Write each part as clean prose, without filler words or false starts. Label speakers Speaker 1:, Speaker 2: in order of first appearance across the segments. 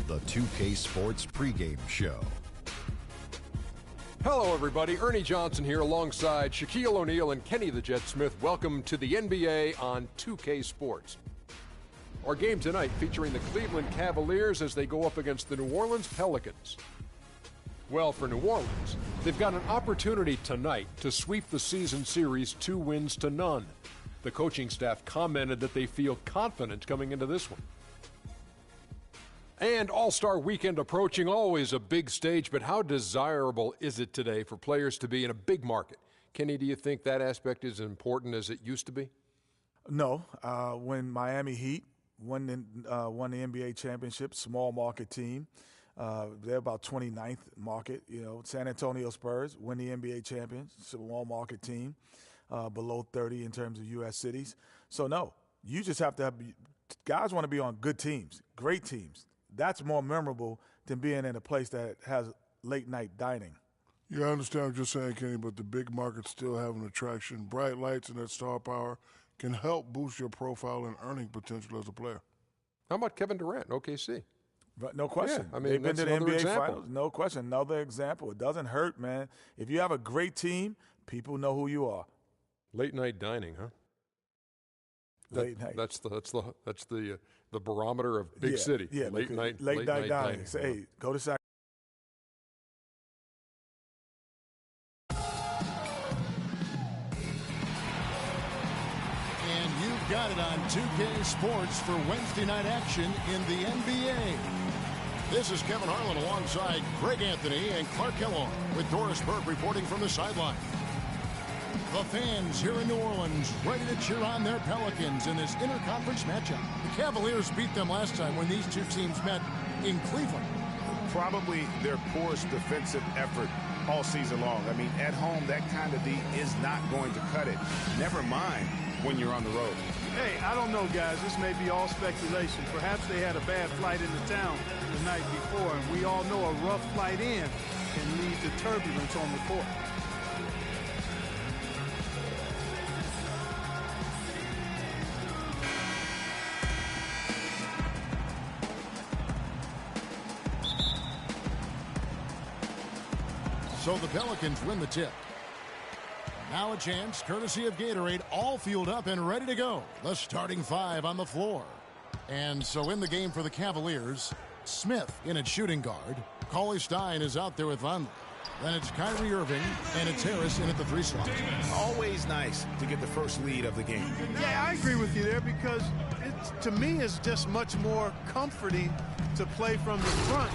Speaker 1: the 2K Sports pregame show.
Speaker 2: Hello, everybody. Ernie Johnson here alongside Shaquille O'Neal and Kenny the Jet Smith. Welcome to the NBA on 2K Sports. Our game tonight featuring the Cleveland Cavaliers as they go up against the New Orleans Pelicans. Well, for New Orleans, they've got an opportunity tonight to sweep the season series 2-0. The coaching staff commented that they feel confident coming into this one. And All-Star Weekend approaching, always a big stage, but how desirable is it today for players to be in a big market? Kenny, do you think that aspect is as important as it used to be?
Speaker 3: No. When Miami Heat won the NBA championship, small market team, they're about 29th market. San Antonio Spurs win the NBA champion, small market team, below 30 in terms of U.S. cities. So, no, you just have to have – guys want to be on good teams, great teams. That's more memorable than being in a place that has late-night dining.
Speaker 4: Yeah, I understand what you're saying, Kenny, but the big markets still have an attraction. Bright lights and that star power can help boost your profile and earning potential as a player.
Speaker 2: How about Kevin Durant, OKC?
Speaker 3: But no question.
Speaker 2: Yeah, I mean,
Speaker 3: they've been to the NBA
Speaker 2: example.
Speaker 3: Finals. No question. Another example. It doesn't hurt, man. If you have a great team, people know who you are.
Speaker 2: Late night dining, huh?
Speaker 3: Late night.
Speaker 2: That's the barometer of big city.
Speaker 3: Yeah,
Speaker 2: late night
Speaker 3: dining. Say, hey, go to Sac.
Speaker 5: And you've got it on 2K Sports for Wednesday night action in the NBA. This is Kevin Harlan alongside Greg Anthony and Clark Kellogg with Doris Burke reporting from the sideline. The fans here in New Orleans ready to cheer on their Pelicans in this interconference matchup. The Cavaliers beat them last time when these two teams met in Cleveland.
Speaker 6: Probably their poorest defensive effort all season long. I mean, at home, that kind of D is not going to cut it. Never mind when you're on the road.
Speaker 7: Hey, I don't know, guys. This may be all speculation. Perhaps they had a bad flight into town the night before, and we all know a rough flight in can lead to turbulence on the court.
Speaker 5: So the Pelicans win the tip. Now a chance, courtesy of Gatorade, all fueled up and ready to go. The starting five on the floor. And so in the game for the Cavaliers, Smith in at shooting guard. Cauley-Stein is out there with Vonleh. Then it's Kyrie Irving, and it's Harris in at the 3 slot.
Speaker 6: Always nice to get the first lead of the game.
Speaker 7: Yeah, I agree with you there because to me it's just much more comforting to play from the front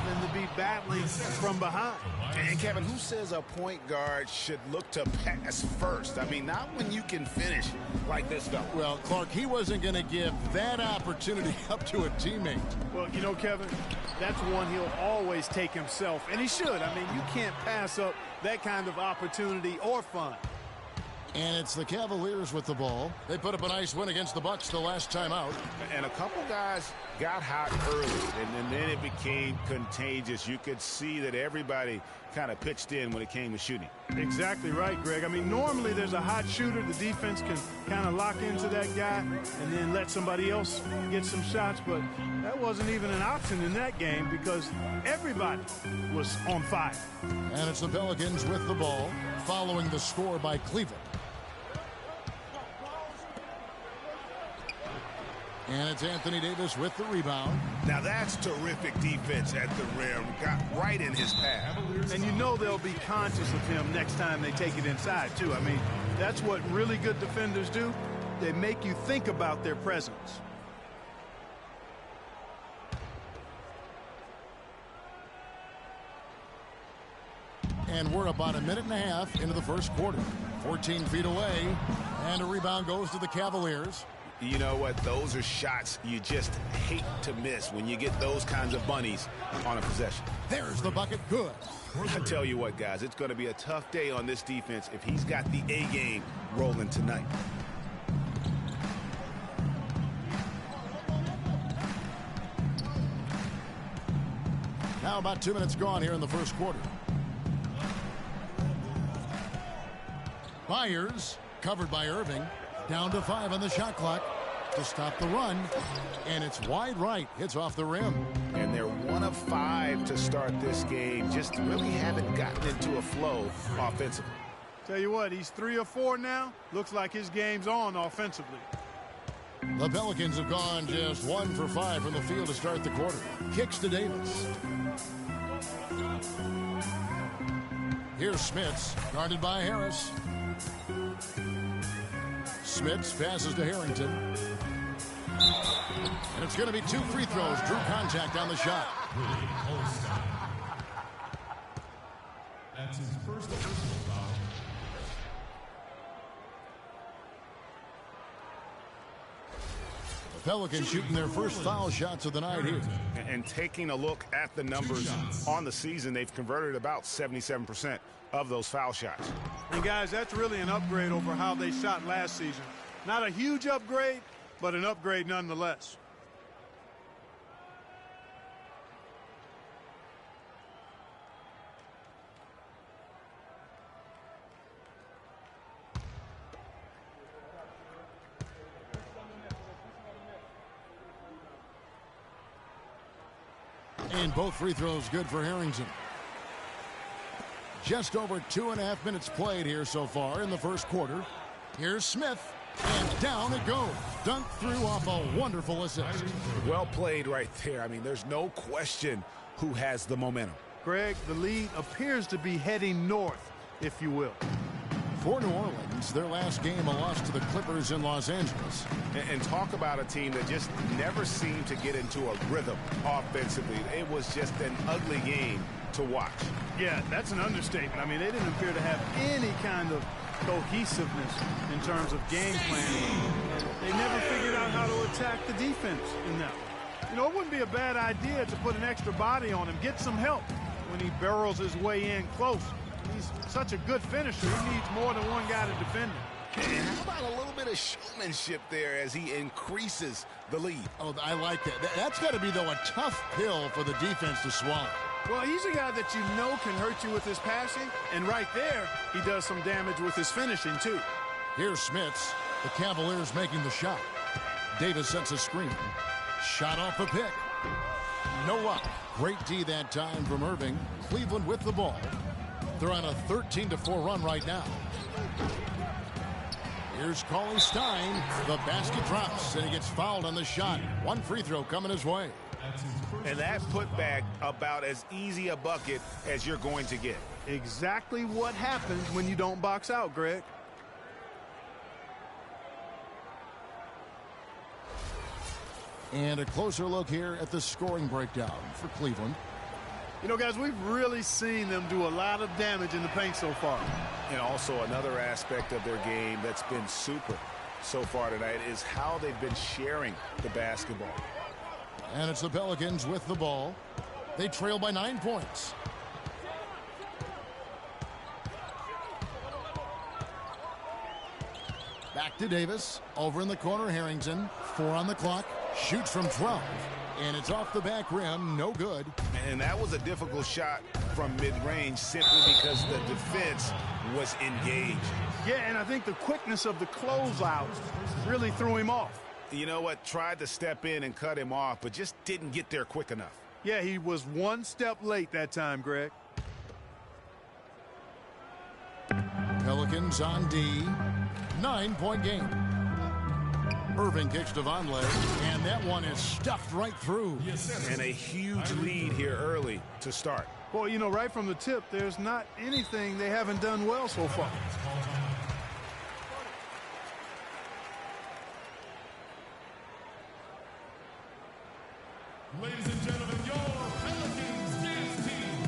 Speaker 7: than to be battling from behind.
Speaker 6: And Kevin, who says a point guard should look to pass first? I mean, not when you can finish like this fella.
Speaker 5: Well, Clark, he wasn't going to give that opportunity up to a teammate.
Speaker 7: Well, Kevin, that's one he'll always take himself, and he should. I mean, you can't pass up that kind of opportunity or fun.
Speaker 5: And it's the Cavaliers with the ball. They put up a nice win against the Bucks the last time out.
Speaker 6: And a couple guys got hot early, and then it became contagious. You could see that everybody kind of pitched in when it came to shooting.
Speaker 7: Exactly right, Greg. I mean, normally there's a hot shooter. The defense can kind of lock into that guy and then let somebody else get some shots. But that wasn't even an option in that game because everybody was on fire.
Speaker 5: And it's the Pelicans with the ball following the score by Cleveland. And it's Anthony Davis with the rebound.
Speaker 6: Now that's terrific defense at the rim. Got right in his path.
Speaker 7: And they'll be conscious of him next time they take it inside, too. I mean, that's what really good defenders do. They make you think about their presence.
Speaker 5: And we're about a minute and a half into the first quarter. 14 feet away. And a rebound goes to the Cavaliers.
Speaker 6: You know what? Those are shots you just hate to miss when you get those kinds of bunnies on a possession.
Speaker 5: There's the bucket. Good.
Speaker 6: I tell you what, guys, it's going to be a tough day on this defense if he's got the A game rolling tonight.
Speaker 5: Now about 2 minutes gone here in the first quarter. Myers covered by Irving. Down to 5 on the shot clock. to stop the run, and it's wide right. Hits off the rim.
Speaker 6: And they're 1 of 5 to start this game. Just really haven't gotten into a flow offensively.
Speaker 7: Tell you what, he's 3 of 4 now. Looks like his game's on offensively.
Speaker 5: The Pelicans have gone just 1 for 5 from the field to start the quarter. Kicks to Davis. Here's Smits, guarded by Harris. Smits passes to Harrington. And it's going to be 2 free throws. Drew contact on the shot.
Speaker 8: That's his first personal foul.
Speaker 5: The Pelicans shooting their first foul shots of the night here.
Speaker 6: And taking a look at the numbers on the season, they've converted about 77% of those foul shots.
Speaker 7: And guys, that's really an upgrade over how they shot last season. Not a huge upgrade, but an upgrade nonetheless.
Speaker 5: And both free throws good for Harrington. Just over 2.5 minutes played here so far in the first quarter. Here's Smith, and down it goes. Dunked through off a wonderful assist.
Speaker 6: Well played right there. I mean, there's no question who has the momentum.
Speaker 7: Greg, the lead appears to be heading north, if you will.
Speaker 5: For New Orleans, their last game a loss to the Clippers in Los Angeles.
Speaker 6: And talk about a team that just never seemed to get into a rhythm offensively. It was just an ugly game to watch.
Speaker 7: Yeah, that's an understatement. I mean, they didn't appear to have any kind of cohesiveness in terms of game planning. They never figured out how to attack the defense in that one. You know, it wouldn't be a bad idea to put an extra body on him, get some help when he barrels his way in close. He's such a good finisher. He needs more than one guy to defend him.
Speaker 6: And how about a little bit of showmanship there as he increases the lead?
Speaker 5: Oh, I like that. That's got to be, though, a tough pill for the defense to swallow.
Speaker 7: Well, he's a guy that you know can hurt you with his passing, and right there, he does some damage with his finishing, too.
Speaker 5: Here's Smits. The Cavaliers making the shot. Davis sets a screen. Shot off the pick. No luck. Great D that time from Irving. Cleveland with the ball. They're on a 13-4 run right now. Here's Cauley Stein. The basket drops, and he gets fouled on the shot. One free throw coming his way.
Speaker 6: And that putback about as easy a bucket as you're going to get.
Speaker 7: Exactly what happens when you don't box out, Greg.
Speaker 5: And a closer look here at the scoring breakdown for Cleveland.
Speaker 7: You know, guys, we've really seen them do a lot of damage in the paint so far.
Speaker 6: And also another aspect of their game that's been super so far tonight is how they've been sharing the basketball.
Speaker 5: And it's the Pelicans with the ball. They trail by 9 points. Back to Davis. Over in the corner, Harrington. 4 on the clock. Shoots from 12. And it's off the back rim. No good.
Speaker 6: And that was a difficult shot from mid-range simply because the defense was engaged.
Speaker 7: Yeah, and I think the quickness of the closeout really threw him off.
Speaker 6: You know what? Tried to step in and cut him off, but just didn't get there quick enough.
Speaker 7: Yeah, he was one step late that time, Greg.
Speaker 5: Pelicans on D. 9-point game. Irving kicks to Vonleh, and that one is stuffed right through.
Speaker 6: And a huge lead here early to start.
Speaker 7: Boy, you know, right from the tip, there's not anything they haven't done well so far.
Speaker 8: Ladies and gentlemen, your Pelicans dance team.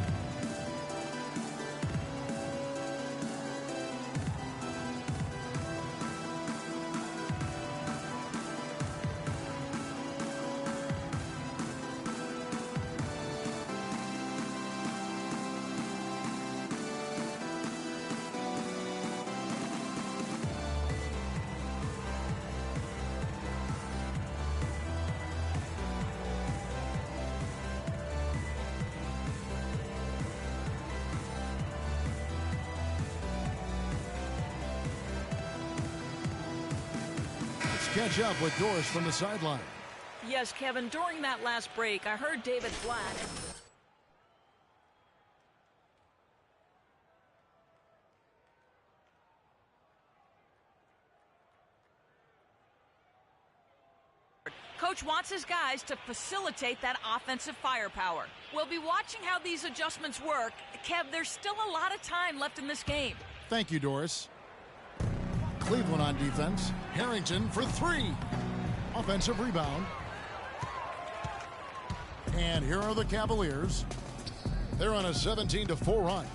Speaker 5: catch up with Doris from the sideline.
Speaker 9: Yes, Kevin, during that last break, I heard David Black. Coach wants his guys to facilitate that offensive firepower. We'll be watching how these adjustments work. Kev, there's still a lot of time left in this game.
Speaker 5: Thank you, Doris. Cleveland on defense. Harrington for three. Offensive rebound. And here are the Cavaliers. They're on a 17-4 run.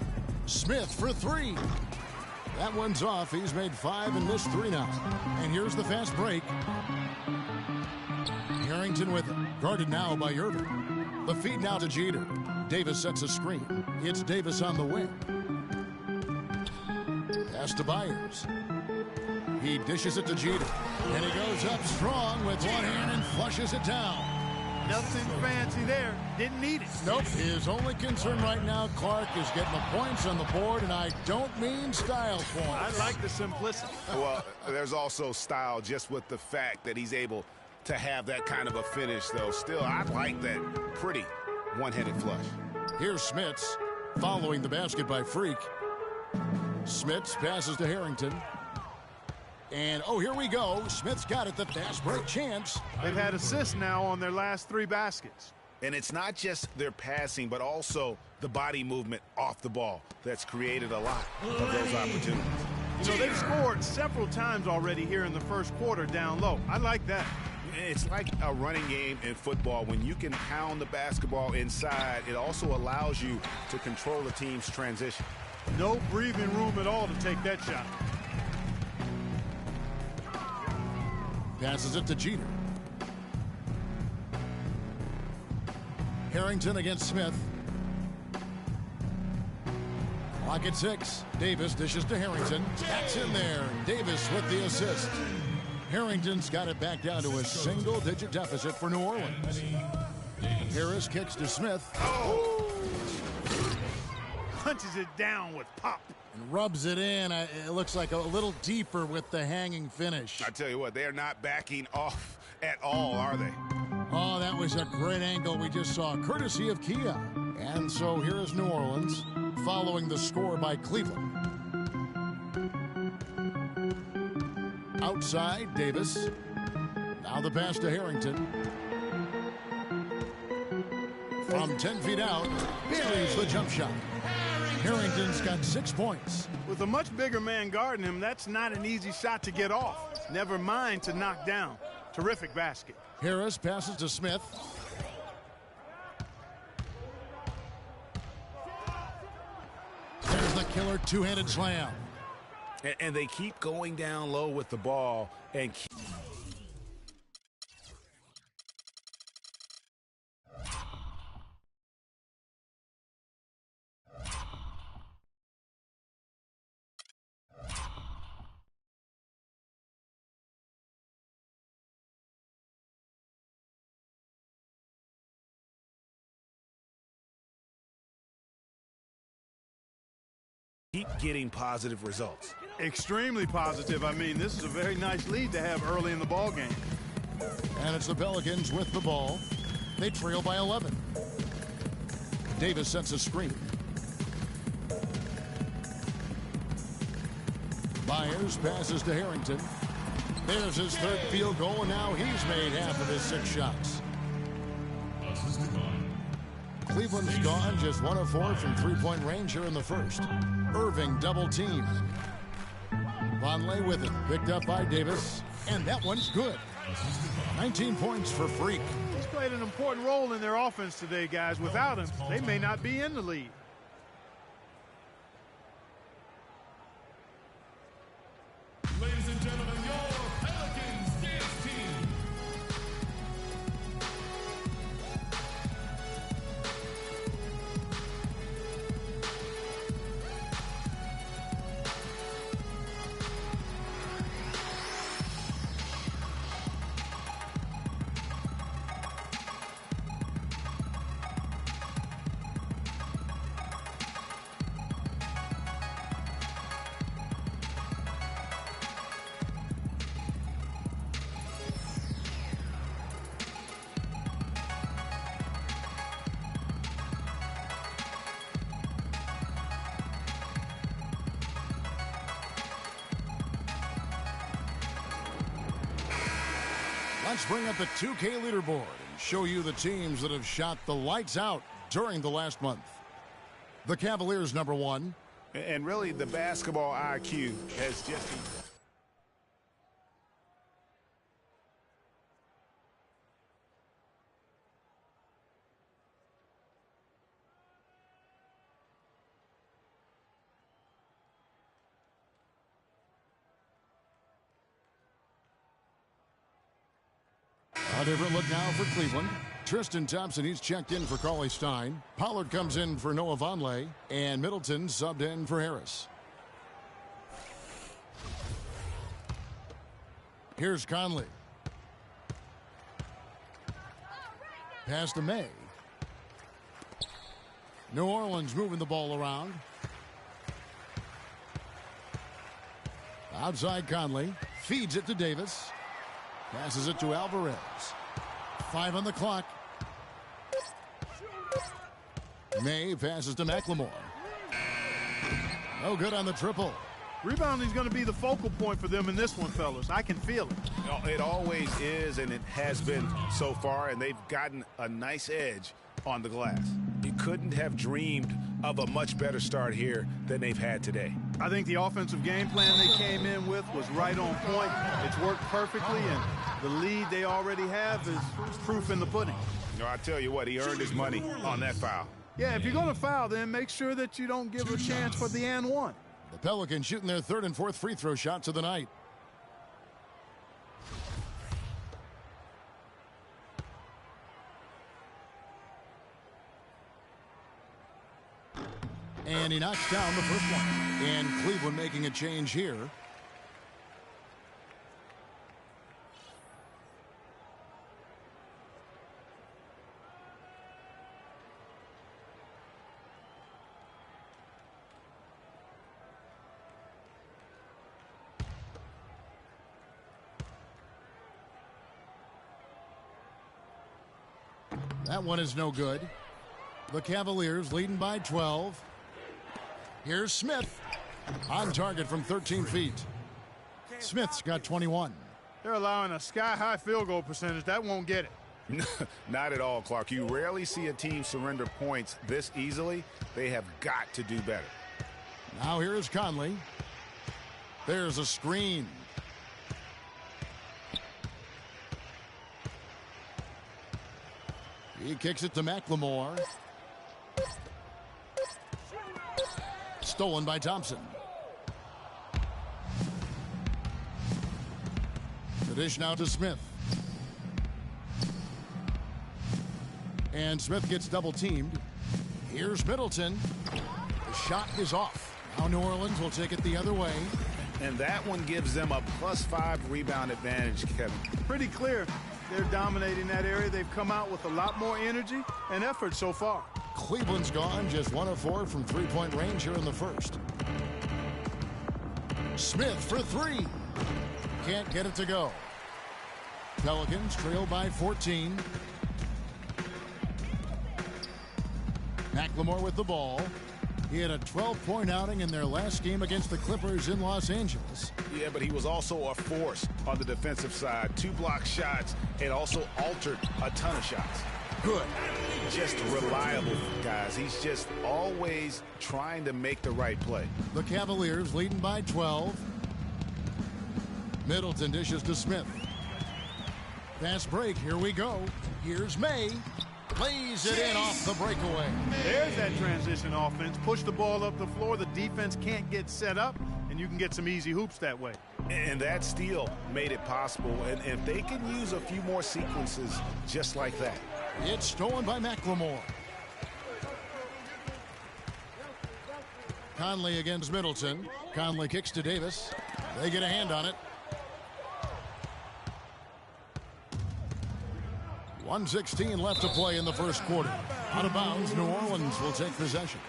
Speaker 5: Smith for three. That one's off. He's made 5 and missed 3 now. And here's the fast break. Harrington with it. Guarded now by Irving. The feed now to Jeter. Davis sets a screen. It's Davis on the wing. Pass to Byers. He dishes it to Jeter. And he goes up strong with one hand and flushes it down.
Speaker 7: Nothing fancy there. Didn't need it.
Speaker 5: Nope. His only concern right now, Clark, is getting the points on the board, and I don't mean style points.
Speaker 7: I like the simplicity.
Speaker 6: Well, there's also style just with the fact that he's able to have that kind of a finish, though. Still, I like that pretty one-handed flush.
Speaker 5: Here's Smits following the basket by Freak. Smits passes to Harrington. And, oh, here we go. Smith's got it, the fast break chance.
Speaker 7: They've had assists now on their last 3 baskets.
Speaker 6: And it's not just their passing, but also the body movement off the ball that's created a lot of those opportunities.
Speaker 7: You know, they've scored several times already here in the first quarter down low. I like that.
Speaker 6: It's like a running game in football. When you can pound the basketball inside, it also allows you to control the team's transition.
Speaker 7: No breathing room at all to take that shot.
Speaker 5: Passes it to Jeter. Harrington against Smith. Clock at 6. Davis dishes to Harrington. That's in there. Davis with the assist. Harrington's got it back down to a single-digit deficit for New Orleans. Harris kicks to Smith.
Speaker 7: Oh! Punches it down with pop.
Speaker 5: And rubs it in. It looks like a little deeper with the hanging finish.
Speaker 6: I tell you what, they are not backing off at all, are they?
Speaker 5: Oh, that was a great angle we just saw, courtesy of Kia. And so here is New Orleans following the score by Cleveland. Outside, Davis. Now the pass to Harrington. From 10 feet out, here's the jump shot. Harrington's got 6 points.
Speaker 7: With a much bigger man guarding him, that's not an easy shot to get off. Never mind to knock down. Terrific basket.
Speaker 5: Harris passes to Smith. There's the killer two-handed slam.
Speaker 6: And they keep going down low with the ball and keep... keep getting positive results.
Speaker 7: Extremely positive. I mean, this is a very nice lead to have early in the ball game.
Speaker 5: And it's the Pelicans with the ball. They trail by 11. Davis sets a screen. Byers passes to Harrington. There's his 3rd field goal, and now he's made half of his 6 shots. Cleveland's gone just 1 of 4 from 3-point range here in the first. Irving double team. Vonleh with it, picked up by Davis, and that one's good. 19 points for Freak.
Speaker 7: He's played an important role in their offense today, guys. Without him, they may not be in the lead.
Speaker 8: Ladies and gentlemen, your Pelicans dance team.
Speaker 5: Let's bring up the 2K leaderboard and show you the teams that have shot the lights out during the last month. The Cavaliers, number 1.
Speaker 6: And really, the basketball IQ has just...
Speaker 5: A different look now for Cleveland. Tristan Thompson, he's checked in for Cauley Stein. Pollard comes in for Noah Vonleh. And Middleton subbed in for Harris. Here's Conley. Pass to May. New Orleans moving the ball around. Outside Conley. Feeds it to Davis. Passes it to Alvarez. 5 on the clock. May passes to McLemore. No good on the triple.
Speaker 7: Rebounding is going to be the focal point for them in this one, fellas. I can feel it.
Speaker 6: It always is, and it has been so far, and they've gotten a nice edge on the glass. You couldn't have dreamed of a much better start here than they've had today.
Speaker 7: I think the offensive game plan they came in with was right on point. It's worked perfectly, and the lead they already have is proof in the pudding.
Speaker 6: I tell you what, he earned his money on that foul.
Speaker 7: Yeah, if you're going to foul, then make sure that you don't give a chance for the and one.
Speaker 5: The Pelicans shooting their 3rd and 4th free throw shots of the night. And he knocks down the first one. And Cleveland making a change here. That one is no good. The Cavaliers leading by 12. Here's Smith on target from 13 feet. Smith's got 21.
Speaker 7: They're allowing a sky-high field goal percentage. That won't get it.
Speaker 6: Not at all, Clark. You rarely see a team surrender points this easily. They have got to do better.
Speaker 5: Now here is Conley. There's a screen. He kicks it to McLemore. Stolen by Thompson. The dish now to Smith. And Smith gets double teamed. Here's Middleton. The shot is off. Now New Orleans will take it the other way.
Speaker 6: And that one gives them a +5 rebound advantage, Kevin.
Speaker 7: Pretty clear. They're dominating that area. They've come out with a lot more energy and effort so far.
Speaker 5: Cleveland's gone just 1 of 4 from three-point range here in the first. Smith for 3. Can't get it to go. Pelicans trail by 14. McLemore with the ball. He had a 12-point outing in their last game against the Clippers in Los Angeles.
Speaker 6: Yeah, but he was also a force on the defensive side. 2 block shots and also altered a ton of shots.
Speaker 5: Good.
Speaker 6: Just reliable, guys. He's just always trying to make the right play.
Speaker 5: The Cavaliers leading by 12. Middleton dishes to Smith. Fast break. Here we go. Here's May. Lays it in off the breakaway.
Speaker 7: There's that transition offense. Push the ball up the floor. The defense can't get set up, and you can get some easy hoops that way.
Speaker 6: And that steal made it possible. And if they can use a few more sequences just like that.
Speaker 5: It's stolen by McLemore. Conley against Middleton. Conley kicks to Davis. They get a hand on it. 1:16 left to play in the first quarter. Out of bounds, New Orleans will take possession.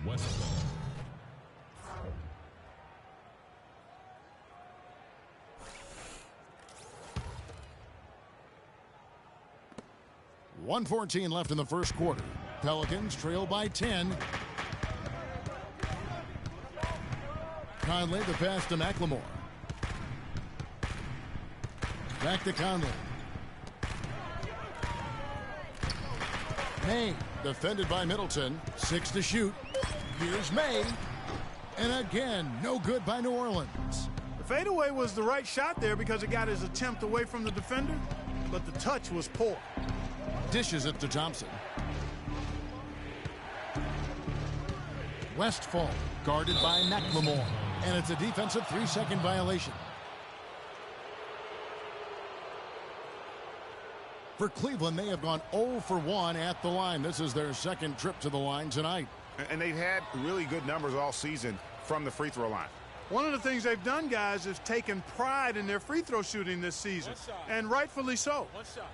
Speaker 8: West ball.
Speaker 5: .114 left in the first quarter. Pelicans trail by 10. Conley, the pass to McLemore. Back to Conley. May, defended by Middleton. 6 to shoot. Here's May. And again, no good by New Orleans.
Speaker 7: The fadeaway was the right shot there because it got his attempt away from the defender, but the touch was poor.
Speaker 5: Dishes it to Thompson. Westfall, guarded by McLemore. And it's a defensive 3-second violation. For Cleveland, they have gone 0 for 1 at the line. This is their second trip to the line tonight.
Speaker 6: And they've had really good numbers all season from the free throw line.
Speaker 7: One of the things they've done, guys, is taken pride in their free throw shooting this season, and rightfully so.
Speaker 8: One shot.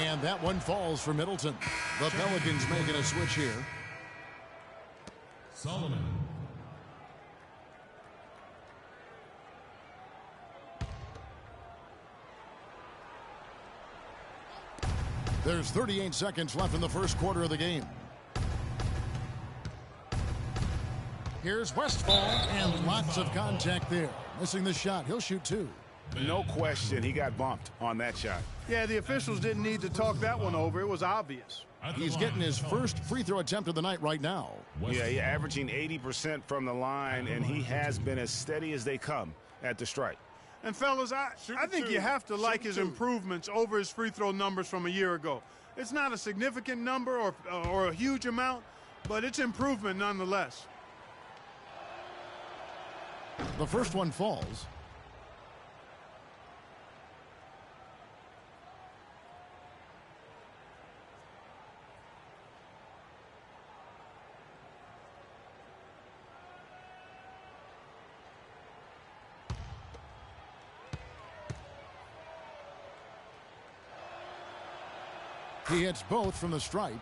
Speaker 5: And that one falls for Middleton. The Pelicans making a switch here.
Speaker 8: Solomon.
Speaker 5: There's 38 seconds left in the first quarter of the game. Here's Westfall, and lots of contact there. Missing the shot. He'll shoot 2.
Speaker 6: No question, he got bumped on that shot.
Speaker 7: Yeah, the officials didn't need to talk that one over. It was obvious.
Speaker 5: He's getting his first free throw attempt of the night right now.
Speaker 6: Yeah, he's averaging 80% from the line, and he has been as steady as they come at the strike.
Speaker 7: And, fellas, I think you have to like his improvements over his free throw numbers from a year ago. It's not a significant number or a huge amount, but it's improvement nonetheless.
Speaker 5: The first one falls. He hits both from the stripe.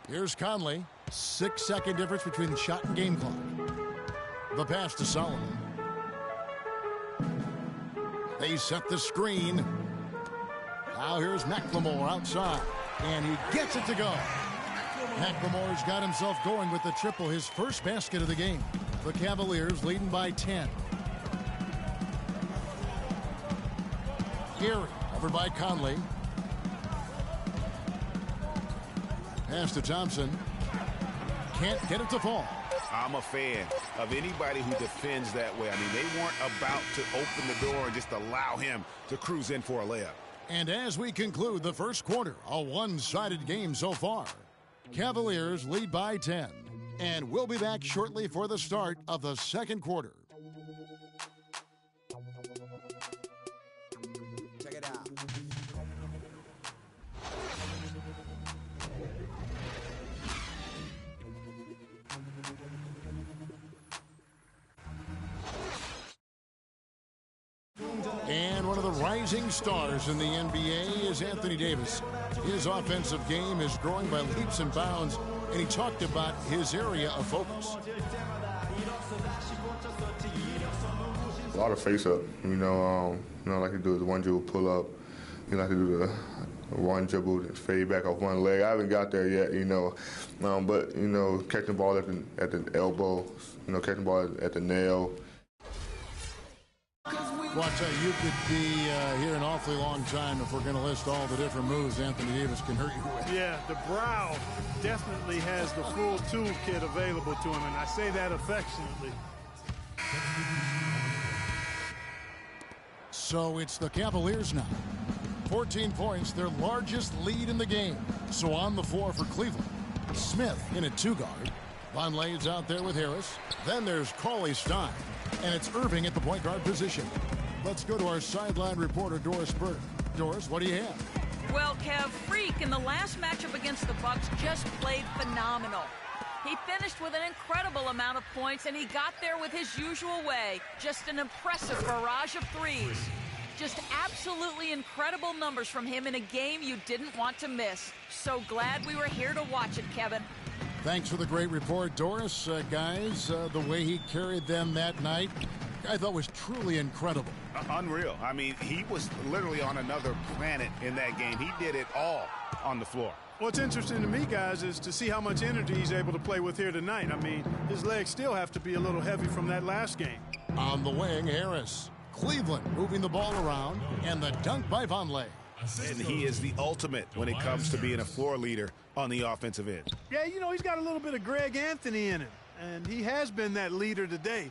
Speaker 5: Here's Conley. 6-second difference between the shot and game clock. The pass to Solomon. They set the screen. Now here's McLemore outside. And he gets it to go. McLemore's got himself going with the triple, his first basket of the game. The Cavaliers leading by 10. Gary. Covered by Conley. Pass to Thompson. Can't get it to fall.
Speaker 6: I'm a fan of anybody who defends that way. I mean, they weren't about to open the door and just allow him to cruise in for a layup.
Speaker 5: And as we conclude the first quarter, a one-sided game so far. Cavaliers lead by 10. And we'll be back shortly for the start of the second quarter. And one of the rising stars in the NBA is Anthony Davis. His offensive game is growing by leaps and bounds, and he talked about his area of focus.
Speaker 10: A lot of face-up, like he do the one dribble pull-up. You like to do the one dribble, fade back off one leg. I haven't got there yet, but catching the ball at the elbow, catching the ball at the nail.
Speaker 5: Watch out, you could be here an awfully long time if we're going to list all the different moves Anthony Davis can hurt you with.
Speaker 7: Yeah, the brow definitely has the full toolkit available to him, and I say that affectionately.
Speaker 5: So it's the Cavaliers now. 14 points, their largest lead in the game. So on the floor for Cleveland. Smith in at 2-guard. Vonleh's out there with Harris. Then there's Cauley-Stein. And it's Irving at the point guard position. Let's go to our sideline reporter, Doris Burke. Doris, what do you have?
Speaker 9: Well, Kev, Freak in the last matchup against the Bucks just played phenomenal. He finished with an incredible amount of points, and he got there with his usual way. Just an impressive barrage of threes. Just absolutely incredible numbers from him in a game you didn't want to miss. So glad we were here to watch it, Kevin.
Speaker 5: Thanks for the great report, Doris. Guys, the way he carried them that night, I thought was truly incredible.
Speaker 6: Unreal. I mean, he was literally on another planet in that game. He did it all on the floor.
Speaker 7: What's interesting to me, guys, is to see how much energy he's able to play with here tonight. I mean, his legs still have to be a little heavy from that last game.
Speaker 5: On the wing, Harris. Cleveland moving the ball around, and the dunk by Vonleh.
Speaker 6: And he is the ultimate when it comes to being a floor leader on the offensive end.
Speaker 7: Yeah, you know, he's got a little bit of Greg Anthony in him, and he has been that leader today.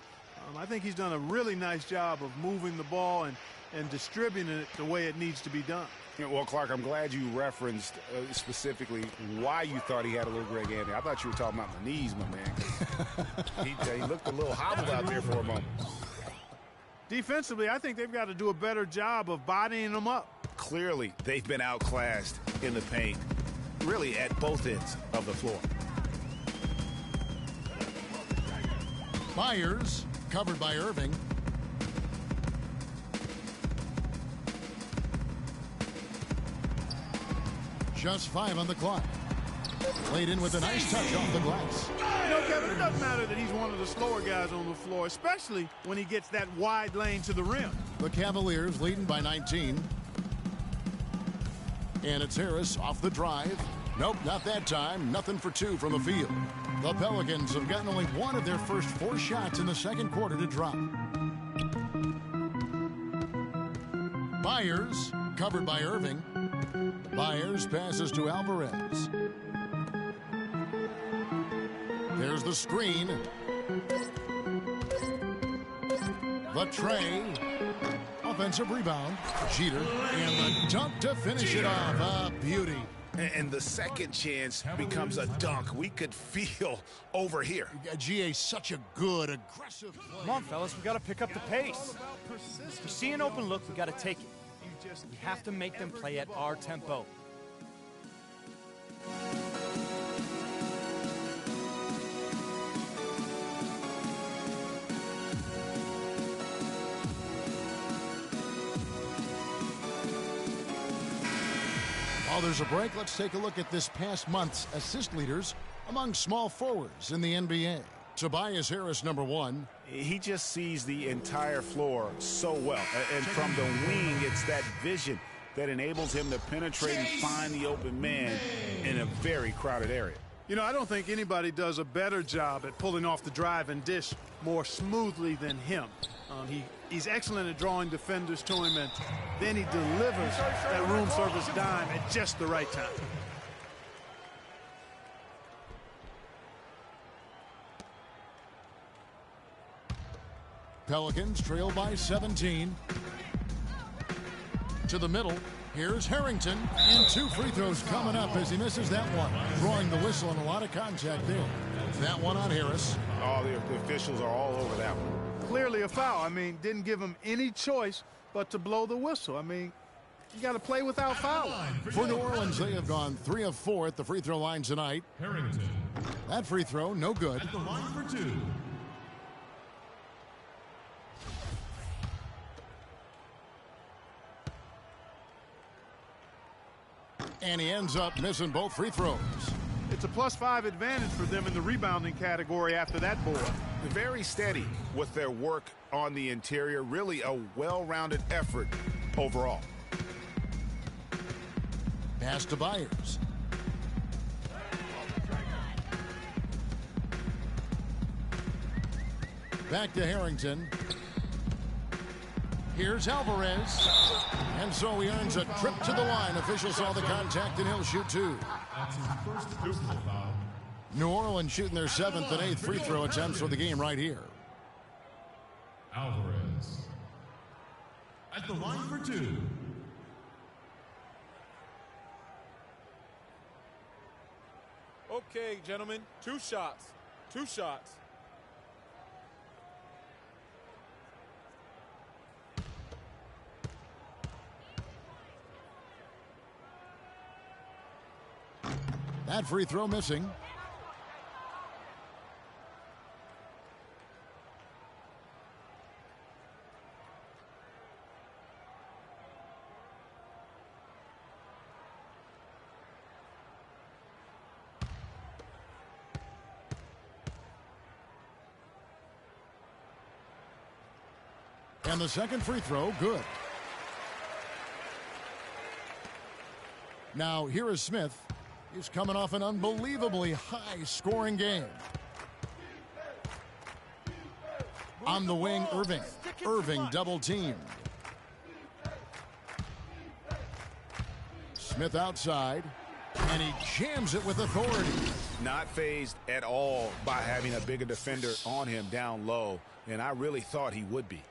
Speaker 7: I think he's done a really nice job of moving the ball and distributing it the way it needs to be done.
Speaker 6: Well, Clark, I'm glad you referenced specifically why you thought he had a little Greg Anthony. I thought you were talking about my knees, my man. He looked a little hobbled out there for a moment.
Speaker 7: Defensively, I think they've got to do a better job of bodying them up.
Speaker 6: Clearly, they've been outclassed in the paint, really at both ends of the floor.
Speaker 5: Myers, covered by Irving. Just 5 on the clock. Played in with a nice touch off the glass.
Speaker 7: You know, Kevin, it doesn't matter that he's one of the slower guys on the floor, especially when he gets that wide lane to the rim.
Speaker 5: The Cavaliers leading by 19. And it's Harris off the drive. Nope, not that time. Nothing for 2 from the field. The Pelicans have gotten only 1 of their first 4 shots in the second quarter to drop. Myers, covered by Irving. Myers passes to Alvarez. There's the screen. The tray. Offensive rebound. Jeter. And the dunk to finish it off. A beauty.
Speaker 6: And the second chance becomes a dunk. We could feel over here.
Speaker 5: GA, such a good, aggressive play.
Speaker 11: Come on, fellas. We got to pick up the pace. If you see an open look, we got to take it. We have to make them play at our tempo.
Speaker 5: While there's a break, let's take a look at this past month's assist leaders among small forwards in the NBA. Tobias Harris, number 1.
Speaker 6: He just sees the entire floor so well. And from the wing, it's that vision that enables him to penetrate and find the open man in a very crowded area.
Speaker 7: You know, I don't think anybody does a better job at pulling off the drive and dish more smoothly than him. He's excellent at drawing defenders to him, and then he delivers that room service dime at just the right time.
Speaker 5: Pelicans trail by 17. To the middle. Here's Harrington. And 2 free throws coming up as he misses that one. Drawing the whistle and a lot of contact there. That one on Harris.
Speaker 6: Oh, the officials are all over that one.
Speaker 7: Clearly a foul. I mean, didn't give him any choice but to blow the whistle. I mean, you got to play without fouling.
Speaker 5: For New Orleans, they have gone 3 of 4 at the free throw line tonight.
Speaker 8: Harrington.
Speaker 5: That free throw, no good.
Speaker 8: At the line for 2.
Speaker 5: And he ends up missing both free throws.
Speaker 7: It's a +5 advantage for them in the rebounding category after that board.
Speaker 6: Very steady with their work on the interior. Really a well-rounded effort overall.
Speaker 5: Pass to Byers. Back to Harrington. Here's Alvarez. And so he earns a trip to the line. Officials saw the contact, and he'll shoot 2.
Speaker 8: That's his first personal foul.
Speaker 5: New Orleans shooting their 7th and 8th free throw attempts for the game right here.
Speaker 8: Alvarez. At the line for 2.
Speaker 12: Okay, gentlemen, 2 shots. 2 shots.
Speaker 5: That free throw missing. And the second free throw, good. Now, here is Smith. He's coming off an unbelievably high-scoring game. On the wing, Irving. Irving double-teamed. Smith outside, and he jams it with authority.
Speaker 6: Not fazed at all by having a bigger defender on him down low, and I really thought he would be.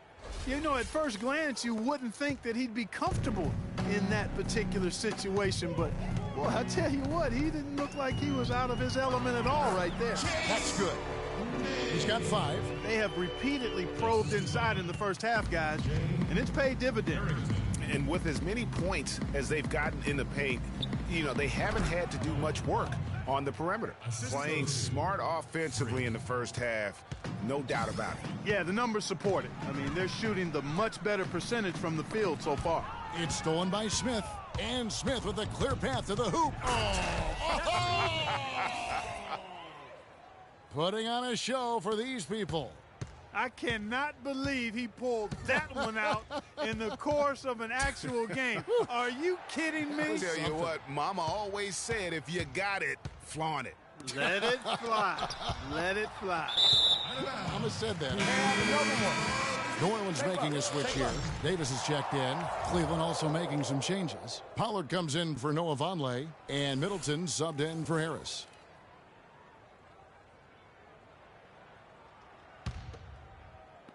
Speaker 7: You know, at first glance, you wouldn't think that he'd be comfortable in that particular situation, but, boy, I tell you what, he didn't look like he was out of his element at all right there.
Speaker 5: That's good. He's got 5.
Speaker 7: They have repeatedly probed inside in the first half, guys, and it's paid dividends.
Speaker 6: And with as many points as they've gotten in the paint, you know, they haven't had to do much work on the perimeter. Playing smart offensively in the first half, no doubt about it.
Speaker 7: Yeah, the numbers support it. I mean, they're shooting the much better percentage from the field so far.
Speaker 5: It's stolen by Smith, and Smith with a clear path to the hoop. Putting on a show for these people.
Speaker 7: I cannot believe he pulled that one out in the course of an actual game. Are you kidding me?
Speaker 6: I'll tell you what, Mama always said, if you got it, flaunt it.
Speaker 7: Let it fly. Let it fly.
Speaker 5: Mama said that. And another one. New Orleans making a switch here. Davis is checked in. Cleveland also making some changes. Pollard comes in for Noah Vonleh, and Middleton subbed in for Harris.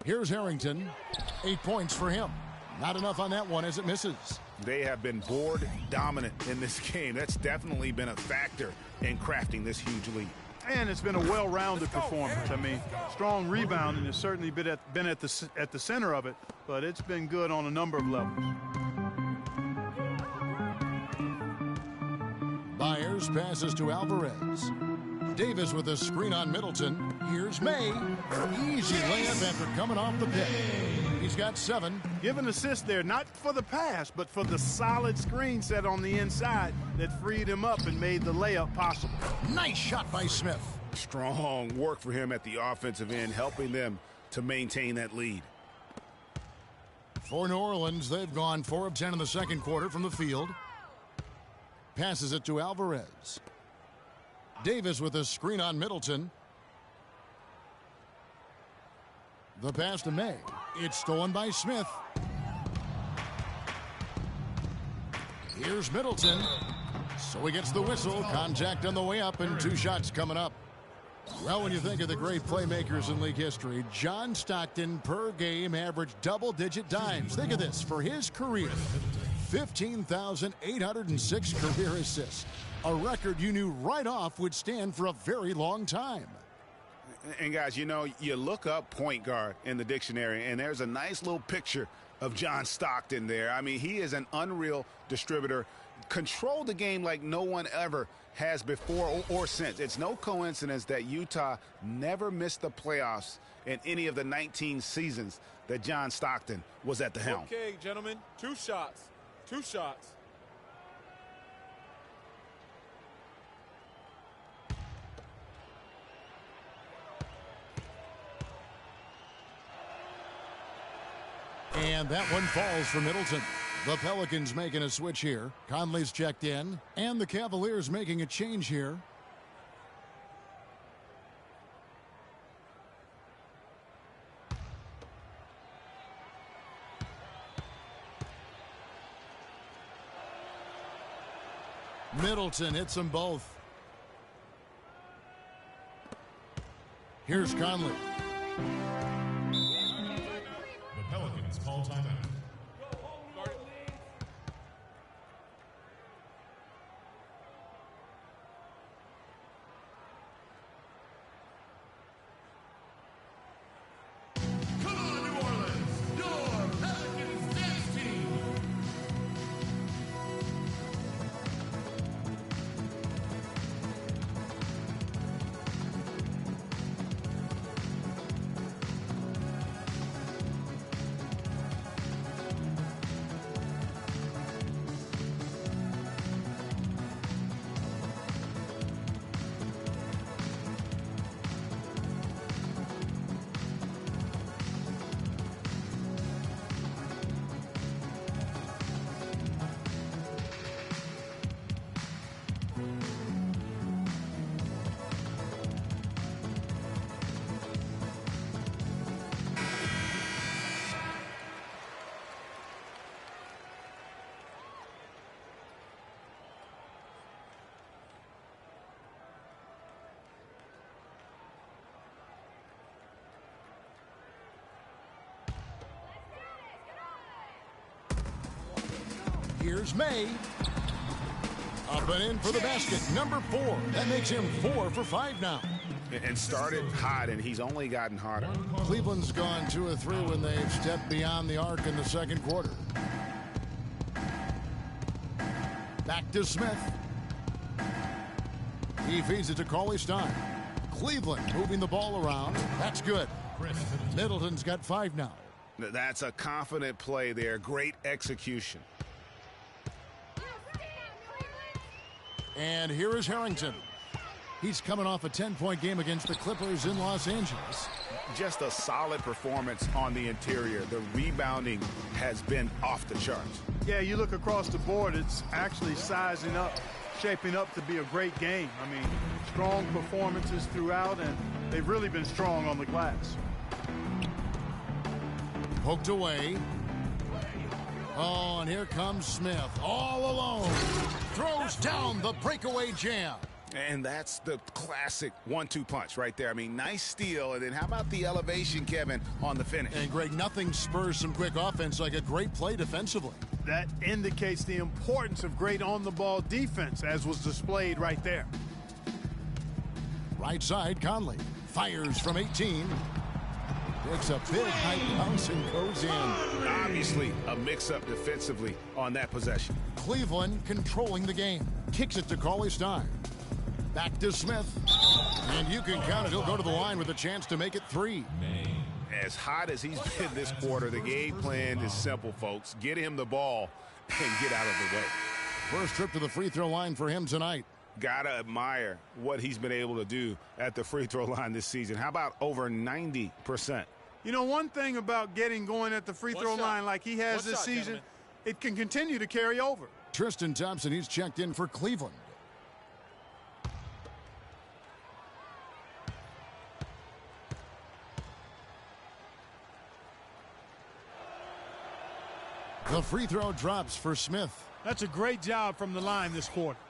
Speaker 5: Here's Harrington. 8 points for him. Not enough on that one as it misses.
Speaker 6: They have been board dominant in this game. That's definitely been a factor in crafting this huge lead.
Speaker 7: And it's been a well-rounded performance. I mean, strong rebounding has certainly been at the center of it, but it's been good on a number of levels.
Speaker 5: Byers passes to Alvarez. Davis with a screen on Middleton. Here's May. Easy layup after coming off the pick. He's got 7.
Speaker 7: Give an assist there, not for the pass, but for the solid screen set on the inside that freed him up and made the layup possible.
Speaker 5: Nice shot by Smith.
Speaker 6: Strong work for him at the offensive end, helping them to maintain that lead.
Speaker 5: For New Orleans, they've gone 4 of 10 in the second quarter from the field. Passes it to Alvarez. Davis with a screen on Middleton. The pass to May. It's stolen by Smith. Here's Middleton. So he gets the whistle. Contact on the way up and 2 shots coming up. Well, when you think of the great playmakers in league history, John Stockton per game averaged double-digit dimes. Think of this. For his career, 15,806 career assists. A record you knew right off would stand for a very long time.
Speaker 6: And guys, you know, you look up point guard in the dictionary, and there's a nice little picture of John Stockton there. I mean, he is an unreal distributor. Controlled the game like no one ever has before or since. It's no coincidence that Utah never missed the playoffs in any of the 19 seasons that John Stockton was at the helm.
Speaker 12: Okay, gentlemen, 2 shots. 2 shots.
Speaker 5: And that one falls for Middleton. The Pelicans making a switch here. Conley's checked in. And the Cavaliers making a change here. Middleton hits them both. Here's Conley.
Speaker 8: The Pelicans call timeout. Come on, New Orleans, your Pelicans dance team.
Speaker 5: Here's May. Up and in for the basket. Number 4. That makes him 4 for 5 now.
Speaker 6: And started hot, and he's only gotten hotter.
Speaker 5: Cleveland's gone 2 of 3 when they've stepped beyond the arc in the second quarter. Back to Smith. He feeds it to Cauley Stein. Cleveland moving the ball around. That's good. Middleton's got 5 now.
Speaker 6: That's a confident play there. Great execution.
Speaker 5: And here is Harrington. He's coming off a 10-point game against the Clippers in Los Angeles.
Speaker 6: Just a solid performance on the interior. The rebounding has been off the charts.
Speaker 7: Yeah, you look across the board, it's actually sizing up, shaping up to be a great game. I mean, strong performances throughout, and they've really been strong on the glass.
Speaker 5: Poked away. Oh, and here comes Smith all alone. Throws down the breakaway jam.
Speaker 6: And that's the classic 1-2 punch right there. I mean, nice steal. And then how about the elevation, Kevin, on the finish?
Speaker 5: And, Greg, nothing spurs some quick offense like a great play defensively.
Speaker 7: That indicates the importance of great on-the-ball defense, as was displayed right there.
Speaker 5: Right side, Conley. Fires from 18. Takes a big height bounce and goes in.
Speaker 6: Obviously, a mix-up defensively on that possession.
Speaker 5: Cleveland controlling the game. Kicks it to Cauley Stein. Back to Smith. And you can count it. He'll go to the line with a chance to make it 3.
Speaker 6: As hot as he's been this quarter, the game plan is simple, folks. Get him the ball and get out of the way.
Speaker 5: First trip to the free throw line for him tonight.
Speaker 6: Gotta admire what he's been able to do at the free throw line this season. How about over 90%?
Speaker 7: You know, one thing about getting going at the free throw line like he has this season, it can continue to carry over.
Speaker 5: Tristan Thompson, he's checked in for Cleveland. The free throw drops for Smith.
Speaker 7: That's a great job from the line this quarter.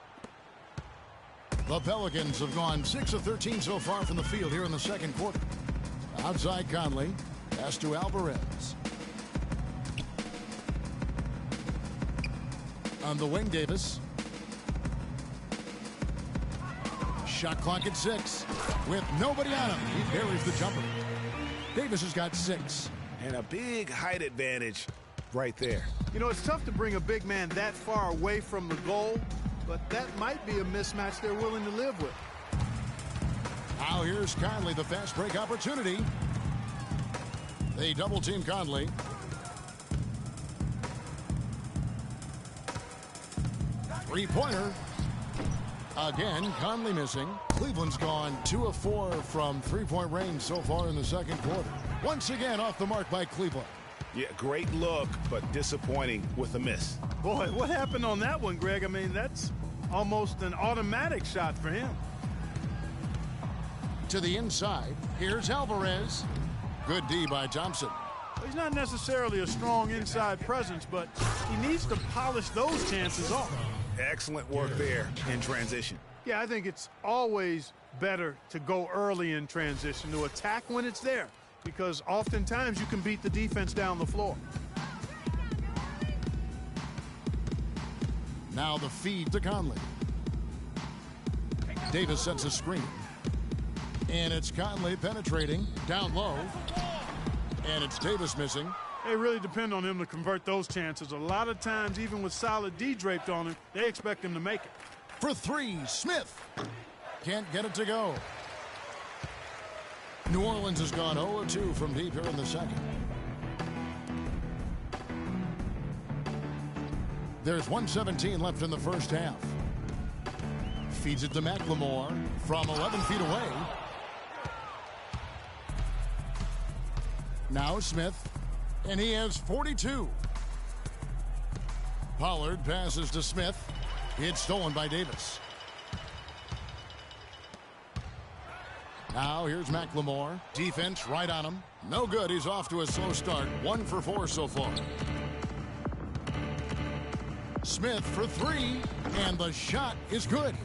Speaker 5: The Pelicans have gone 6 of 13 so far from the field here in the second quarter. Outside Conley. Pass to Alvarez. On the wing, Davis. Shot clock at 6. With nobody on him, he buries the jumper. Davis has got 6.
Speaker 6: And a big height advantage right there.
Speaker 7: You know, it's tough to bring a big man that far away from the goal, but that might be a mismatch they're willing to live with.
Speaker 5: Now here's Conley, the fast break opportunity. They double team Conley. Three-pointer. Again, Conley missing. Cleveland's gone 2 of 4 from three-point range so far in the second quarter. Once again off the mark by Cleveland.
Speaker 6: Yeah, great look, but disappointing with a miss.
Speaker 7: Boy, what happened on that one, Greg? I mean, that's almost an automatic shot for him.
Speaker 5: To the inside. Here's Alvarez. Good D by Thompson.
Speaker 7: He's not necessarily a strong inside presence, but he needs to polish those chances off.
Speaker 6: Excellent work there in transition.
Speaker 7: Yeah, I think it's always better to go early in transition, to attack when it's there, because oftentimes you can beat the defense down the floor.
Speaker 5: Now the feed to Conley. Davis sets a screen. And it's Conley penetrating down low. And it's Davis missing.
Speaker 7: They really depend on him to convert those chances. A lot of times, even with solid D draped on him, they expect him to make it.
Speaker 5: For 3, Smith. Can't get it to go. New Orleans has gone 0-2 from deep here in the second. There's 1:17 left in the first half. Feeds it to McLemore from 11 feet away. Now Smith, and he has 42. Pollard passes to Smith. It's stolen by Davis. Now here's McLemore. Defense right on him. No good. He's off to a slow start. 1 for 4 so far. Smith for 3, and the shot is good.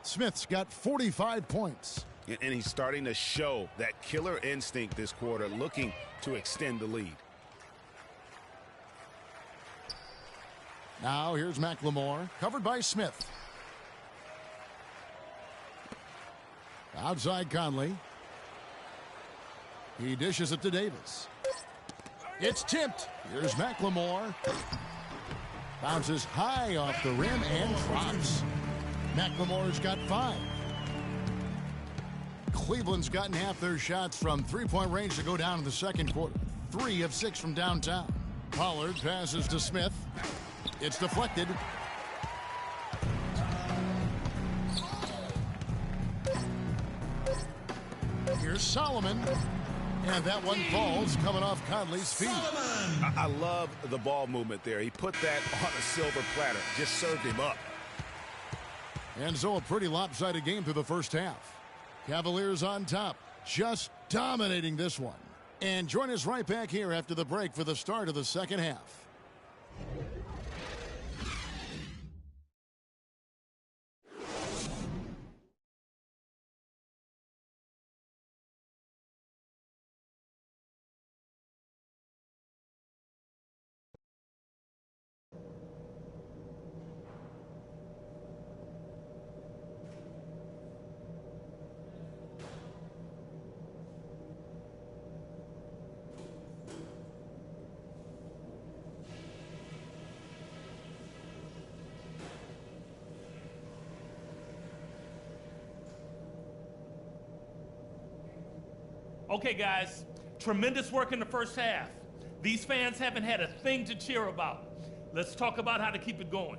Speaker 5: Smith's got 45 points.
Speaker 6: And he's starting to show that killer instinct this quarter, looking to extend the lead.
Speaker 5: Now here's McLemore, covered by Smith. Outside Conley. He dishes it to Davis. It's tipped. Here's McLemore. Bounces high off the rim and drops. McLemore's got 5. Cleveland's gotten half their shots from three-point range to go down in the second quarter. 3 of 6 from downtown. Pollard passes to Smith. It's deflected. Here's Solomon. And that one falls coming off Conley's feet.
Speaker 6: I love the ball movement there. He put that on a silver platter. Just served him up.
Speaker 5: And so a pretty lopsided game through the first half. Cavaliers on top, just dominating this one. And join us right back here after the break for the start of the second half.
Speaker 13: Okay, guys, tremendous work in the first half. These fans haven't had a thing to cheer about. Let's talk about how to keep it going.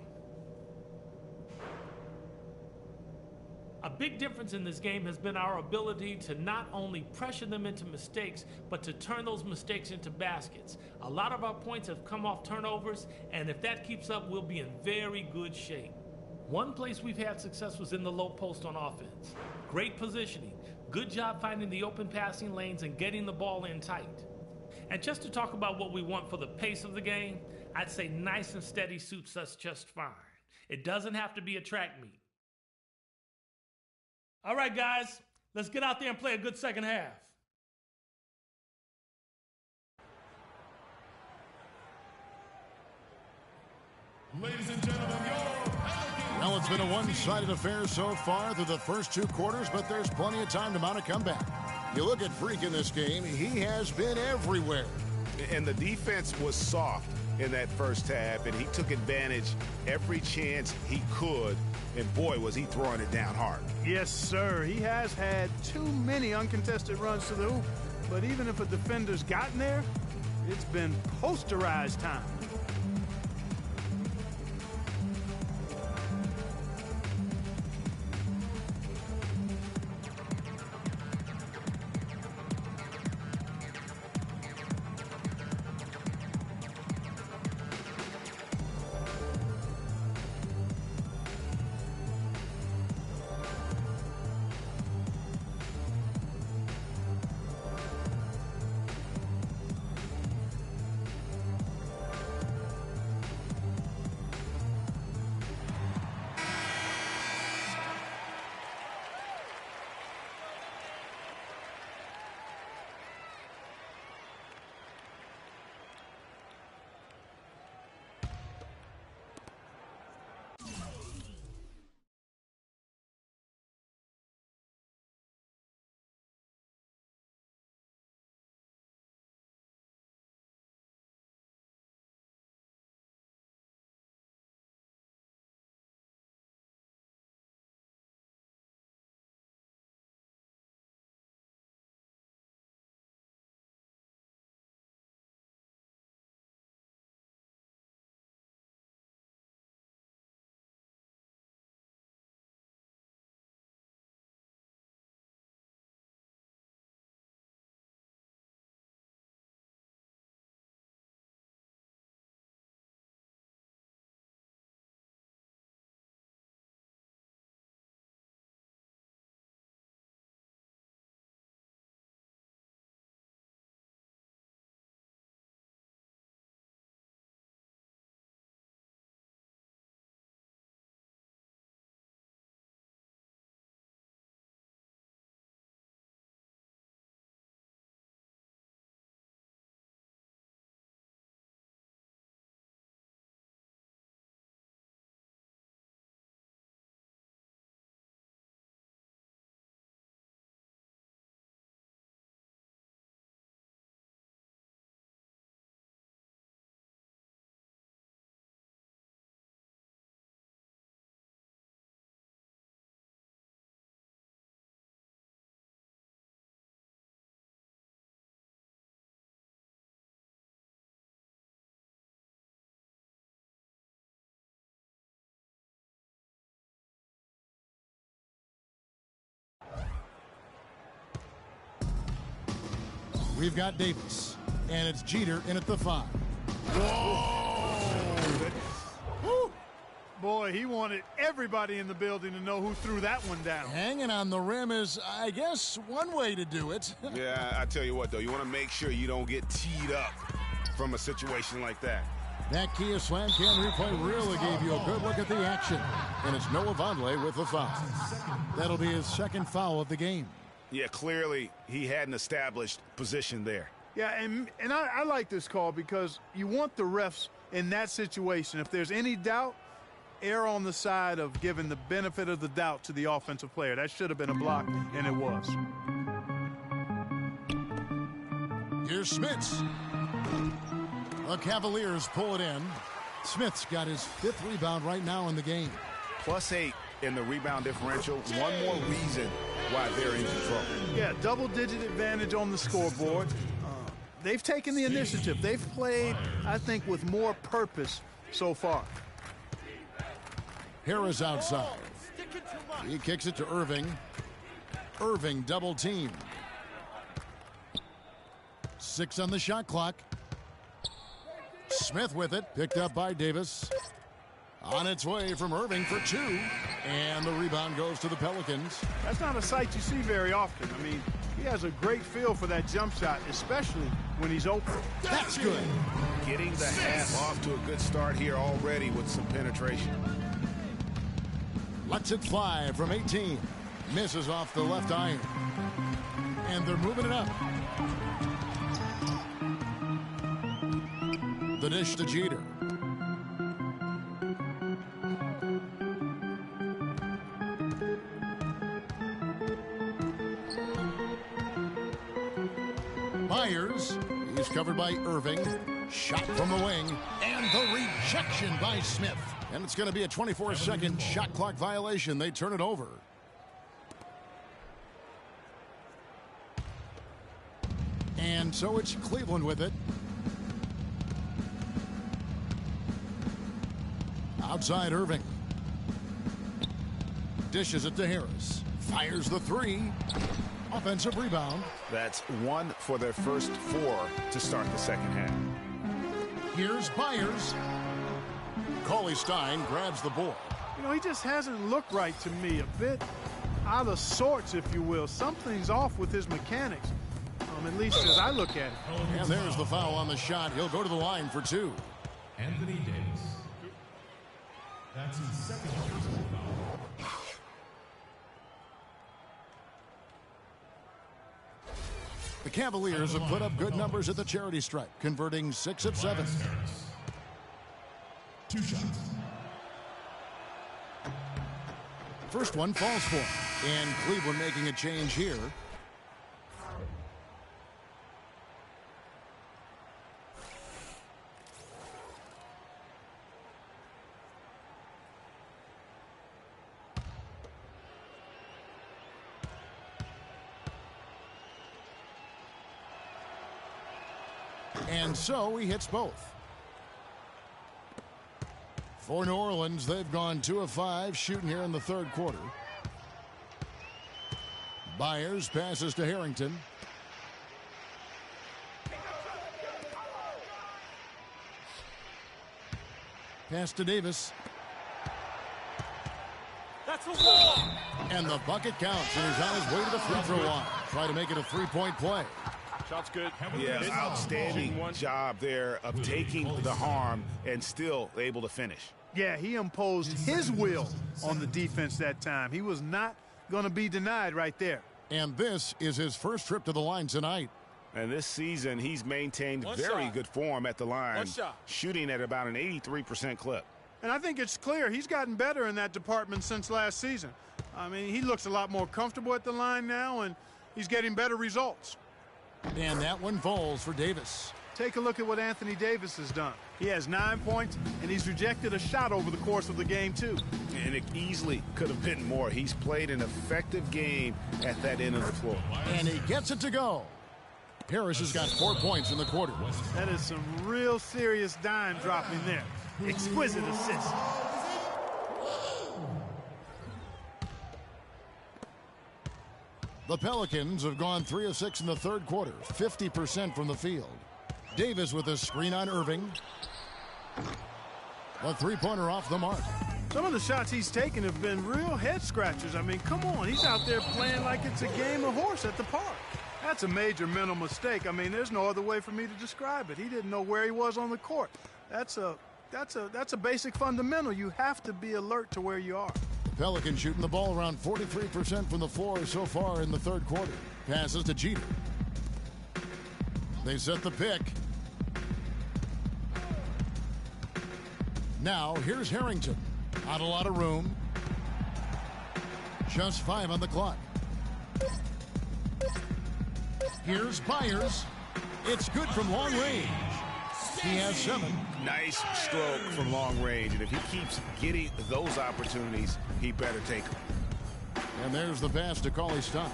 Speaker 13: A big difference in this game has been our ability to not only pressure them into mistakes, but to turn those mistakes into baskets. A lot of our points have come off turnovers, and if that keeps up, we'll be in very good shape. One place we've had success was in the low post on offense. Great positioning. Good job finding the open passing lanes and getting the ball in tight. And just to talk about what we want for the pace of the game, I'd say nice and steady suits us just fine. It doesn't have to be a track meet. All right, guys, let's get out there and play a good second half.
Speaker 8: Ladies and gentlemen,
Speaker 5: well, it's been a one-sided affair so far through the first 2 quarters, but there's plenty of time to mount a comeback. You look at Freak in this game, he has been everywhere.
Speaker 6: And the defense was soft in that first half, and he took advantage every chance he could, and boy, was he throwing it down hard.
Speaker 7: Yes, sir. He has had too many uncontested runs to the hoop, but even if a defender's gotten there, it's been posterized time.
Speaker 5: We've got Davis, and it's Jeter in at the 5.
Speaker 7: Whoa! Boy, he wanted everybody in the building to know who threw that one down.
Speaker 5: Hanging on the rim is, I guess, one way to do it.
Speaker 6: Yeah, I tell you what, though, you want to make sure you don't get teed up from a situation like that.
Speaker 5: That Kia Slam Can replay really gave you a good look at the action. And it's Noah Vonleh with the foul. That'll be his second foul of the game.
Speaker 6: Yeah, clearly he had an established position there.
Speaker 7: Yeah, and I like this call because you want the refs in that situation. If there's any doubt, err on the side of giving the benefit of the doubt to the offensive player. That should have been a block, and it was.
Speaker 5: Here's Smits. The Cavaliers pull it in. Smith's got his 5th rebound right now in the game.
Speaker 6: +8 in the rebound differential. One more reason why they're in control.
Speaker 7: Yeah, double-digit advantage on the scoreboard. They've taken the initiative. They've played, I think, with more purpose so far.
Speaker 5: Harris outside. He kicks it to Irving. Irving double team. 6 on the shot clock. Smith with it, picked up by Davis. On its way from Irving for 2. And the rebound goes to the Pelicans.
Speaker 7: That's not a sight you see very often. I mean, he has a great feel for that jump shot, especially when he's open.
Speaker 5: That's good.
Speaker 6: Getting the half off to a good start here already with some penetration.
Speaker 5: Lets it fly from 18. Misses off the left iron. And they're moving it up. The dish to Jeter. Myers. He's covered by Irving. Shot from the wing. And the rejection by Smith. And it's going to be a 24-second shot clock violation. They turn it over. And so it's Cleveland with it. Outside Irving. Dishes it to Harris. Fires the 3. Offensive rebound.
Speaker 6: That's 1 for their first 4 to start the second half.
Speaker 5: Here's Myers. Cauley Stein grabs the ball.
Speaker 7: You know, he just hasn't looked right to me. A bit out of sorts, if you will. Something's off with his mechanics, at least as I look at it.
Speaker 5: And there's the foul on the shot. He'll go to the line for 2.
Speaker 8: Anthony Davis. That's his second personal foul.
Speaker 5: The Cavaliers have put up good numbers at the charity stripe, converting 6 of 7.
Speaker 8: 2 shots.
Speaker 5: First one falls for him. And Cleveland making a change here. And so he hits both. For New Orleans, they've gone 2 of 5 shooting here in the 3rd quarter. Byers passes to Harrington. Pass to Davis.
Speaker 12: That's a wall.
Speaker 5: And the bucket counts, and he's on his way to the free throw line. Try to make it a 3-point play.
Speaker 12: Shot's good.
Speaker 6: Yeah, outstanding job there of taking the harm and still able to finish.
Speaker 7: Yeah, he imposed his will on the defense that time. He was not going to be denied right there.
Speaker 5: And this is his first trip to the line tonight.
Speaker 6: And this season, he's maintained very good form at the line, shooting at about an 83% clip.
Speaker 7: And I think it's clear he's gotten better in that department since last season. I mean, he looks a lot more comfortable at the line now, and he's getting better results.
Speaker 5: And that one falls for Davis.
Speaker 7: Take a look at what Anthony Davis has done. He has 9 points, and he's rejected a shot over the course of the game, too.
Speaker 6: And it easily could have been more. He's played an effective game at that end of the floor.
Speaker 5: And he gets it to go. Harris has got 4 points in the quarter.
Speaker 7: That is some real serious dime dropping there. Exquisite assist.
Speaker 5: The Pelicans have gone 3 of 6 in the third quarter, 50% from the field. Davis with a screen on Irving. A three-pointer off the mark.
Speaker 7: Some of the shots he's taken have been real head scratchers. I mean, come on, he's out there playing like it's a game of horse at the park. That's a major mental mistake. I mean, there's no other way for me to describe it. He didn't know where he was on the court. That's a basic fundamental. You have to be alert to where you are.
Speaker 5: Pelicans shooting the ball around 43% from the floor so far in the third quarter. Passes to Jeter. They set the pick. Now, here's Harrington. Not a lot of room. Just 5 on the clock. Here's Byers. It's good from long range. He has 7.
Speaker 6: Nice stroke from long range, and if he keeps getting those opportunities, he better take them.
Speaker 5: And there's the pass to Cauley-Stein.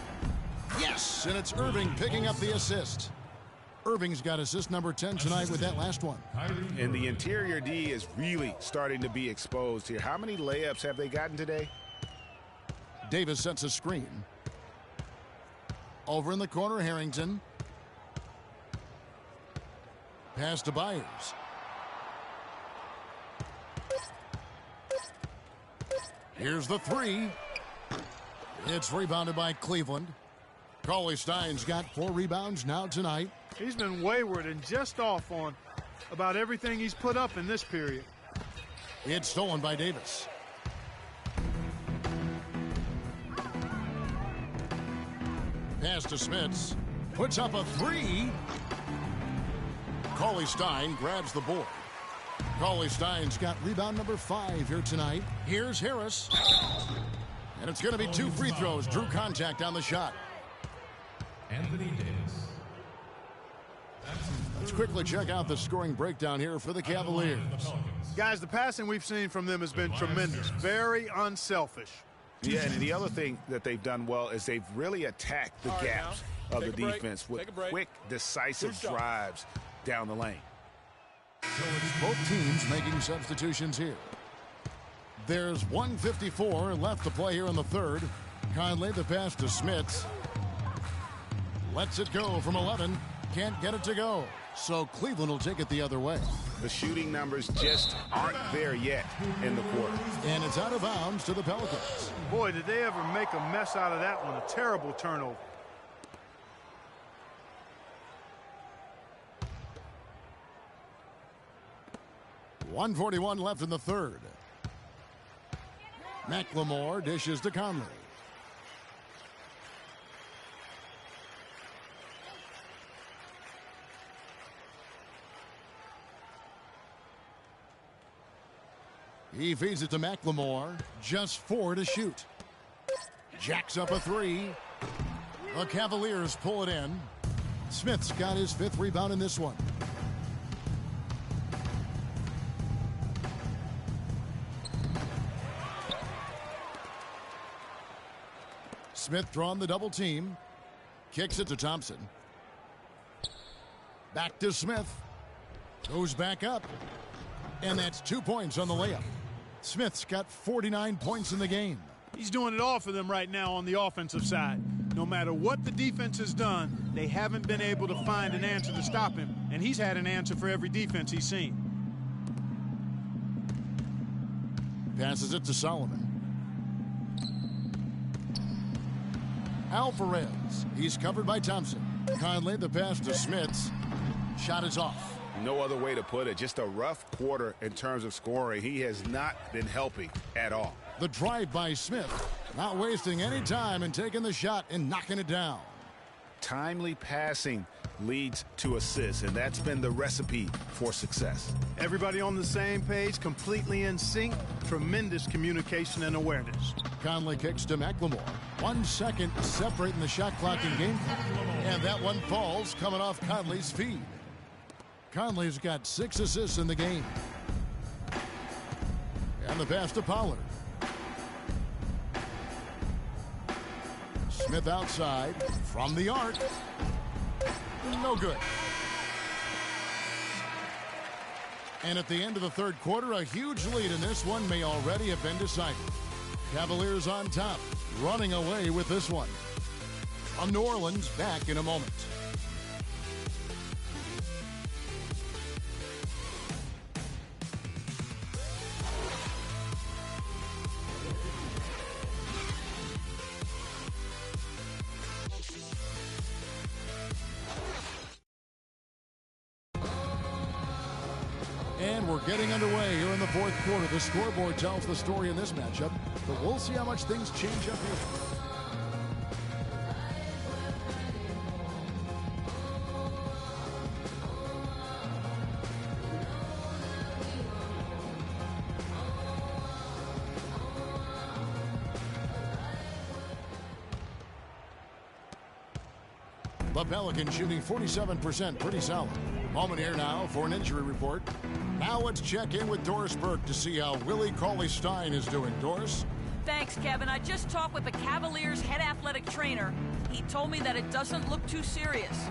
Speaker 5: Yes, and it's Irving picking up the assist. Irving's got assist number 10 tonight with that last one.
Speaker 6: And the interior D is really starting to be exposed here. How many layups have they gotten today?
Speaker 5: Davis sets a screen. Over in the corner, Harrington. Pass to Byers. Here's the 3. It's rebounded by Cleveland. Cauley-Stein's got 4 rebounds now tonight.
Speaker 7: He's been wayward and just off on about everything he's put up in this period.
Speaker 5: It's stolen by Davis. Pass to Smits. Puts up a 3. Cauley-Stein grabs the board. Cauley-Stein's got rebound number 5 here tonight. Here's Harris. And it's going to be 2 free throws. Drew contact on the shot.
Speaker 8: Anthony Davis.
Speaker 5: Let's quickly check out the scoring breakdown here for the Cavaliers.
Speaker 7: Guys, the passing we've seen from them has been tremendous. Very unselfish.
Speaker 6: Yeah, and the other thing that they've done well is they've really attacked the gaps of the defense with quick, decisive drives down the lane.
Speaker 5: So it's both teams making substitutions here. There's 1:54 left to play here in the third. Conley the pass to Smits. Lets it go from 11. Can't get it to go. So Cleveland will take it the other way.
Speaker 6: The shooting numbers just aren't there yet in the quarter.
Speaker 5: And it's out of bounds to the Pelicans.
Speaker 7: Boy, did they ever make a mess out of that one. A terrible turnover.
Speaker 5: .141 left in the third. McLemore dishes to Conley. He feeds it to McLemore. Just 4 to shoot. Jacks up a 3. The Cavaliers pull it in. Smith's got his 5th rebound in this one. Smith drawn the double team. Kicks it to Thompson. Back to Smith. Goes back up. And that's 2 points on the layup. Smith's got 49 points in the game.
Speaker 7: He's doing it all for them right now on the offensive side. No matter what the defense has done, they haven't been able to find an answer to stop him. And he's had an answer for every defense he's seen.
Speaker 5: Passes it to Solomon. Alvarez. He's covered by Thompson. Conley the pass to Smits. Shot is off.
Speaker 6: No other way to put it. Just a rough quarter in terms of scoring. He has not been helping at all.
Speaker 5: The drive by Smith. Not wasting any time and taking the shot and knocking it down.
Speaker 6: Timely passing leads to assists, and that's been the recipe for success.
Speaker 7: Everybody on the same page, completely in sync. Tremendous communication and awareness.
Speaker 5: Conley kicks to McLemore. 1 second separating the shot clock and game clock. And that one falls coming off Conley's feed. Conley's got 6 assists in the game. And the pass to Pollard. Smith outside from the arc. No good. And at the end of the third quarter, a huge lead in this one may already have been decided. Cavaliers on top, running away with this one. From New Orleans, back in a moment. And we're getting underway here in the fourth quarter. The scoreboard tells the story in this matchup, but we'll see how much things change up here. The Pelicans shooting 47%, pretty solid. Moment here now for an injury report. Now let's check in with Doris Burke to see how Willie Cauley-Stein is doing. Doris?
Speaker 9: Thanks, Kevin. I just talked with the Cavaliers' head athletic trainer. He told me that it doesn't look too serious.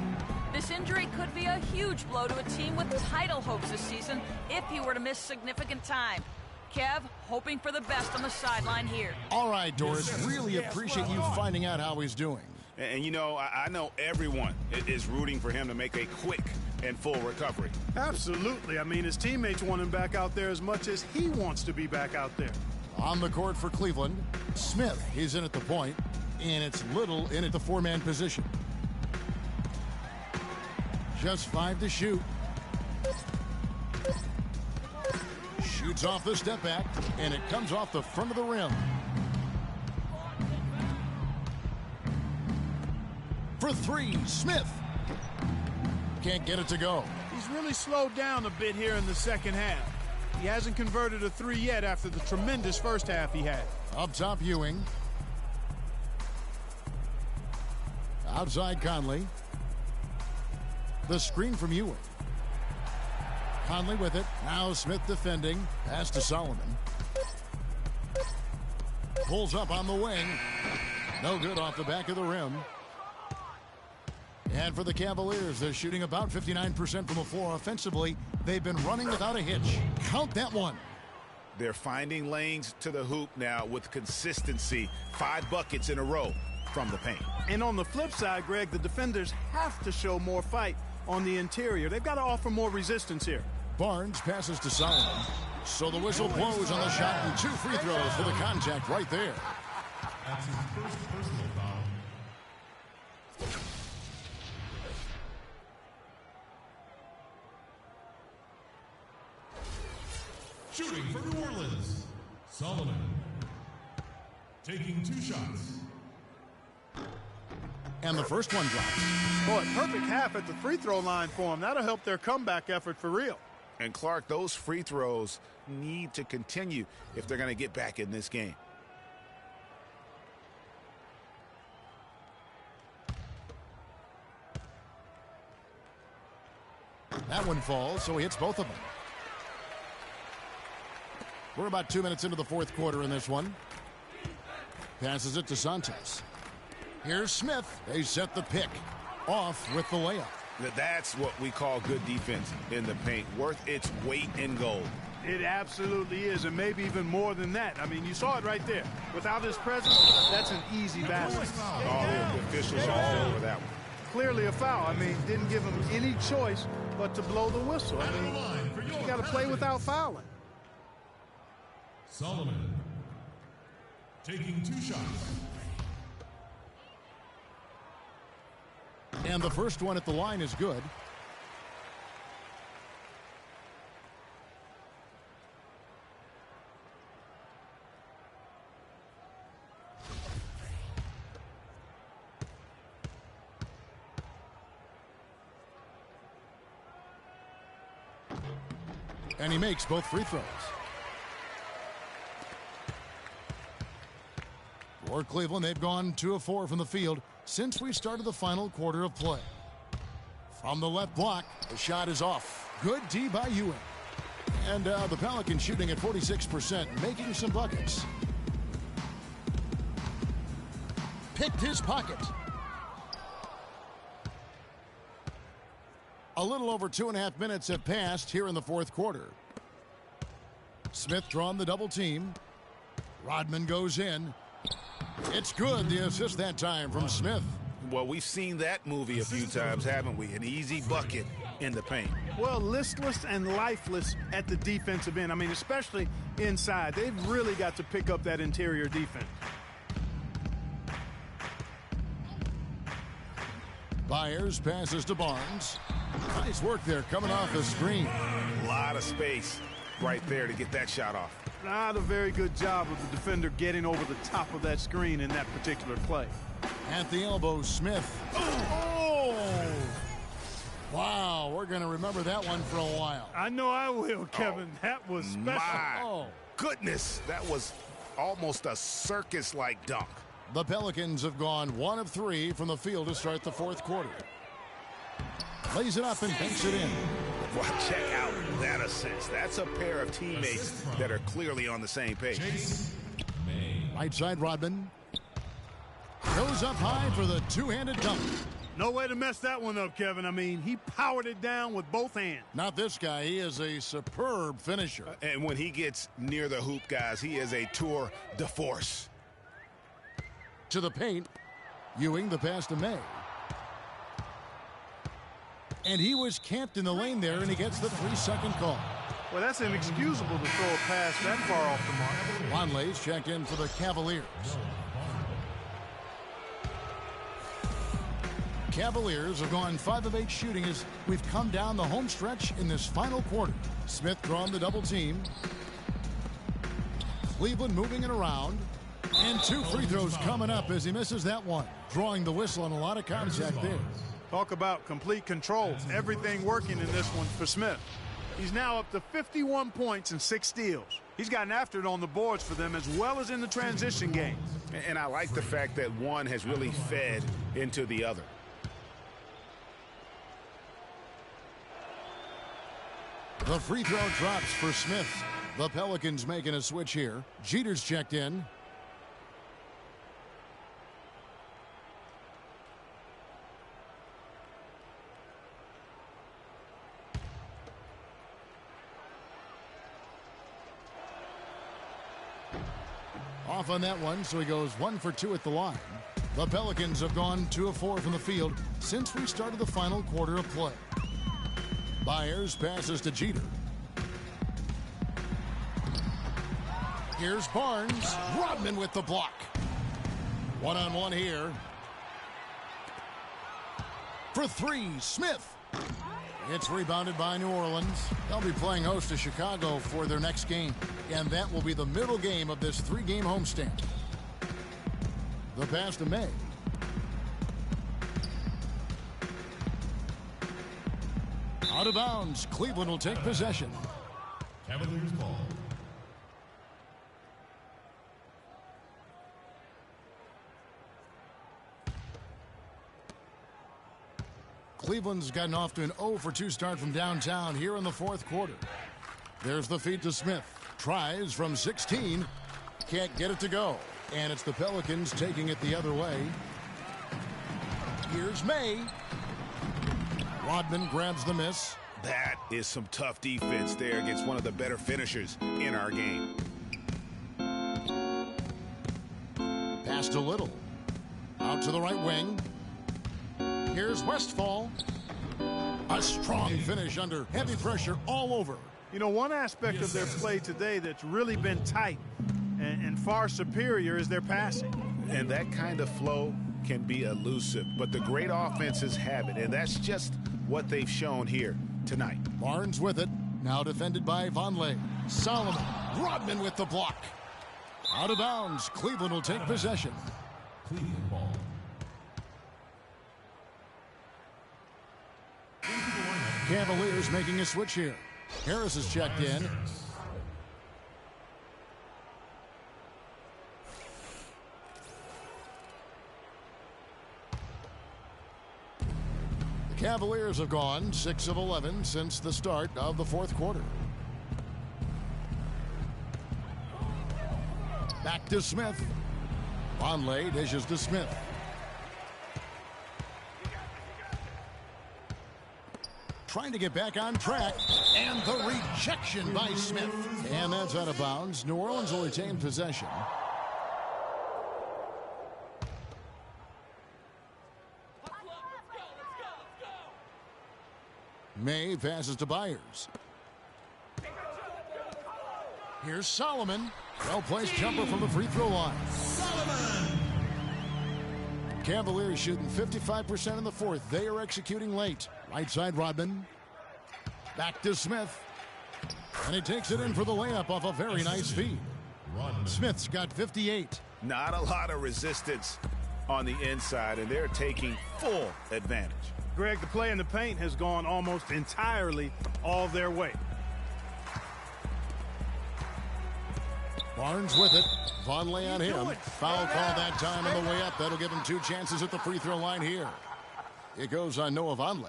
Speaker 9: This injury could be a huge blow to a team with title hopes this season if he were to miss significant time. Kev, hoping for the best on the sideline here.
Speaker 5: All right, Doris. Really appreciate you finding out how he's doing.
Speaker 6: And you know, I know everyone is rooting for him to make a quick and full recovery.
Speaker 7: Absolutely. I mean, his teammates want him back out there as much as he wants to be back out there.
Speaker 5: On the court for Cleveland, Smith is in at the point, and it's Little in at the four-man position. Just 5 to shoot. Shoots off the step back, and it comes off the front of the rim. For three, Smith. Can't get it to go.
Speaker 7: He's really slowed down a bit here in the second half. He hasn't converted a three yet after the tremendous first half he had.
Speaker 5: Up top, Ewing. Outside, Conley. The screen from Ewing. Conley with it. Now Smith defending. Pass to Solomon. Pulls up on the wing. No good off the back of the rim. And for the Cavaliers, they're shooting about 59% from the floor offensively. They've been running without a hitch. Count that one.
Speaker 6: They're finding lanes to the hoop now with consistency. 5 buckets in a row from the paint.
Speaker 7: And on the flip side, Greg, the defenders have to show more fight on the interior. They've got to offer more resistance here.
Speaker 5: Barnes passes to Solomon. So the whistle blows on the shot and 2 free throws for the contact right there.
Speaker 8: That's his first personal foul. Shooting for New Orleans, Solomon. Taking 2 shots.
Speaker 5: And the first one drops.
Speaker 7: Boy, perfect half at the free throw line for him. That'll help their comeback effort for real.
Speaker 6: And Clark, those free throws need to continue if they're going to get back in this game.
Speaker 5: That one falls, so he hits both of them. We're about 2 minutes into the fourth quarter in this one. Passes it to Santos. Here's Smith. They set the pick. Off with the layup.
Speaker 6: That's what we call good defense in the paint. Worth its weight in gold.
Speaker 7: It absolutely is, and maybe even more than that. I mean, you saw it right there. Without his presence, that's an easy basket.
Speaker 6: All the officials are all over that one.
Speaker 7: Clearly a foul. I mean, didn't give him any choice but to blow the whistle. I mean, you got to play without fouling.
Speaker 8: Solomon. Taking 2 shots.
Speaker 5: And the first one at the line is good. And he makes both free throws. For Cleveland, they've gone 2 of 4 from the field since we started the final quarter of play. From the left block, the shot is off. Good D by Ewing. And the Pelicans shooting at 46%, making some buckets. Picked his pocket. A little over 2.5 minutes have passed here in the fourth quarter. Smith drawn the double team. Rodman goes in. It's good, the assist that time from Smith.
Speaker 6: Well, we've seen that movie a few times, haven't we? An easy bucket in the paint.
Speaker 7: Well, listless and lifeless at the defensive end. I mean, especially inside. They've really got to pick up that interior defense.
Speaker 5: Byers passes to Barnes. Nice work there coming off the screen.
Speaker 6: A lot of space right there to get that shot off.
Speaker 7: Not a very good job of the defender getting over the top of that screen in that particular play.
Speaker 5: At the elbow, Smith. Oh! Wow, we're going to remember that one for a while.
Speaker 7: I know I will, Kevin. That was special.
Speaker 6: My goodness, that was almost a circus-like dunk.
Speaker 5: The Pelicans have gone 1 of 3 from the field to start the fourth quarter. Lays it up and banks it in.
Speaker 6: Well, check out that assist. That's a pair of teammates that are clearly on the same page.
Speaker 5: Right side, Rodman. Goes up high for the two-handed dunk.
Speaker 7: No way to mess that one up, Kevin. I mean, he powered it down with both hands.
Speaker 5: Not this guy. He is a superb finisher.
Speaker 6: And when he gets near the hoop, guys, he is a tour de force.
Speaker 5: To the paint. Ewing the pass to May. And he was camped in the lane there, and he gets the 3-second call.
Speaker 7: Well, that's inexcusable to throw a pass that far off the mark.
Speaker 5: Wanley's checked in for the Cavaliers. Cavaliers have gone 5 of 8 shooting as we've come down the home stretch in this final quarter. Smith drawn the double team. Cleveland moving it around. And 2 free throws coming up as he misses that one. Drawing the whistle on a lot of contact there.
Speaker 7: Talk about complete control. Everything working in this one for Smith. He's now up to 51 points and 6 steals. He's gotten after it on the boards for them as well as in the transition game.
Speaker 6: And I like the fact that one has really fed into the other.
Speaker 5: The free throw drops for Smith. The Pelicans making a switch here. Jeter's checked in. Off on that one, so he goes 1 for 2 at the line. The Pelicans have gone 2 of 4 from the field since we started the final quarter of play. Byers passes to Jeter. Here's Barnes. Rodman with the block. 1-on-1 here. For 3, Smith. It's rebounded by New Orleans. They'll be playing host to Chicago for their next game. And that will be the middle game of this 3-game homestand. The pass to May. Out of bounds. Cleveland will take possession.
Speaker 8: Cavaliers ball.
Speaker 5: Cleveland's gotten off to an 0 for 2 start from downtown here in the fourth quarter. There's the feed to Smith. Tries from 16. Can't get it to go. And it's the Pelicans taking it the other way. Here's May. Rodman grabs the miss.
Speaker 6: That is some tough defense there against one of the better finishers in our game.
Speaker 5: Pass to Little. Out to the right wing. Here's Westfall. A strong finish under heavy pressure all over.
Speaker 7: You know, one aspect of their play today that's really been tight and far superior is their passing.
Speaker 6: And that kind of flow can be elusive, but the great offenses have it, and that's just what they've shown here tonight.
Speaker 5: Barnes with it. Now defended by Vonleh. Solomon. Rodman with the block. Out of bounds. Cleveland will take possession.
Speaker 8: Cleveland ball.
Speaker 5: Cavaliers making a switch here. Harris is checked in. The Cavaliers have gone 6 of 11 since the start of the fourth quarter. Back to Smith. Vonleh dishes to Smith. Trying to get back on track, and the rejection by Smith. And that's out of bounds. New Orleans will retain possession. May passes to Byers. Here's Solomon. Well-placed jumper from the free throw line. Solomon! Cavaliers shooting 55% in the fourth. They are executing late. Right side, Rodman. Back to Smith. And he takes it in for the layup off a very nice feed. Smith's got 58.
Speaker 6: Not a lot of resistance on the inside, and they're taking full advantage.
Speaker 7: Greg, the play in the paint has gone almost entirely all their way.
Speaker 5: Barnes with it. Vonleh on him. Foul call that time on the way up. That'll give him 2 chances at the free throw line here. It goes on Noah Vonleh.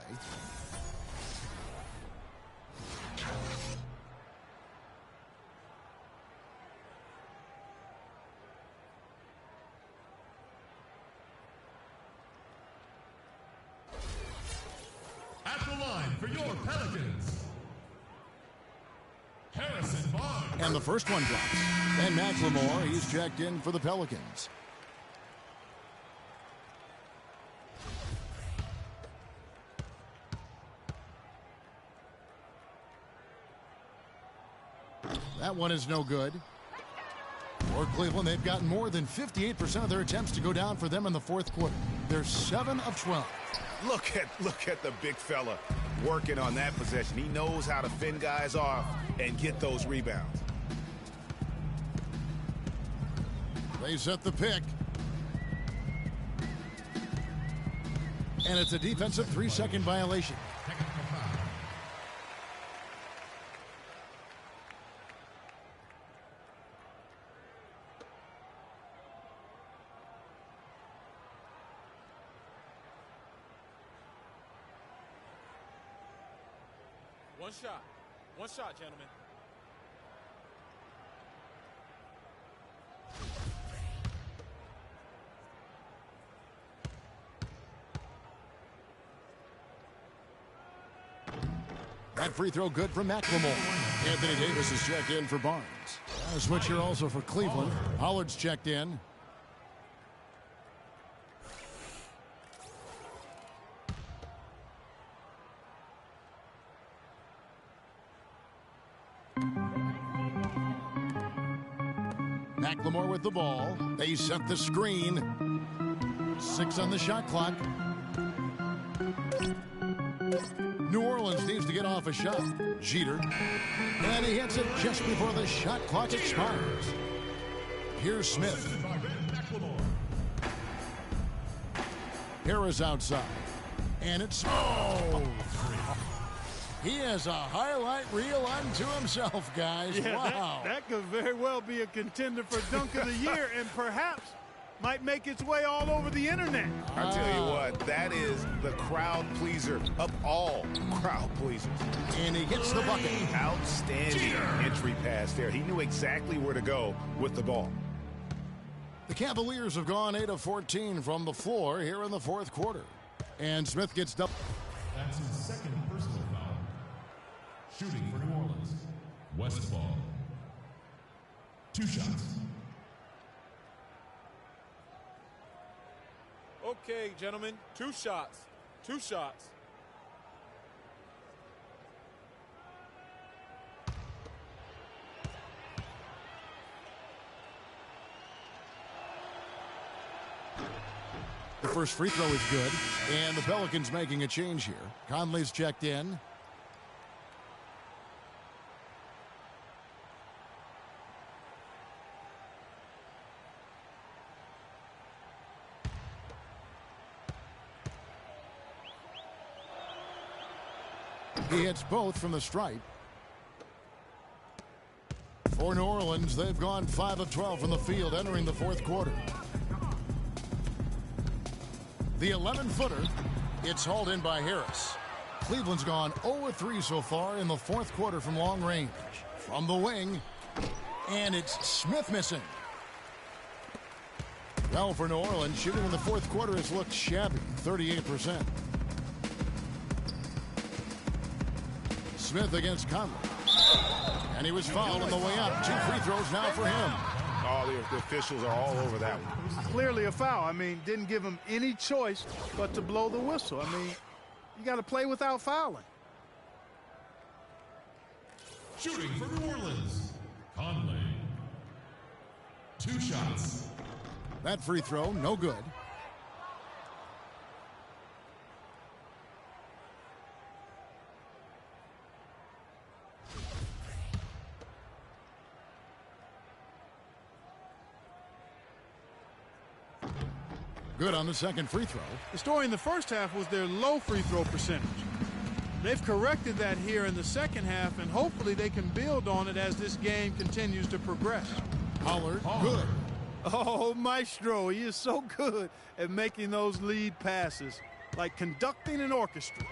Speaker 8: At the line for your Pelicans, Harrison Barnes.
Speaker 5: And the first one drops. And McLemore, he's checked in for the Pelicans. That one is no good. For Cleveland, they've gotten more than 58% of their attempts to go down for them in the fourth quarter. They're 7 of 12.
Speaker 6: Look at the big fella working on that possession. He knows how to fend guys off and get those rebounds.
Speaker 5: They set the pick. And it's a defensive 3-second violation.
Speaker 12: One shot, gentlemen.
Speaker 5: That free throw good from McLemore. Anthony Davis is checked in for Barnes. A switch here also for Cleveland. Hollard's checked in. McLemore with the ball. They set the screen. 6 on the shot clock. New Orleans needs to get off a shot. Jeter. And he hits it just before the shot clock expires. Here's Smith. Harris outside. And it's... Oh! He has a highlight reel unto himself, guys.
Speaker 7: Yeah,
Speaker 5: wow.
Speaker 7: That could very well be a contender for Dunk of the Year and perhaps might make its way all over the internet.
Speaker 6: I'll tell you what, that is the crowd pleaser of all crowd pleasers.
Speaker 5: And he gets the bucket.
Speaker 6: Outstanding entry pass there. He knew exactly where to go with the ball.
Speaker 5: The Cavaliers have gone 8 of 14 from the floor here in the fourth quarter. And Smith gets double.
Speaker 8: That's his second personal foul. Shooting for New Orleans, Westball. 2 shots.
Speaker 12: Okay, gentlemen, 2 shots. 2 shots.
Speaker 5: The first free throw is good, and the Pelicans making a change here. Conley's checked in. He hits both from the stripe. For New Orleans, they've gone 5 of 12 from the field entering the fourth quarter. The 11-footer, it's hauled in by Harris. Cleveland's gone 0 of 3 so far in the fourth quarter from long range. From the wing, and it's Smith missing. Well, for New Orleans, shooting in the fourth quarter has looked shabby, 38%. Smith against Conley. And he was fouled on the way up. 2 free throws now for him.
Speaker 6: Oh, the officials are all over that one.
Speaker 7: Clearly a foul. I mean, didn't give him any choice but to blow the whistle. I mean, you got to play without fouling.
Speaker 8: Shooting for New Orleans, Conley. 2 shots.
Speaker 5: That free throw, no good. Good on the second free throw.
Speaker 7: The story in the first half was their low free throw percentage. They've corrected that here in the second half, and hopefully they can build on it as this game continues to progress.
Speaker 5: Pollard, good.
Speaker 7: Oh, Maestro, he is so good at making those lead passes, like conducting an orchestra.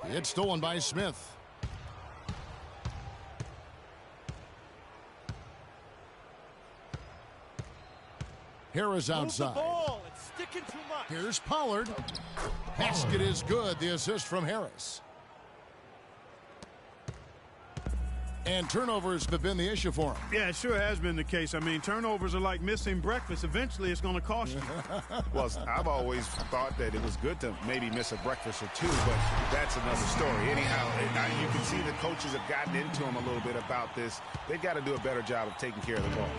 Speaker 5: It's stolen by Smith. Harris outside.
Speaker 12: Move the ball. It's sticking too much.
Speaker 5: Here's Pollard. Basket is good. The assist from Harris. And turnovers have been the issue for him.
Speaker 7: Yeah, it sure has been the case. I mean, turnovers are like missing breakfast. Eventually, it's going to cost you.
Speaker 6: Well, I've always thought that it was good to maybe miss a breakfast or two, but that's another story. Anyhow, you can see the coaches have gotten into him a little bit about this. They've got to do a better job of taking care of the ball.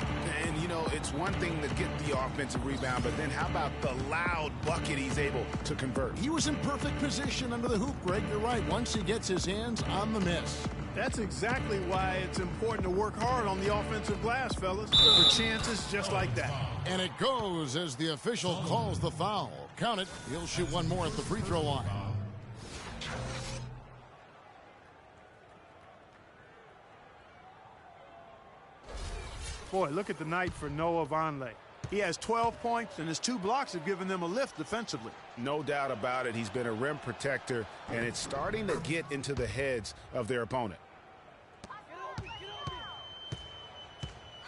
Speaker 6: And, you know, it's one thing to get the offensive rebound, but then how about the loud bucket he's able to convert?
Speaker 5: He was in perfect position under the hoop, Greg. You're right. Once he gets his hands on the miss.
Speaker 7: That's exactly why it's important to work hard on the offensive glass, fellas, for chances just like that.
Speaker 5: And it goes as the official calls the foul. Count it. He'll shoot one more at the free throw line.
Speaker 7: Boy, look at the night for Noah Vonleh. He has 12 points, and his 2 blocks have given them a lift defensively.
Speaker 6: No doubt about it. He's been a rim protector, and it's starting to get into the heads of their opponent.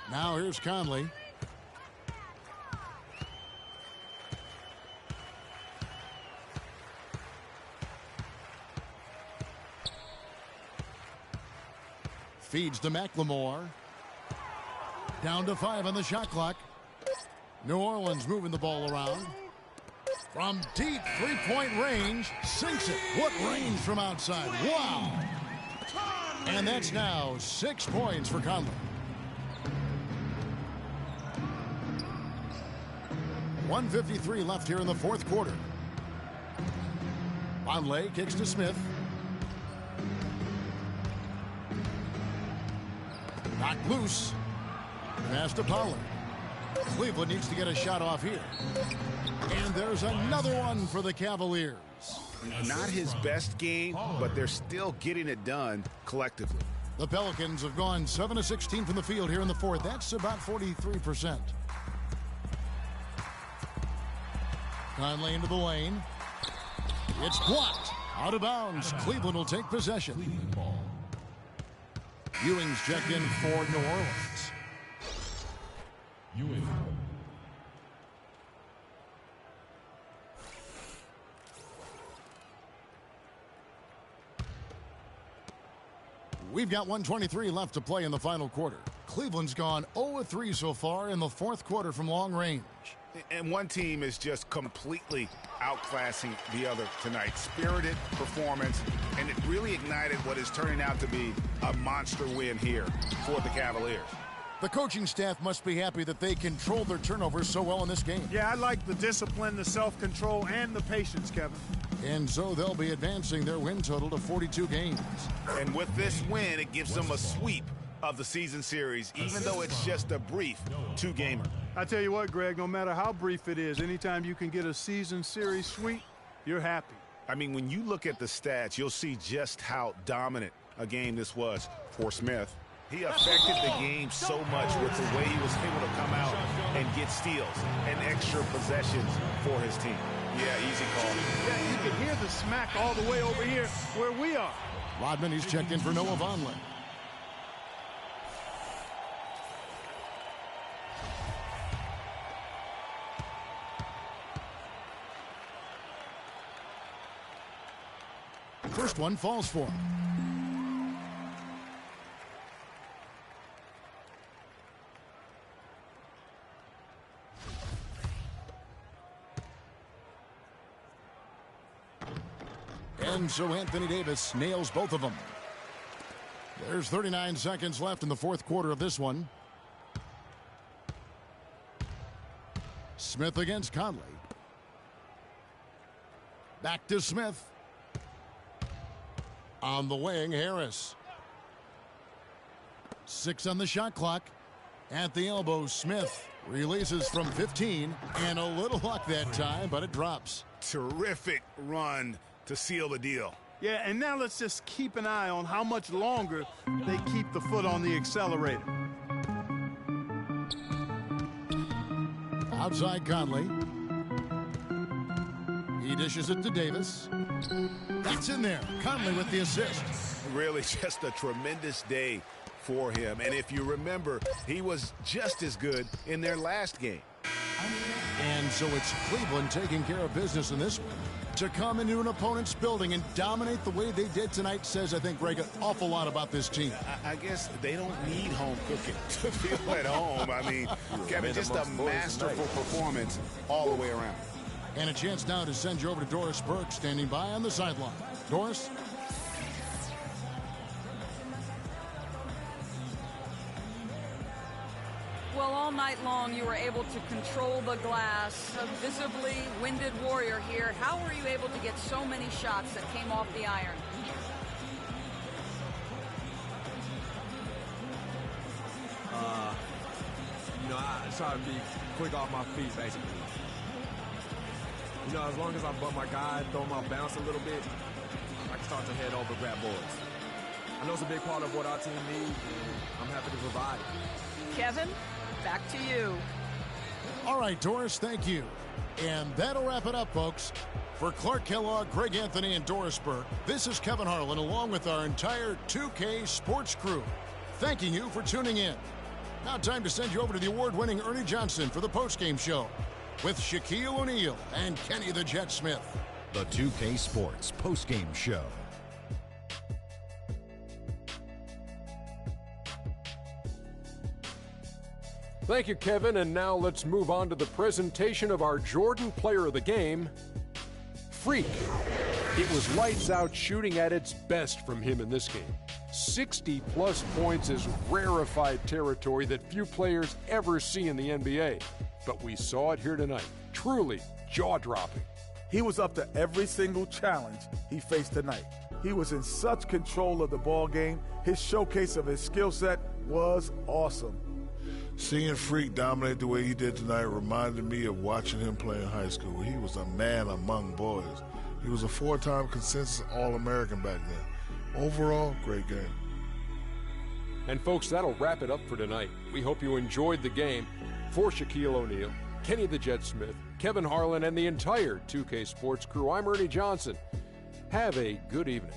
Speaker 5: Now here's Conley. Feeds to McLemore. Down to 5 on the shot clock. New Orleans moving the ball around. From deep three-point range, sinks it. What range from outside. Wow. And that's now 6 points for Conley. .153 left here in the fourth quarter. Vonleh kicks to Smith. Knocked loose. Pass to Pollard. Cleveland needs to get a shot off here. And there's another one for the Cavaliers.
Speaker 6: Not his best game, but they're still getting it done collectively.
Speaker 5: The Pelicans have gone 7 of 16 from the field here in the fourth. That's about 43%. Conley into the lane. It's blocked. Out of bounds. Cleveland will take possession. Ewing's checked in for New Orleans.
Speaker 8: Ewing.
Speaker 5: We've got 1:23 left to play in the final quarter. Cleveland's gone 0-3 so far in the fourth quarter from long range.
Speaker 6: And one team is just completely outclassing the other tonight. Spirited performance, and it really ignited what is turning out to be a monster win here for the Cavaliers.
Speaker 5: The coaching staff must be happy that they controlled their turnovers so well in this game.
Speaker 7: Yeah, I like the discipline, the self-control, and the patience, Kevin.
Speaker 5: And so they'll be advancing their win total to 42 games.
Speaker 6: And with this win, it gives them a sweep of the season series, even though it's just a brief 2-gamer.
Speaker 7: I tell you what, Greg, no matter how brief it is, anytime you can get a season series sweep, you're happy.
Speaker 6: I mean, when you look at the stats, you'll see just how dominant a game this was for Smith. He affected the game so much with the way he was able to come out and get steals and extra possessions for his team. Yeah, easy call.
Speaker 7: Yeah, you can hear the smack all the way over here where we are.
Speaker 5: Rodman, he's checked in for Noah Vonleh. First one falls for him. And so Anthony Davis nails both of them. There's 39 seconds left in the fourth quarter of this one. Smith against Conley. Back to Smith. On the wing, Harris. 6 on the shot clock. At the elbow, Smith releases from 15, and a little luck that time, but it drops.
Speaker 6: Terrific run to seal the deal.
Speaker 7: Yeah, and now let's just keep an eye on how much longer they keep the foot on the accelerator.
Speaker 5: Outside Conley. He dishes it to Davis. That's in there. Conley with the assist.
Speaker 6: Really just a tremendous day for him. And if you remember, he was just as good in their last game.
Speaker 5: And so it's Cleveland taking care of business in this one. To come into an opponent's building and dominate the way they did tonight says, I think, Greg, an awful lot about this team.
Speaker 6: I guess they don't need home cooking to feel at home. I mean, Kevin, just a masterful performance all the way around.
Speaker 5: And a chance now to send you over to Doris Burke, standing by on the sideline. Doris?
Speaker 9: Well, all night long you were able to control the glass. A visibly winded warrior here. How were you able to get so many shots that came off the iron?
Speaker 12: I try to be quick off my feet, basically. As long as I bump my guy, throw my bounce a little bit, I can start to head over, grab boards. I know it's a big part of what our team needs, and I'm happy to provide it.
Speaker 9: Kevin, back to you.
Speaker 5: All right, Doris, thank you. And that'll wrap it up, folks. For Clark Kellogg, Greg Anthony, and Doris Burke, this is Kevin Harlan, along with our entire 2K Sports crew, thanking you for tuning in. Now time to send you over to the award-winning Ernie Johnson for the postgame show with Shaquille O'Neal and Kenny the Jet Smith.
Speaker 1: The 2K Sports postgame show.
Speaker 2: Thank you, Kevin. And now let's move on to the presentation of our Jordan Player of the Game, Freak. It was lights out shooting at its best from him in this game. 60-plus points is rarefied territory that few players ever see in the NBA. But we saw it here tonight. Truly jaw-dropping.
Speaker 3: He was up to every single challenge he faced tonight. He was in such control of the ball game. His showcase of his skill set was awesome.
Speaker 4: Seeing Freak dominate the way he did tonight reminded me of watching him play in high school. He was a man among boys. He was a 4-time consensus All-American back then. Overall, great game.
Speaker 2: And folks, that'll wrap it up for tonight. We hope you enjoyed the game. For Shaquille O'Neal, Kenny the Jet Smith, Kevin Harlan, and the entire 2K Sports crew, I'm Ernie Johnson. Have a good evening.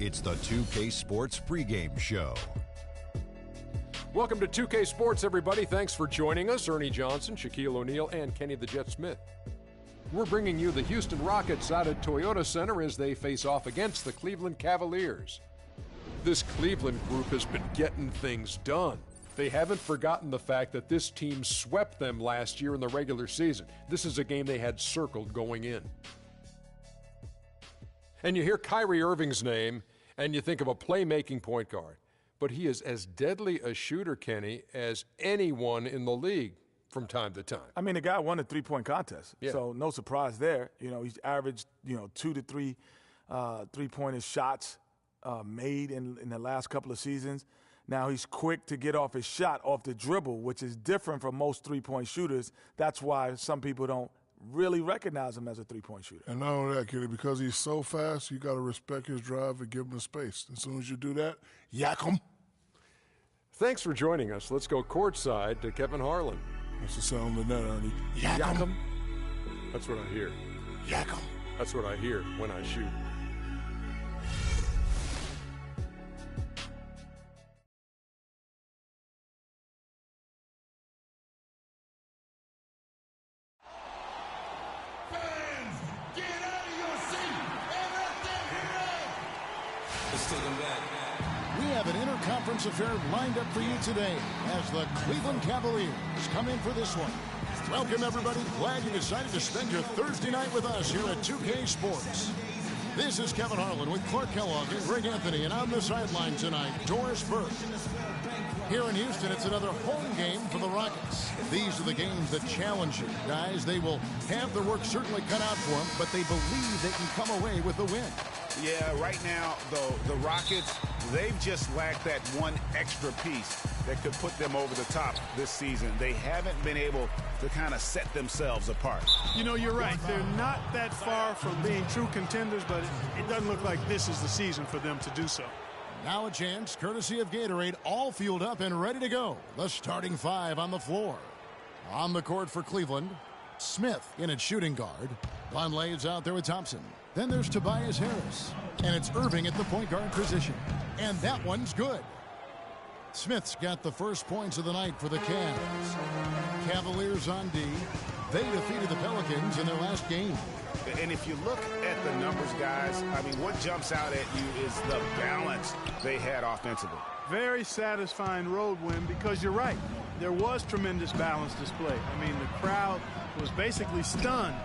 Speaker 1: It's the 2K Sports pregame show.
Speaker 2: Welcome to 2K Sports, everybody. Thanks for joining us. Ernie Johnson, Shaquille O'Neal, and Kenny the Jet Smith. We're bringing you the Houston Rockets out at Toyota Center as they face off against the Cleveland Cavaliers. This Cleveland group has been getting things done. They haven't forgotten the fact that this team swept them last year in the regular season. This is a game they had circled going in. And you hear Kyrie Irving's name, and you think of a playmaking point guard. But he is as deadly a shooter, Kenny, as anyone in the league from time to time.
Speaker 3: I mean, the guy won a three-point contest,
Speaker 2: Yeah.
Speaker 3: so no surprise there. You know, he's averaged, 2 to 3 three-pointer shots made in the last couple of seasons. Now he's quick to get off his shot off the dribble, which is different from most three-point shooters. That's why some people don't really recognize him as a three-point shooter.
Speaker 4: And not only that, Kenny, because he's so fast, you got to respect his drive and give him the space. As soon as you do that, yak him.
Speaker 2: Thanks for joining us. Let's go courtside to Kevin Harlan.
Speaker 4: That's the sound of the net, Ernie.
Speaker 2: Yak 'em. That's what I hear.
Speaker 4: Yak 'em.
Speaker 2: That's what I hear when I shoot.
Speaker 5: We have an interconference affair lined up for you today as the Cleveland Cavaliers come in for this one. Welcome, everybody. Glad you decided to spend your Thursday night with us here at 2K Sports. This is Kevin Harlan with Clark Kellogg and Greg Anthony, and on the sideline tonight, Doris Burke. Here in Houston, it's another home game for the Rockets. These are the games that challenge you, guys. They will have their work certainly cut out for them, but they believe they can come away with the win.
Speaker 6: Yeah, right now, though, the Rockets, they've just lacked that one extra piece that could put them over the top this season. They haven't been able to kind of set themselves apart.
Speaker 7: You know, you're right. They're not that far from being true contenders, but it doesn't look like this is the season for them to do so.
Speaker 5: Now a chance, courtesy of Gatorade, all fueled up and ready to go. The starting five on the floor. On the court for Cleveland, Smith in at shooting guard. Vonleh is out there with Thompson. Then there's Tobias Harris. And it's Irving at the point guard position. And that one's good. Smith's got the first points of the night for the Cavs. Cavaliers on D. They defeated the Pelicans in their last game.
Speaker 6: And if you look at the numbers, guys, I mean, what jumps out at you is the balance they had offensively.
Speaker 7: Very satisfying road win because you're right. There was tremendous balance display. I mean, the crowd was basically stunned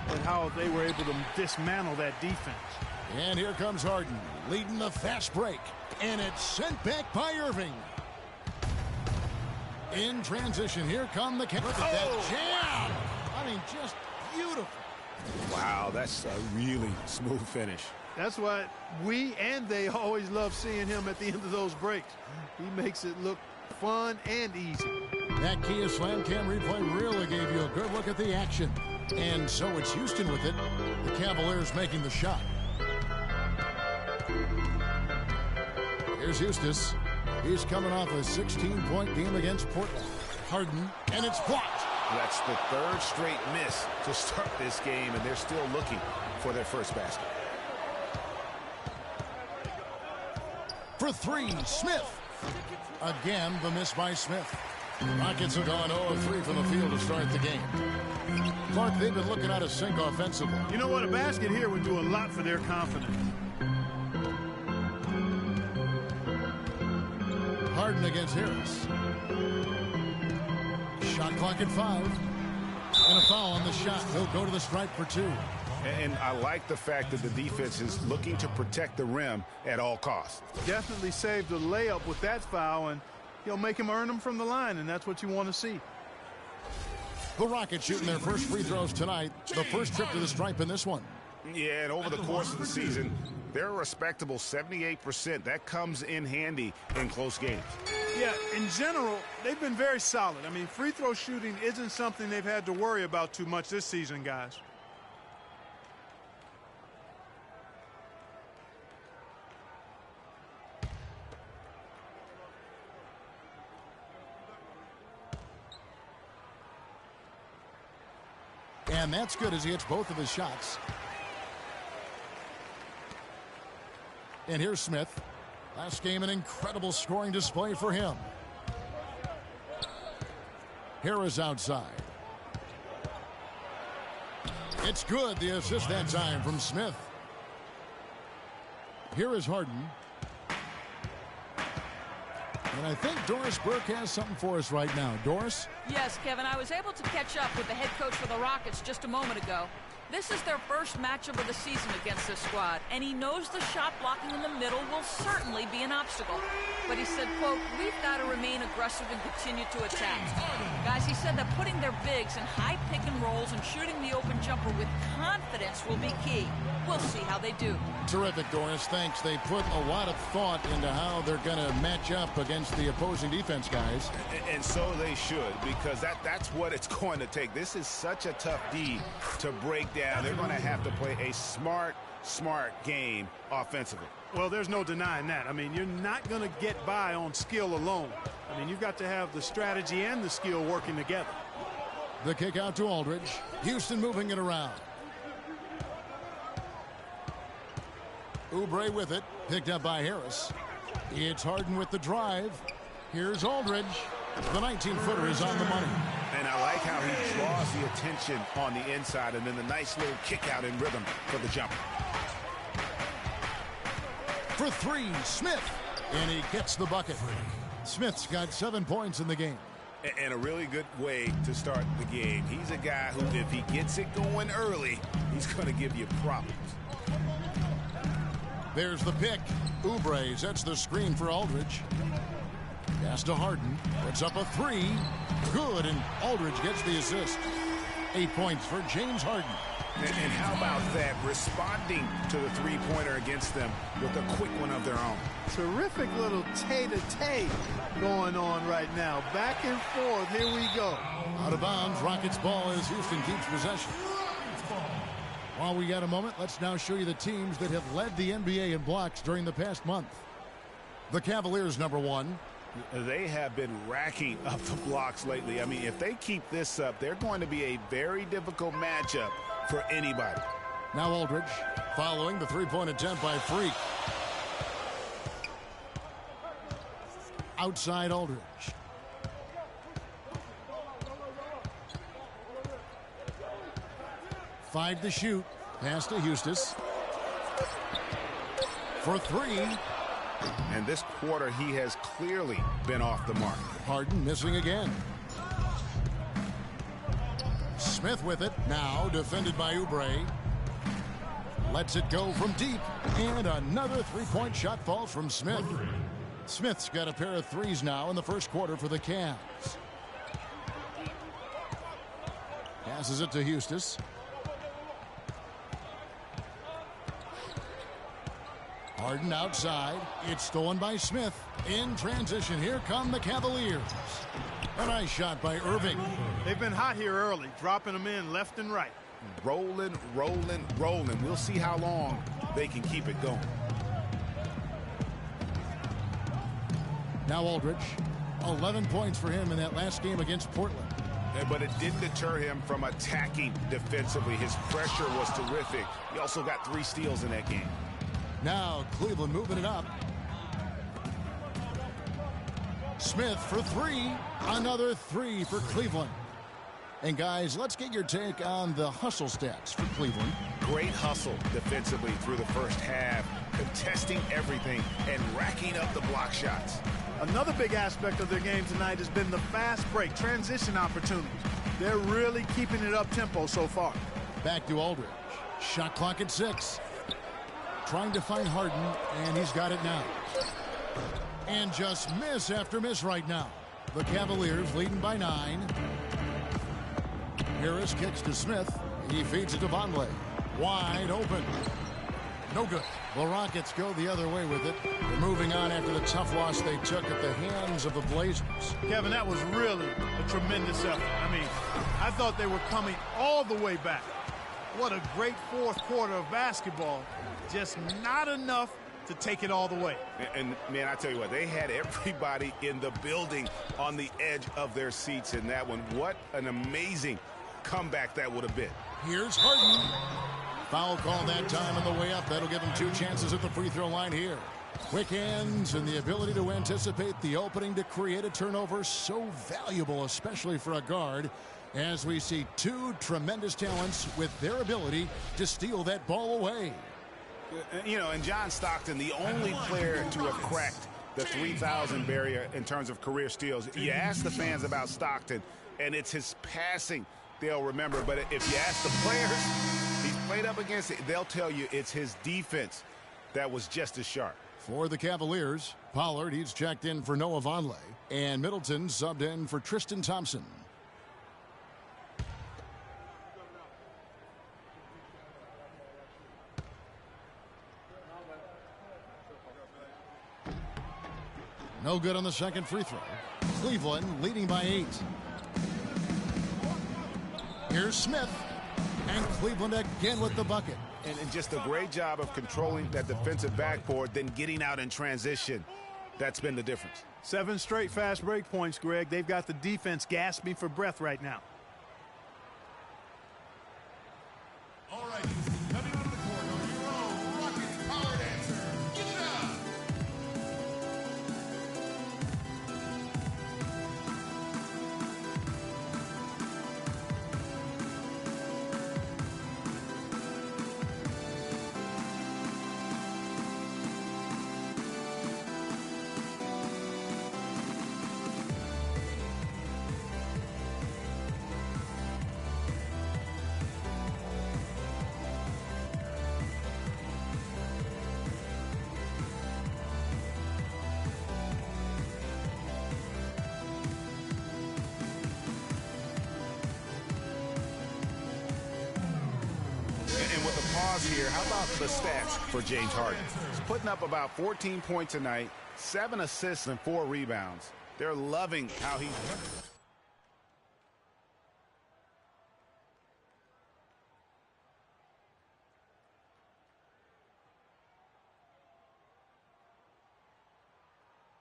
Speaker 7: at how they were able to dismantle that defense.
Speaker 5: And here comes Harden, leading the fast break. And it's sent back by Irving. In transition, here come the Cavs. Look at that jam! I mean, just beautiful.
Speaker 6: Wow, that's a really smooth finish.
Speaker 7: That's why we and they always love seeing him at the end of those breaks. He makes it look fun and easy.
Speaker 5: That Kia Slam Cam replay really gave you a good look at the action. And so it's Houston with it. The Cavaliers making the shot. Here's Eustace. He's coming off a 16-point game against Portland. Harden, and it's blocked.
Speaker 6: That's the third straight miss to start this game, and they're still looking for their first basket.
Speaker 5: For three, Smith. Again, the miss by Smith. Rockets have gone 0 of 3 from the field to start the game. Clark, they've been looking out of sync offensively.
Speaker 7: You know what? A basket here would do a lot for their confidence.
Speaker 5: Harden against Harris. Shot clock at 5. And a foul on the shot. He'll go to the stripe for 2.
Speaker 6: And I like the fact that the defense is looking to protect the rim at all costs.
Speaker 7: Definitely saved the layup with that foul, and he'll make him earn them from the line, and that's what you want to see.
Speaker 5: The Rockets shooting their first free throws tonight. The first trip to the stripe in this one.
Speaker 6: Yeah, and over the course of the season, they're a respectable 78%. That comes in handy in close games.
Speaker 7: Yeah, in general, they've been very solid. I mean, free throw shooting isn't something they've had to worry about too much this season, guys.
Speaker 5: And that's good as he hits both of his shots. And here's Smith. Last game, an incredible scoring display for him. Harris outside. It's good. The assist that time from Smith. Here is Harden. And I think Doris Burke has something for us right now. Doris?
Speaker 9: Yes, Kevin. I was able to catch up with the head coach for the Rockets just a moment ago. This is their first matchup of the season against this squad, and he knows the shot blocking in the middle will certainly be an obstacle. But he said, quote, we've got to remain aggressive and continue to attack. Guys, he said that putting their bigs in high pick and rolls and shooting the open jumper with confidence will be key. We'll see how they do.
Speaker 5: Terrific, Doris. Thanks. They put a lot of thought into how they're going to match up against the opposing defense, guys.
Speaker 6: And so they should, because that's what it's going to take. This is such a tough D to break down. They're going to have to play a smart game offensively.
Speaker 7: Well, there's no denying that. I mean, you're not going to get by on skill alone. I mean, you've got to have the strategy and the skill working together.
Speaker 5: The kick out to Aldridge. Houston moving it around. Oubre with it. Picked up by Harris. It's Harden with the drive. Here's Aldridge. The 19-footer is on the money.
Speaker 6: And I like how he draws the attention on the inside, and then the nice little kick out in rhythm for the jumper.
Speaker 5: For three, Smith. And he gets the bucket. Smith's got 7 points in the game.
Speaker 6: And a really good way to start the game. He's a guy who, if he gets it going early, he's going to give you problems.
Speaker 5: There's the pick. Oubre sets the screen for Aldridge. Pass to Harden. Puts up a three. Good, and Aldridge gets the assist. 8 points for James Harden.
Speaker 6: And how about that? Responding to the three-pointer against them with a quick one of their own.
Speaker 7: Terrific little tay-to-tay going on right now. Back and forth. Here we go.
Speaker 5: Out of bounds. Rockets ball as Houston keeps possession. While we got a moment, let's now show you the teams that have led the NBA in blocks during the past month. The Cavaliers, number one.
Speaker 6: They have been racking up the blocks lately. I mean, if they keep this up, they're going to be a very difficult matchup for anybody.
Speaker 5: Now Aldridge following the three-point attempt by Freak. Outside Aldridge. Five to shoot. Pass to Eustace. For three.
Speaker 6: And this quarter, he has clearly been off the mark.
Speaker 5: Harden missing again. Smith with it. Now defended by Oubre. Lets it go from deep. And another three-point shot falls from Smith. Smith's got a pair of threes now in the first quarter for the Cavs. Passes it to Eustace. Harden outside. It's stolen by Smith. In transition, here come the Cavaliers. A nice shot by Irving.
Speaker 7: They've been hot here early, dropping them in left and right.
Speaker 6: Rolling, rolling, rolling. We'll see how long they can keep it going.
Speaker 5: Now Aldridge. 11 points for him in that last game against Portland.
Speaker 6: But it didn't deter him from attacking defensively. His pressure was terrific. He also got 3 steals in that game.
Speaker 5: Now Cleveland moving it up. Smith for three. Another three for Cleveland. And guys, let's get your take on the hustle stats for Cleveland.
Speaker 6: Great hustle defensively through the first half, contesting everything and racking up the block shots.
Speaker 7: Another big aspect of their game tonight has been the fast break, transition opportunities. They're really keeping it up tempo so far.
Speaker 5: Back to Aldridge. Shot clock at 6. Trying to find Harden, and he's got it now. And just miss after miss right now. The Cavaliers leading by 9. Harris kicks to Smith. He feeds it to Vonleh. Wide open. No good. The Rockets go the other way with it. They're moving on after the tough loss they took at the hands of the Blazers.
Speaker 7: Kevin, that was really a tremendous effort. I mean, I thought they were coming all the way back. What a great fourth quarter of basketball. Just not enough to take it all the way.
Speaker 6: And man, I tell you what, they had everybody in the building on the edge of their seats in that one. What an amazing comeback that would have been.
Speaker 5: Here's Harden. Foul call that time on the way up. That'll give him 2 chances at the free throw line here. Quick hands and the ability to anticipate the opening to create a turnover, so valuable, especially for a guard, as we see 2 tremendous talents with their ability to steal that ball away.
Speaker 6: You know, and John Stockton, the only player to have cracked the 3,000 barrier in terms of career steals. You ask the fans about Stockton, and it's his passing they'll remember. But if you ask the players he's played up against, they'll tell you it's his defense that was just as sharp.
Speaker 5: For the Cavaliers, Pollard, he's checked in for Noah Vonleh, and Middleton subbed in for Tristan Thompson. No good on the second free throw. Cleveland leading by 8. Here's Smith, and Cleveland again with the bucket.
Speaker 6: And just a great job of controlling that defensive backboard, then getting out in transition. That's been the difference.
Speaker 7: 7 straight fast break points, Greg. They've got the defense gasping for breath right now.
Speaker 8: All right, coming on the court on your own, Rockets power dancer. Give it up.
Speaker 6: Here, how about the stats for James Harden? He's putting up about 14 points a night, 7 assists and 4 rebounds. They're loving how he's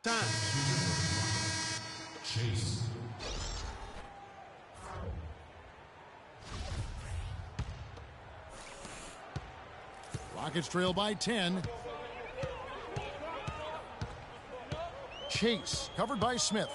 Speaker 7: time.
Speaker 8: Chase.
Speaker 5: Rockets trail by 10. Chase covered by Smith.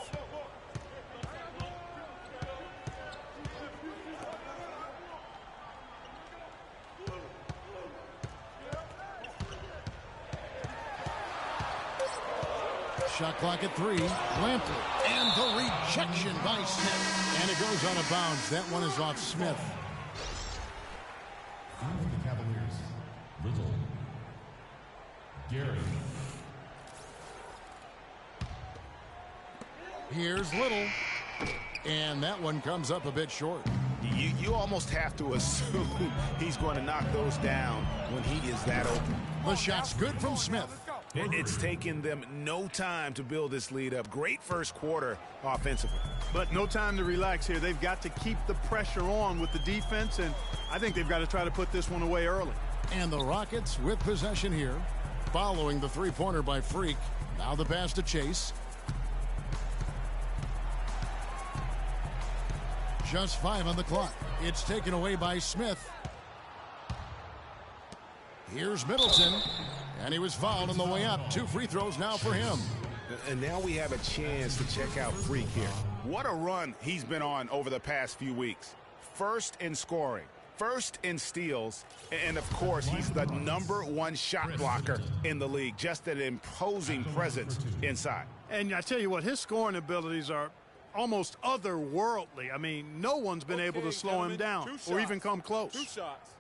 Speaker 5: Shot clock at 3. Lampley, and the rejection by Smith. And it goes out of bounds. That one is off Smith.
Speaker 8: The Cavaliers. Little. Gary.
Speaker 5: Here's Little. And that one comes up a bit short.
Speaker 6: You almost have to assume he's going to knock those down when he is that open.
Speaker 5: The shot's good from Smith.
Speaker 6: It's taken them no time to build this lead up. Great first quarter offensively.
Speaker 7: But no time to relax here. They've got to keep the pressure on with the defense, and I think they've got to try to put this one away early.
Speaker 5: And the Rockets with possession here, following the three-pointer by Freak. Now the pass to Chase. Just 5 on the clock. It's taken away by Smith. Here's Middleton. And he was fouled on the way up. 2 free throws now for him.
Speaker 6: And now we have a chance to check out Freak here. What a run he's been on over the past few weeks. First in scoring, first in steals, and of course he's the #1 shot blocker in the league. Just an imposing presence inside.
Speaker 7: And I tell you what, his scoring abilities are almost otherworldly. I mean, no one's been able to slow him down or even come close.
Speaker 12: 2 shots.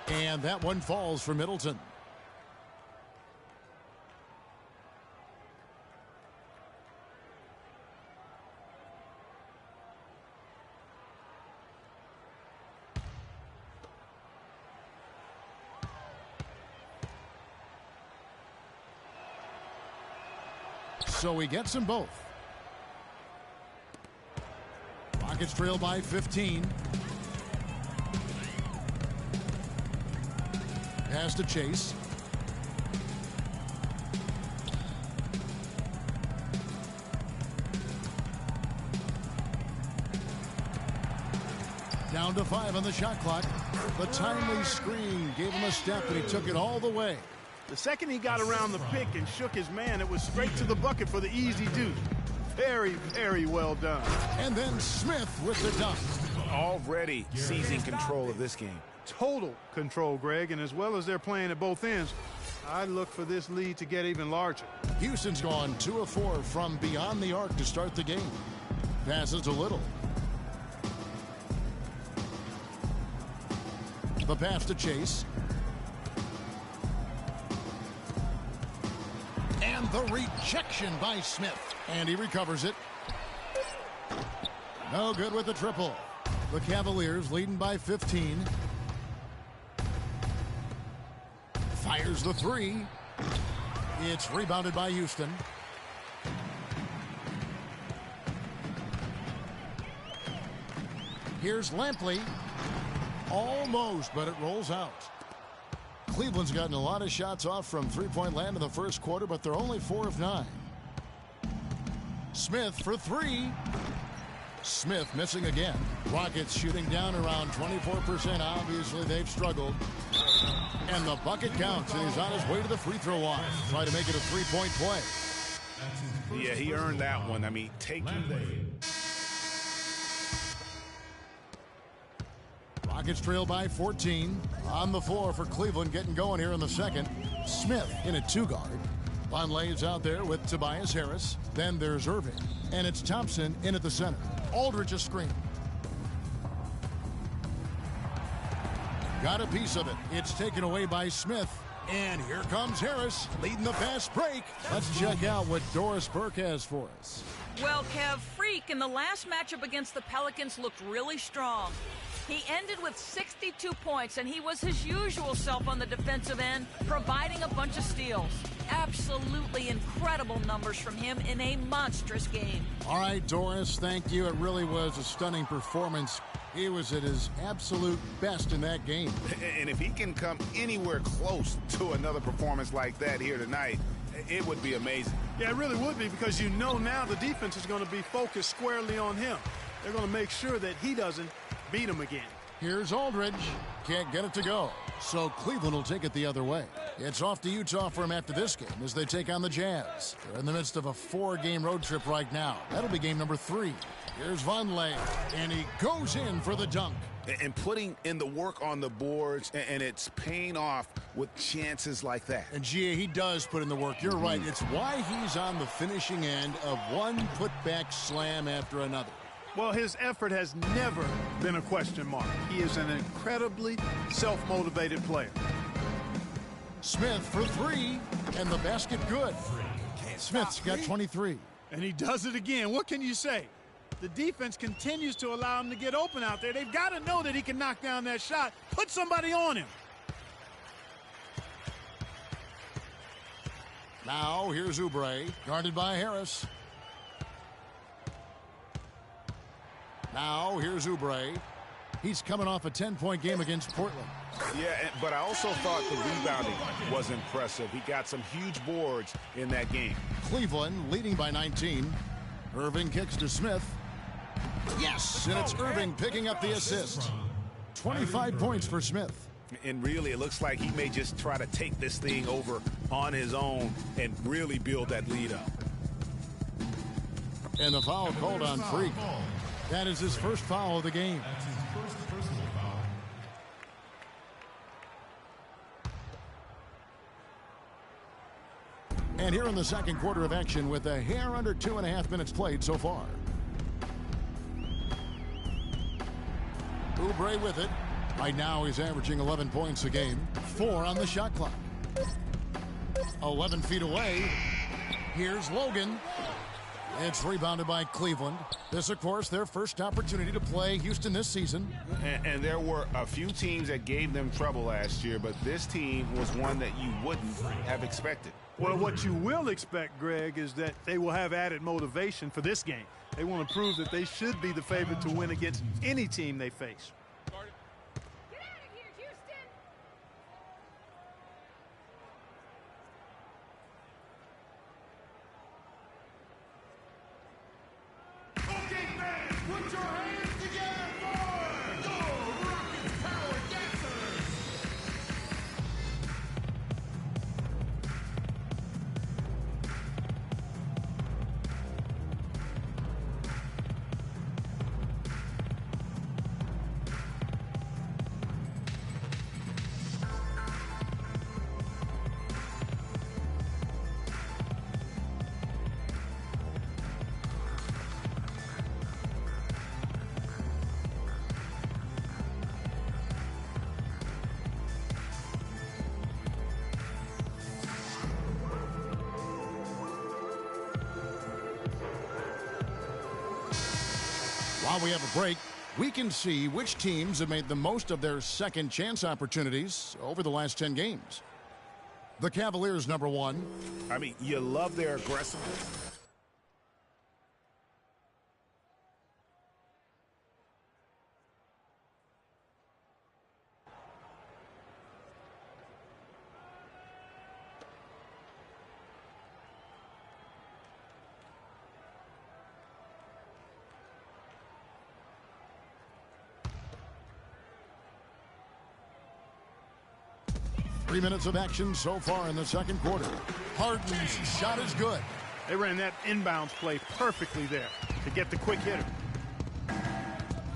Speaker 5: And that one falls for Middleton. So he gets them both. Rockets trail by 15. Pass to Chase. Down to 5 on the shot clock. The timely screen gave him a step, and he took it all the way.
Speaker 7: The second he got around the pick and shook his man, it was straight to the bucket for the easy deuce. Very, very well done.
Speaker 5: And then Smith with the dunk.
Speaker 6: Already seizing control of this game.
Speaker 7: Total control, Greg, and as well as they're playing at both ends, I look for this lead to get even larger.
Speaker 5: Houston's gone 2 of 4 from beyond the arc to start the game. Passes a little. The pass to Chase. And the rejection by Smith. And he recovers it. No good with the triple. The Cavaliers leading by 15. Fires the 3. It's rebounded by Houston. Here's Lampley. Almost, but it rolls out. Cleveland's gotten a lot of shots off from three-point land in the first quarter, but they're only 4 of 9. Smith for 3. Smith missing again. Rockets shooting down around 24%. Obviously, they've struggled. And the bucket counts, and he's on his way to the free throw line. Try to make it a three-point play.
Speaker 6: Yeah, he earned that one. I mean, taking the...
Speaker 5: Rockets trail by 14. On the floor for Cleveland, getting going here in the second. Smith in a 2-guard. Vonleh is out there with Tobias Harris. Then there's Irving. And it's Thompson in at the center. Aldridge a screen. Got a piece of it. It's taken away by Smith. And here comes Harris leading the fast break. Let's check out what Doris Burke has for us.
Speaker 9: Well, Kev, Freak in the last matchup against the Pelicans looked really strong. He ended with 62 points, and he was his usual self on the defensive end, providing a bunch of steals. Absolutely incredible numbers from him in a monstrous game.
Speaker 5: All right, Doris, thank you. It really was a stunning performance. He was at his absolute best in that game.
Speaker 6: And if he can come anywhere close to another performance like that here tonight, it would be amazing.
Speaker 7: Yeah, it really would be, because you know now the defense is going to be focused squarely on him. They're going to make sure that he doesn't beat him again.
Speaker 5: Here's Aldridge. Can't get it to go. So Cleveland will take it the other way. It's off to Utah for him after this game as they take on the Jazz. They're in the midst of a 4-game road trip right now. That'll be game number 3. Here's Vonleh, and he goes in for the dunk.
Speaker 6: And putting in the work on the boards, and it's paying off with chances like that.
Speaker 5: And Gia, he does put in the work. You're right. It's why he's on the finishing end of one putback slam after another.
Speaker 7: Well, his effort has never been a question mark. He is an incredibly self-motivated player.
Speaker 5: Smith for 3, and the basket good. Smith's got 23.
Speaker 7: And he does it again. What can you say? The defense continues to allow him to get open out there. They've got to know that he can knock down that shot. Put somebody on him.
Speaker 5: Now here's Oubre, guarded by Harris. Now here's Oubre. He's coming off a 10-point game against Portland.
Speaker 6: Yeah, but I also thought the rebounding was impressive. He got some huge boards in that game.
Speaker 5: Cleveland leading by 19. Irving kicks to Smith. Yes, and it's Irving picking up the assist. 25 points for Smith.
Speaker 6: And really, it looks like he may just try to take this thing over on his own and really build that lead up.
Speaker 5: And the foul called on Freak. That is his first foul of the game.
Speaker 8: That's his first personal foul.
Speaker 5: And here in the second quarter of action with a hair under 2.5 minutes played so far. Oubre with it. Right now he's averaging 11 points a game. 4 on the shot clock. 11 feet away. Here's Logan. It's rebounded by Cleveland. This, of course, their first opportunity to play Houston this season.
Speaker 6: And there were a few teams that gave them trouble last year, but this team was one that you wouldn't have expected.
Speaker 7: Well, what you will expect, Greg, is that they will have added motivation for this game. They want to prove that they should be the favorite to win against any team they face.
Speaker 14: Get out of here, Houston!
Speaker 5: Okay, fans, put your hands together for While we have a break, we can see which teams have made the most of their second chance opportunities over the last 10 games. The Cavaliers, number one.
Speaker 6: I mean, you love their aggressiveness.
Speaker 5: 3 minutes of action so far in the second quarter. Harden's shot is good.
Speaker 7: They ran that inbounds play perfectly there to get the quick hitter.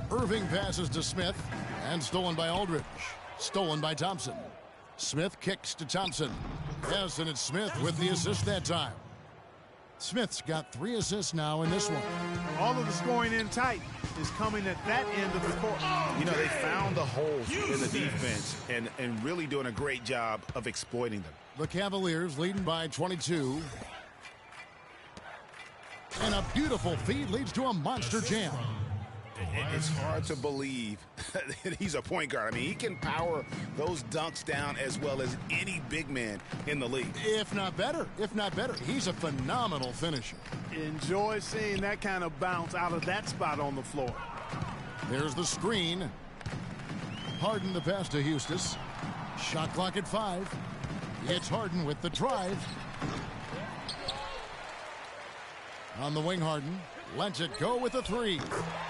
Speaker 5: Irving passes to Smith and stolen by Aldridge. Stolen by Thompson. Smith kicks to Thompson. Yes, and it's Smith with the assist that time. Smith's got 3 assists now in this one.
Speaker 7: All of the scoring in tight is coming at that end of the court.
Speaker 6: You know, they found the holes in the defense and really doing a great job of exploiting them.
Speaker 5: The Cavaliers leading by 22. And a beautiful feed leads to a monster jam.
Speaker 6: It's hard to believe that he's a point guard. I mean, he can power those dunks down as well as any big man in the league.
Speaker 5: If not better. He's a phenomenal finisher.
Speaker 7: Enjoy seeing that kind of bounce out of that spot on the floor.
Speaker 5: There's the screen. Harden the pass to Houston. Shot clock at 5. It's Harden with the drive. On the wing, Harden lets it go with a 3.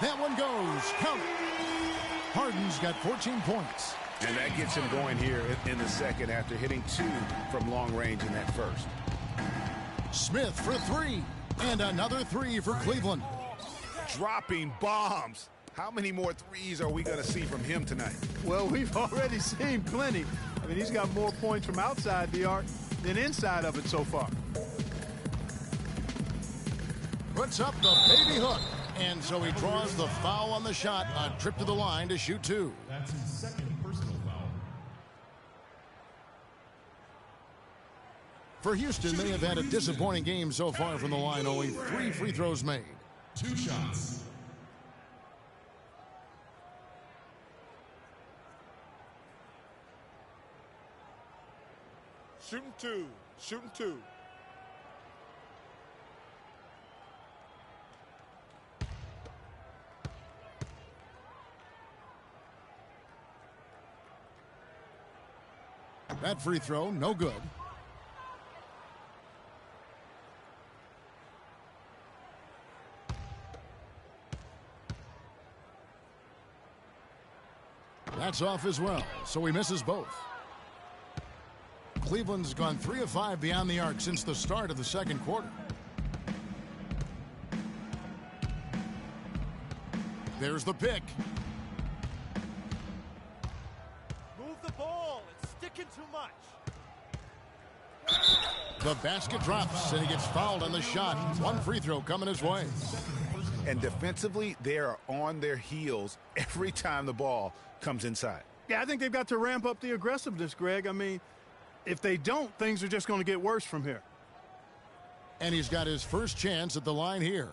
Speaker 5: That one goes. Count it. Harden's got 14 points.
Speaker 6: And that gets him going here in the second after hitting 2 from long range in that first.
Speaker 5: Smith for 3. And another 3 for Cleveland.
Speaker 6: Dropping bombs. How many more threes are we going to see from him tonight?
Speaker 7: Well, we've already seen plenty. I mean, he's got more points from outside the arc than inside of it so far.
Speaker 5: Puts up the baby hook. And so he draws the foul on the shot. A trip to the line to shoot 2.
Speaker 8: That's his second personal foul.
Speaker 5: For Houston, they have had a disappointing game so far from the line. Only 3 free throws made.
Speaker 8: 2 shots.
Speaker 3: Shooting 2. Shooting 2.
Speaker 5: That free throw, no good. That's off as well, so he misses both. Cleveland's gone 3 of 5 beyond the arc since the start of the second quarter. There's the pick.
Speaker 15: Move the ball. It's sticking too much.
Speaker 5: The basket drops, and he gets fouled on the shot. 1 free throw coming his way.
Speaker 6: And defensively, they are on their heels every time the ball comes inside.
Speaker 7: Yeah, I think they've got to ramp up the aggressiveness, Greg. I mean, if they don't, things are just going to get worse from here.
Speaker 5: And he's got his first chance at the line here.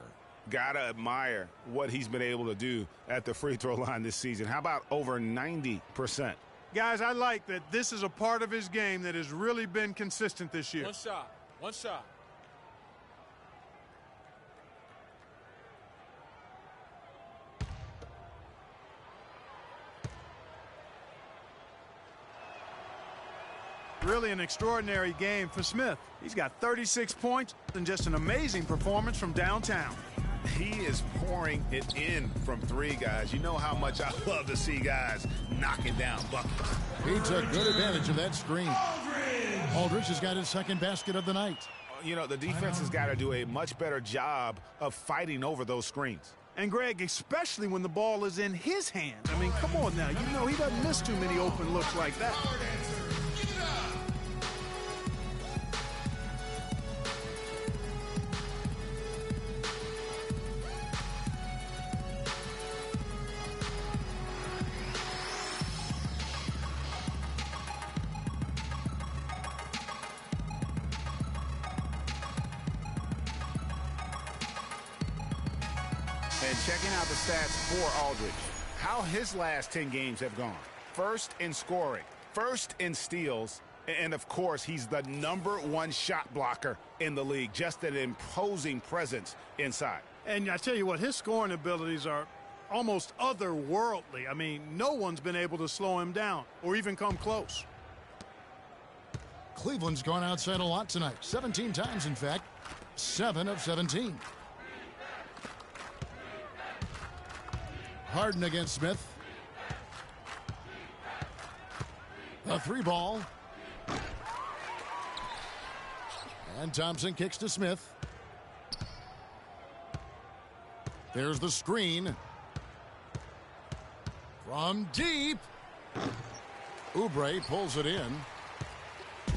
Speaker 6: Gotta admire what he's been able to do at the free throw line this season. How about over 90%?
Speaker 7: Guys, I like that this is a part of his game that has really been consistent this year.
Speaker 15: One shot. One shot.
Speaker 7: Really an extraordinary game for Smith. He's got 36 points and just an amazing performance from downtown.
Speaker 6: He is pouring it in from 3, guys. You know how much I love to see guys knocking down buckets.
Speaker 5: He took good advantage of that screen. Aldridge has got his second basket of the night.
Speaker 6: You know, the defense has got to do a much better job of fighting over those screens.
Speaker 7: And, Greg, especially when the ball is in his hands. I mean, come on now. You know he doesn't miss too many open looks like that.
Speaker 6: And checking out the stats for Aldridge, how his last 10 games have gone. First in scoring, first in steals, and of course, he's the #1 shot blocker in the league. Just an imposing presence inside.
Speaker 7: And I tell you what, his scoring abilities are almost otherworldly. I mean, no one's been able to slow him down or even come close.
Speaker 5: Cleveland's gone outside a lot tonight. 17 times, in fact. 7 of 17. Harden against Smith. A 3-ball. And Thompson kicks to Smith. There's the screen. From deep. Oubre pulls it in.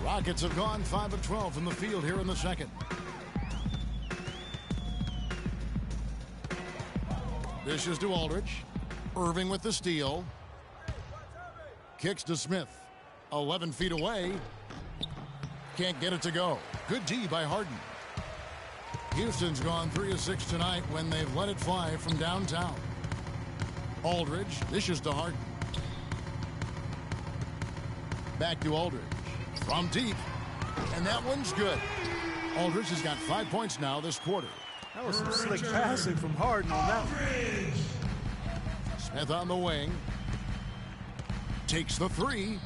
Speaker 5: Rockets have gone 5 of 12 from the field here in the second. Dishes to Aldridge. Irving with the steal. Kicks to Smith. 11 feet away. Can't get it to go. Good D by Harden. Houston's gone 3 of 6 tonight when they've let it fly from downtown. Aldridge dishes to Harden. Back to Aldridge. From deep. And that one's good. Aldridge has got 5 points now this quarter.
Speaker 7: That was some slick passing from Harden on that one.
Speaker 5: Smith on the wing. Takes the 3.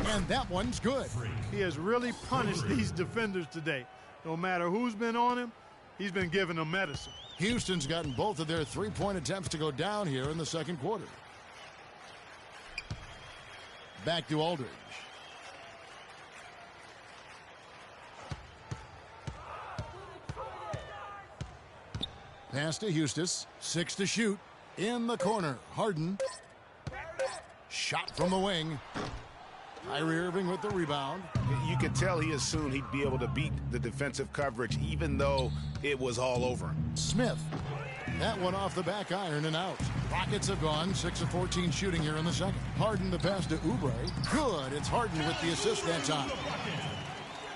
Speaker 5: And that one's good.
Speaker 7: He has really punished these defenders today. No matter who's been on him, he's been giving them medicine.
Speaker 5: Houston's gotten both of their 3-point attempts to go down here in the second quarter. Back to Aldridge. Pass to Eustace. 6 to shoot. In the corner. Harden. Shot from the wing. Kyrie Irving with the rebound.
Speaker 6: You could tell he assumed he'd be able to beat the defensive coverage even though it was all over him.
Speaker 5: Smith. That one off the back iron and out. Rockets have gone 6 of 14 shooting here in the second. Harden the pass to Oubre. Good. It's Harden with the assist that time.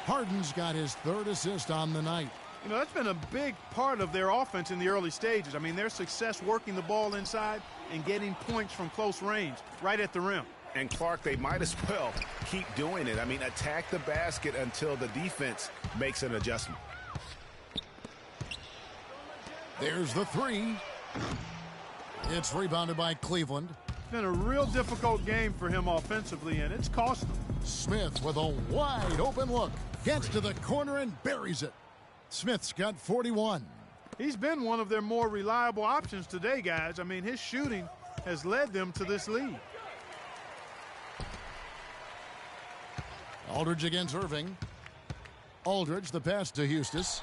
Speaker 5: Harden's got his 3rd assist on the night.
Speaker 7: You know, that's been a big part of their offense in the early stages. I mean, their success working the ball inside and getting points from close range, right at the rim.
Speaker 6: And Clark, they might as well keep doing it. I mean, attack the basket until the defense makes an adjustment.
Speaker 5: There's the 3. It's rebounded by Cleveland.
Speaker 7: It's been a real difficult game for him offensively, and it's cost him.
Speaker 5: Smith with a wide open look. Gets to the corner and buries it. Smith's got 41.
Speaker 7: He's been one of their more reliable options today, guys. I mean, his shooting has led them to this lead.
Speaker 5: Aldridge against Irving. Aldridge, the pass to Eustace.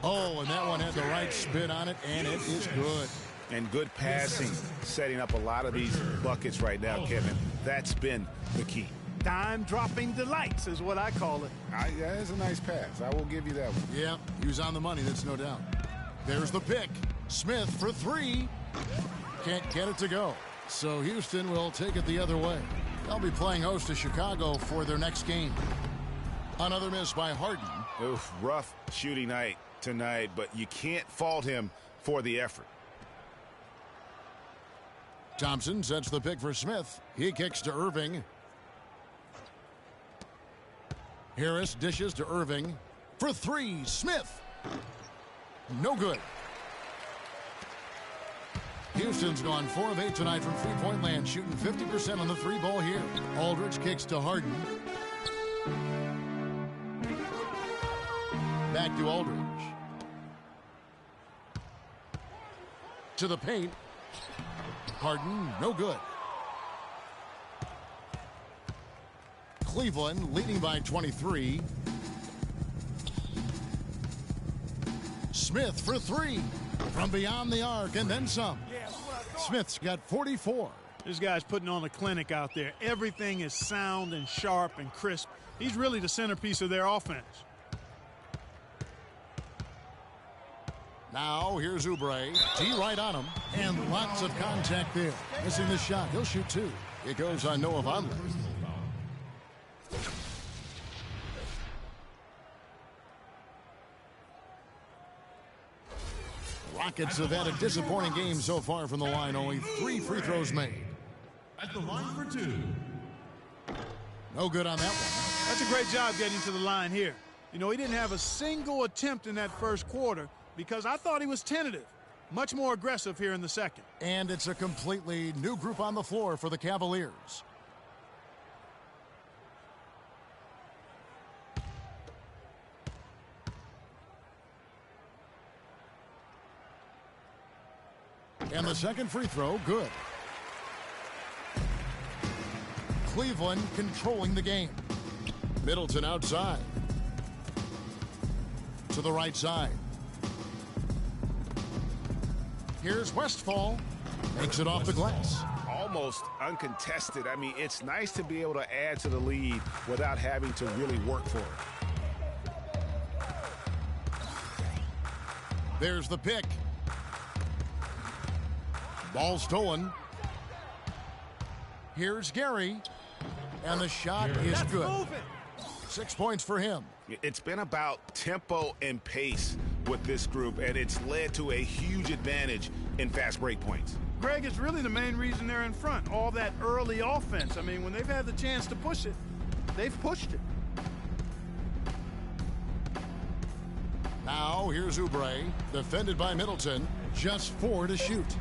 Speaker 5: Oh, and that one had the right spin on it, and it is good.
Speaker 6: And good passing, setting up a lot of these buckets right now, Kevin. That's been the key.
Speaker 7: Dime-dropping delights is what I call it.
Speaker 6: Yeah, it's a nice pass. I will give you that one.
Speaker 5: Yeah, he was on the money, that's no doubt. There's the pick. Smith for 3. Can't get it to go. So Houston will take it the other way. They'll be playing host to Chicago for their next game. Another miss by Harden.
Speaker 6: Oof, rough shooting night tonight, but you can't fault him for the effort.
Speaker 5: Thompson sets the pick for Smith. He kicks to Irving. Harris dishes to Irving. For 3, Smith. No good. Houston's gone 4 of 8 tonight from 3-point land, shooting 50% on the 3-ball here. Aldridge kicks to Harden. Back to Aldridge. To the paint. Harden, no good. Cleveland leading by 23. Smith for 3 from beyond the arc and then some. Smith's got 44.
Speaker 7: This guy's putting on a clinic out there. Everything is sound and sharp and crisp. He's really the centerpiece of their offense.
Speaker 5: Now here's Oubre. T right on him. And lots of contact there. Missing the shot. He'll shoot 2. It goes on Noah Vonleh. Rockets have had a disappointing game so far from the line. Only 3 free throws made.
Speaker 8: At the line for 2.
Speaker 5: No good on that one.
Speaker 7: That's a great job getting to the line here. You know, he didn't have a single attempt in that first quarter because I thought he was tentative. Much more aggressive here in the second.
Speaker 5: And it's a completely new group on the floor for the Cavaliers. And the second free throw, good. Cleveland controlling the game. Middleton outside. To the right side. Here's Westphal. Makes it off the glass.
Speaker 6: Almost uncontested. I mean, it's nice to be able to add to the lead without having to really work for it.
Speaker 5: There's the pick. Ball stolen. Here's Gary. And the shot is good. 6 points for him.
Speaker 6: It's been about tempo and pace with this group, and it's led to a huge advantage in fast break points.
Speaker 7: Greg, it's really the main reason they're in front. All that early offense. I mean, when they've had the chance to push it, they've pushed it.
Speaker 5: Now here's Oubre, defended by Middleton. Just 4 to shoot.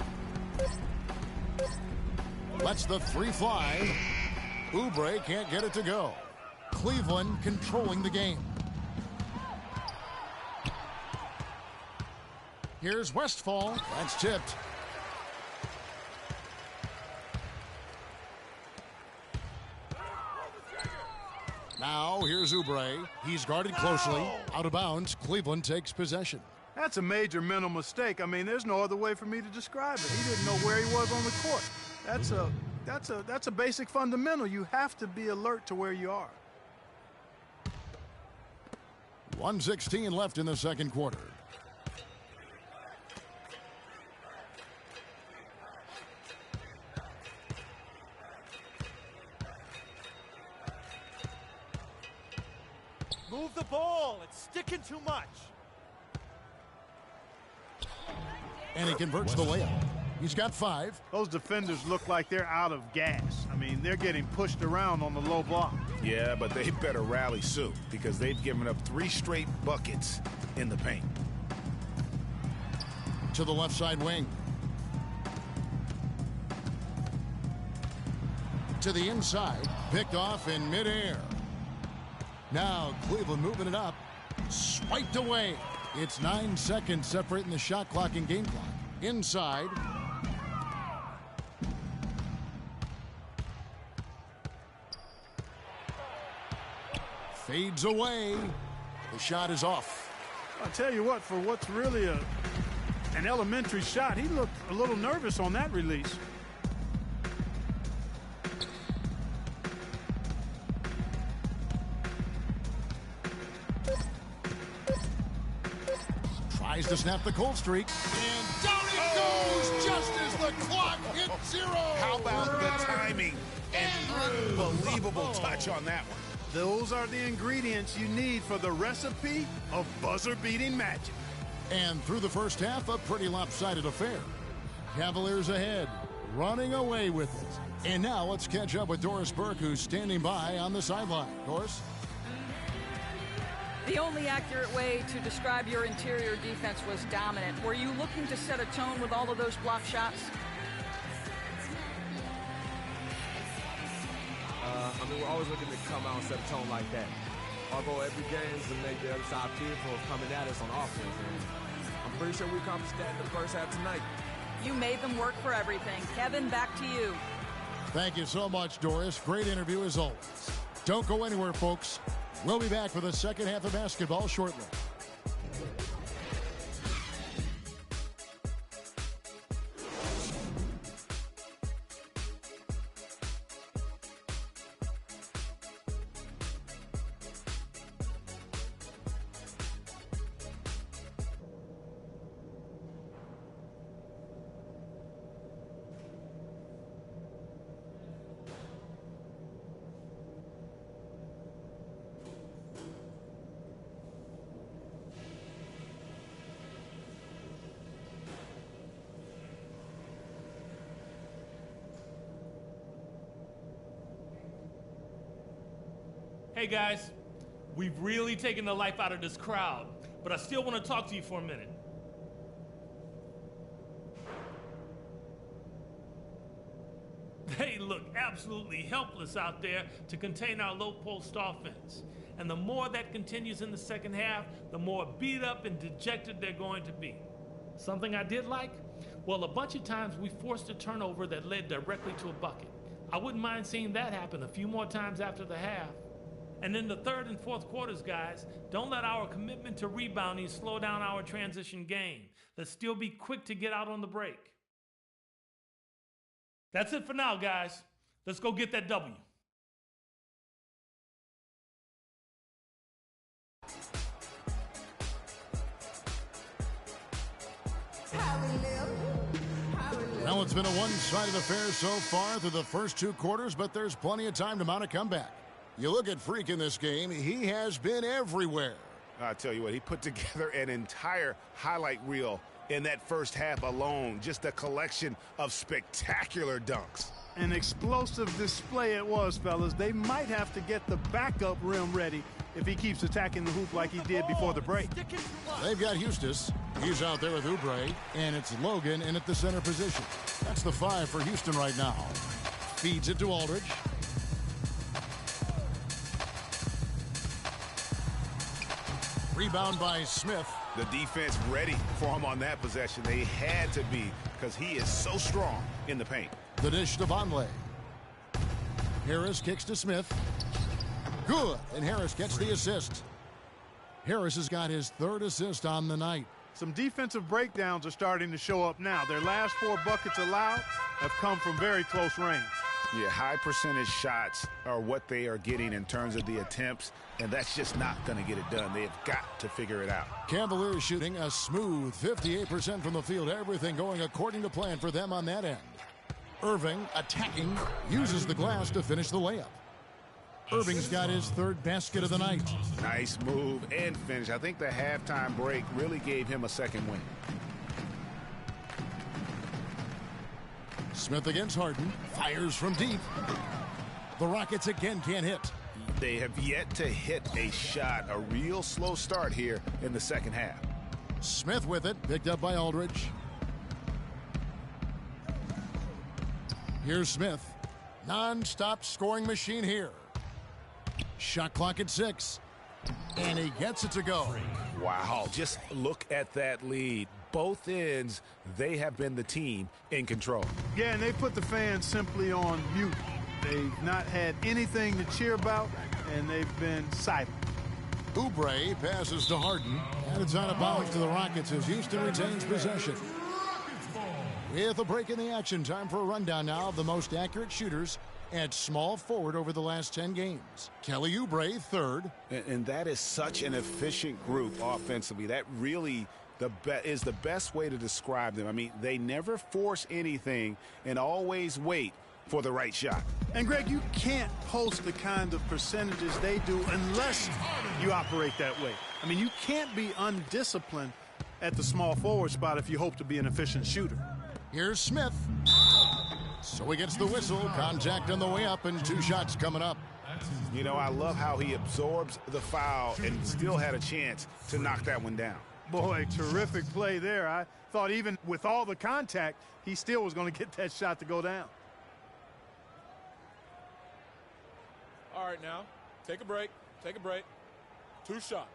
Speaker 5: Lets the 3 fly. Oubre can't get it to go. Cleveland controlling the game. Here's Westphal. That's tipped. Now here's Oubre. He's guarded closely. Out of bounds. Cleveland takes possession.
Speaker 7: That's a major mental mistake. I mean, there's no other way for me to describe it. He didn't know where he was on the court. That's a basic fundamental. You have to be alert to where you are.
Speaker 5: 1:16 left in the second quarter.
Speaker 15: Move the ball. It's sticking too much.
Speaker 5: And he converts the layup. He's got 5.
Speaker 7: Those defenders look like they're out of gas. I mean, they're getting pushed around on the low block.
Speaker 6: Yeah, but they better rally soon because they've given up 3 straight buckets in the paint.
Speaker 5: To the left side wing. To the inside. Picked off in midair. Now Cleveland moving it up. Swiped away. It's 9 seconds separating the shot clock and game clock. Inside. Fades away. The shot is off.
Speaker 7: I'll tell you what, for what's really an elementary shot, he looked a little nervous on that release.
Speaker 5: Tries to snap the cold streak. And down it goes just as the clock hits 0.
Speaker 6: How about the timing? An unbelievable touch on that one.
Speaker 7: Those are the ingredients you need for the recipe of buzzer-beating magic.
Speaker 5: And through the first half, a pretty lopsided affair. Cavaliers ahead, running away with it. And now let's catch up with Doris Burke, who's standing by on the sideline. Doris?
Speaker 9: The only accurate way to describe your interior defense was dominant. Were you looking to set a tone with all of those block shots?
Speaker 12: I mean, we're always looking to come out and set a tone like that. Our goal every game is to make the other side fearful of coming at us on offense. And I'm pretty sure we accomplished that in the first half tonight.
Speaker 9: You made them work for everything. Kevin, back to you.
Speaker 5: Thank you so much, Doris. Great interview as always. Don't go anywhere, folks. We'll be back with the second half of basketball shortly.
Speaker 13: Hey guys, we've really taken the life out of this crowd, but I still want to talk to you for a minute. They look absolutely helpless out there to contain our low post offense. And the more that continues in the second half, the more beat up and dejected they're going to be. Something I did like? Well, a bunch of times we forced a turnover that led directly to a bucket. I wouldn't mind seeing that happen a few more times after the half. And in the third and fourth quarters, guys, don't let our commitment to rebounding slow down our transition game. Let's still be quick to get out on the break. That's it for now, guys. Let's go get that W.
Speaker 5: Well, it's been a one-sided affair so far through the first two quarters, but there's plenty of time to mount a comeback. You look at Freak in this game, he has been everywhere.
Speaker 6: I tell you what, he put together an entire highlight reel in that first half alone. Just a collection of spectacular dunks.
Speaker 7: An explosive display it was, fellas. They might have to get the backup rim ready if he keeps attacking the hoop like he did before the break.
Speaker 5: They've got Eustace. He's out there with Oubre, and it's Logan in at the center position. That's the 5 for Houston right now. Feeds it to Aldridge. Rebound by Smith.
Speaker 6: The defense ready for him on that possession. They had to be, because he is so strong in the paint.
Speaker 5: The dish to Vonleh. Harris kicks to Smith. Good, and Harris gets the assist. Harris has got his third assist on the night.
Speaker 7: Some defensive breakdowns are starting to show up now. Their last 4 buckets allowed have come from very close range.
Speaker 6: Yeah, high percentage shots are what they are getting in terms of the attempts, and that's just not going to get it done. They have got to figure it out.
Speaker 5: Cavaliers shooting a smooth 58% from the field. Everything going according to plan for them on that end. Irving attacking, uses the glass to finish the layup. Irving's got his third basket of the night.
Speaker 6: Nice move and finish. I think the halftime break really gave him a second win.
Speaker 5: Smith against Harden. Fires from deep. The Rockets again can't hit.
Speaker 6: They have yet to hit a shot. A real slow start here in the second half.
Speaker 5: Smith with it. Picked up by Aldridge. Here's Smith. Non-stop scoring machine here. Shot clock at 6. And he gets it to go.
Speaker 6: Wow, just look at that lead. Both ends, they have been the team in control.
Speaker 7: Yeah, and they put the fans simply on mute. They've not had anything to cheer about, and they've been silent.
Speaker 5: Oubre passes to Harden, and it's out of bounds to the Rockets as Houston retains possession. With a break in the action, time for a rundown now of the most accurate shooters at small forward over the last 10 games. Kelly Oubre, third.
Speaker 6: And that is such an efficient group offensively. That really is the best way to describe them. I mean, they never force anything and always wait for the right shot.
Speaker 7: And, Greg, you can't post the kind of percentages they do unless you operate that way. I mean, you can't be undisciplined at the small forward spot if you hope to be an efficient shooter.
Speaker 5: Here's Smith. So he gets the whistle. Contact on the way up and 2 shots coming up.
Speaker 6: You know, I love how he absorbs the foul and still had a chance to knock that one down.
Speaker 7: Boy, terrific play there. I thought even with all the contact, he still was going to get that shot to go down.
Speaker 16: All right, now, take a break. Take a break. 2 shots.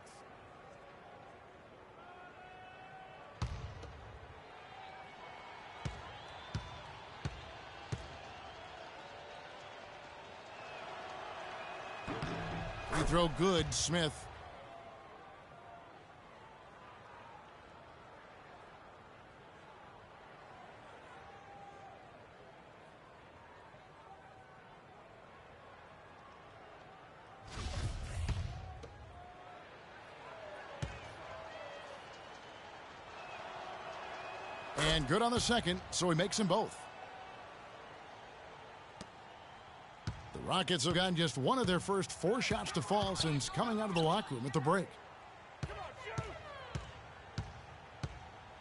Speaker 5: Free throw good, Smith. And good on the second, so he makes them both. The Rockets have gotten just one of their first 4 shots to fall since coming out of the locker room at the break.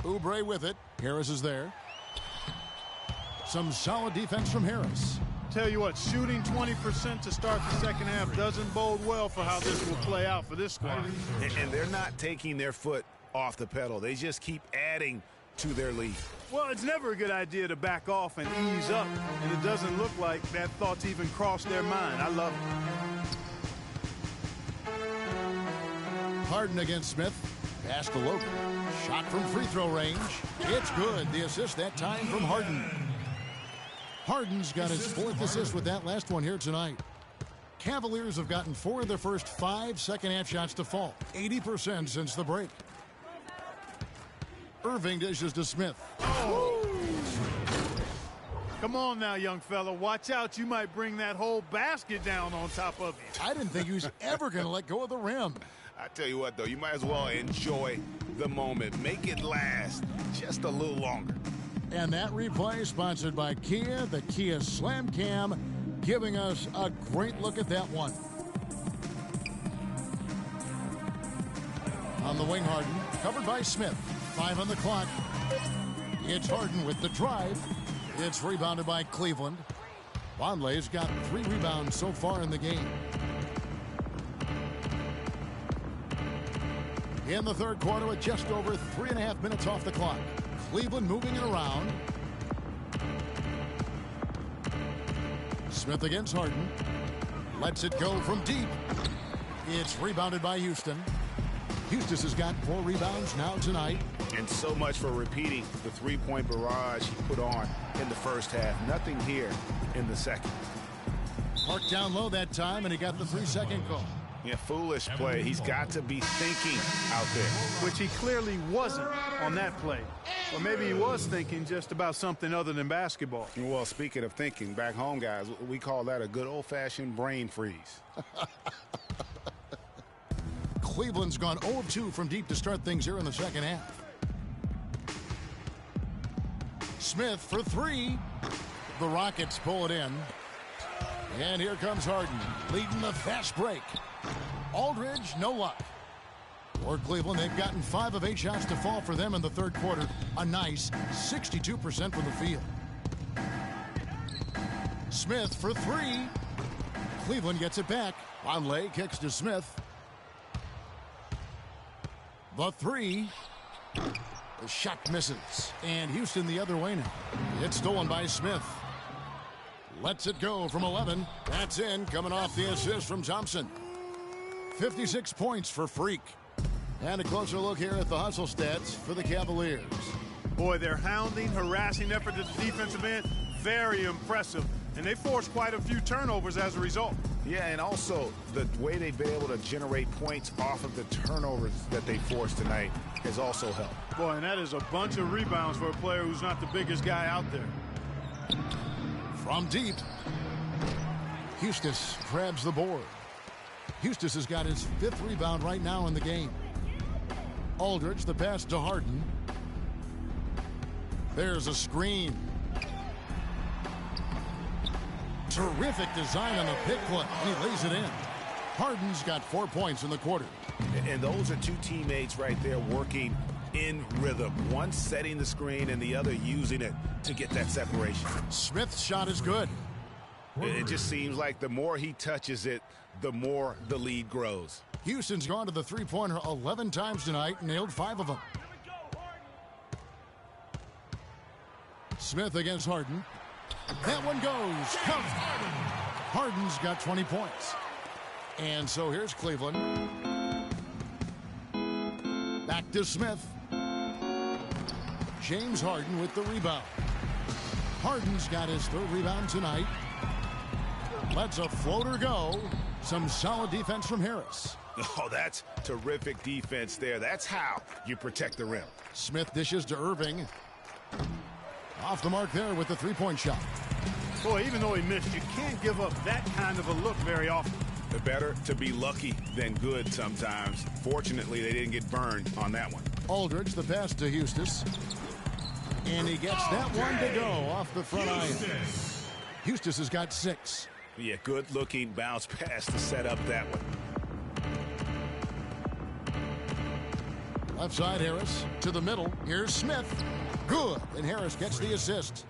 Speaker 5: Oubre with it. Harris is there. Some solid defense from Harris.
Speaker 7: Tell you what, shooting 20% to start the second half doesn't bode well for how this will play out for this squad.
Speaker 6: And they're not taking their foot off the pedal. They just keep adding to their lead.
Speaker 7: Well, it's never a good idea to back off and ease up, and it doesn't look like that thought's even crossed their mind. I love it.
Speaker 5: Harden against Smith. Pass to Logan. Shot from free throw range. It's good. The assist that time from Harden. Harden's got his 4th assist with that last one here tonight. Cavaliers have gotten 4 of their first 5 second-half shots to fall. 80% since the break. Irving dishes to Smith.
Speaker 7: Oh. Come on now, young fella. Watch out. You might bring that whole basket down on top of you.
Speaker 5: I didn't think he was ever going to let go of the rim.
Speaker 6: I tell you what, though, you might as well enjoy the moment. Make it last just a little longer.
Speaker 5: And that replay sponsored by Kia, the Kia Slam Cam, giving us a great look at that one. On the wing, Harden, covered by Smith. 5 on the clock. It's Harden with the drive. It's rebounded by Cleveland. Vonleh's got 3 rebounds so far in the game. In the third quarter with just over 3.5 minutes off the clock. Cleveland moving it around. Smith against Harden. Lets it go from deep. It's rebounded by Houston. Houston has got 4 rebounds now tonight.
Speaker 6: And so much for repeating the 3-point barrage he put on in the first half. Nothing here in the second.
Speaker 5: Parked down low that time, and he got the 3-second call.
Speaker 6: Yeah, foolish play. He's got to be thinking out there.
Speaker 7: Which he clearly wasn't on that play. Or maybe he was thinking just about something other than basketball.
Speaker 6: Well, speaking of thinking, back home, guys, we call that a good old-fashioned brain freeze.
Speaker 5: Cleveland's gone 0 of 2 from deep to start things here in the second half. Smith for 3. The Rockets pull it in. And here comes Harden, leading the fast break. Aldridge, no luck. For Cleveland, they've gotten 5 of 8 shots to fall for them in the third quarter. A nice 62% from the field. Smith for 3. Cleveland gets it back. Vonleh kicks to Smith. The 3. The shot misses. And Houston the other way now. It's stolen by Smith. Lets it go from 11. That's in, coming off the assist from Thompson. 56 points for Freak. And a closer look here at the hustle stats for the Cavaliers.
Speaker 7: Boy, their hounding, harassing effort at the defensive end, very impressive. And they forced quite a few turnovers as a result.
Speaker 6: Yeah, and also the way they've been able to generate points off of the turnovers that they forced tonight has also helped.
Speaker 7: Boy, and that is a bunch of rebounds for a player who's not the biggest guy out there.
Speaker 5: From deep, Houston grabs the board. Houston has got his 5th rebound right now in the game. Aldridge, the pass to Harden. There's a screen. Terrific design on the pick play. He lays it in. Harden's got 4 points in the quarter.
Speaker 6: And those are 2 teammates right there working in rhythm. One setting the screen and the other using it to get that separation.
Speaker 5: Smith's shot is good.
Speaker 6: It just seems like the more he touches it, the more the lead grows.
Speaker 5: Houston's gone to the three-pointer 11 times tonight, nailed 5 of them. Smith against Harden. That one goes. Count. Harden's got 20 points. And so here's Cleveland. Back to Smith. James Harden with the rebound. Harden's got his 3rd rebound tonight. Lets a floater go. Some solid defense from Harris.
Speaker 6: Oh, that's terrific defense there. That's how you protect the rim.
Speaker 5: Smith dishes to Irving. Off the mark there with the 3-point shot.
Speaker 7: Boy, even though he missed, you can't give up that kind of a look very often.
Speaker 6: Better to be lucky than good sometimes. Fortunately, they didn't get burned on that one.
Speaker 5: Aldridge, the pass to Houston. And he gets that one to go off the front iron. Houston has got 6.
Speaker 6: Yeah, good-looking bounce pass to set up that one.
Speaker 5: Left side, Harris to the middle. Here's Smith. Good. And Harris gets the assist.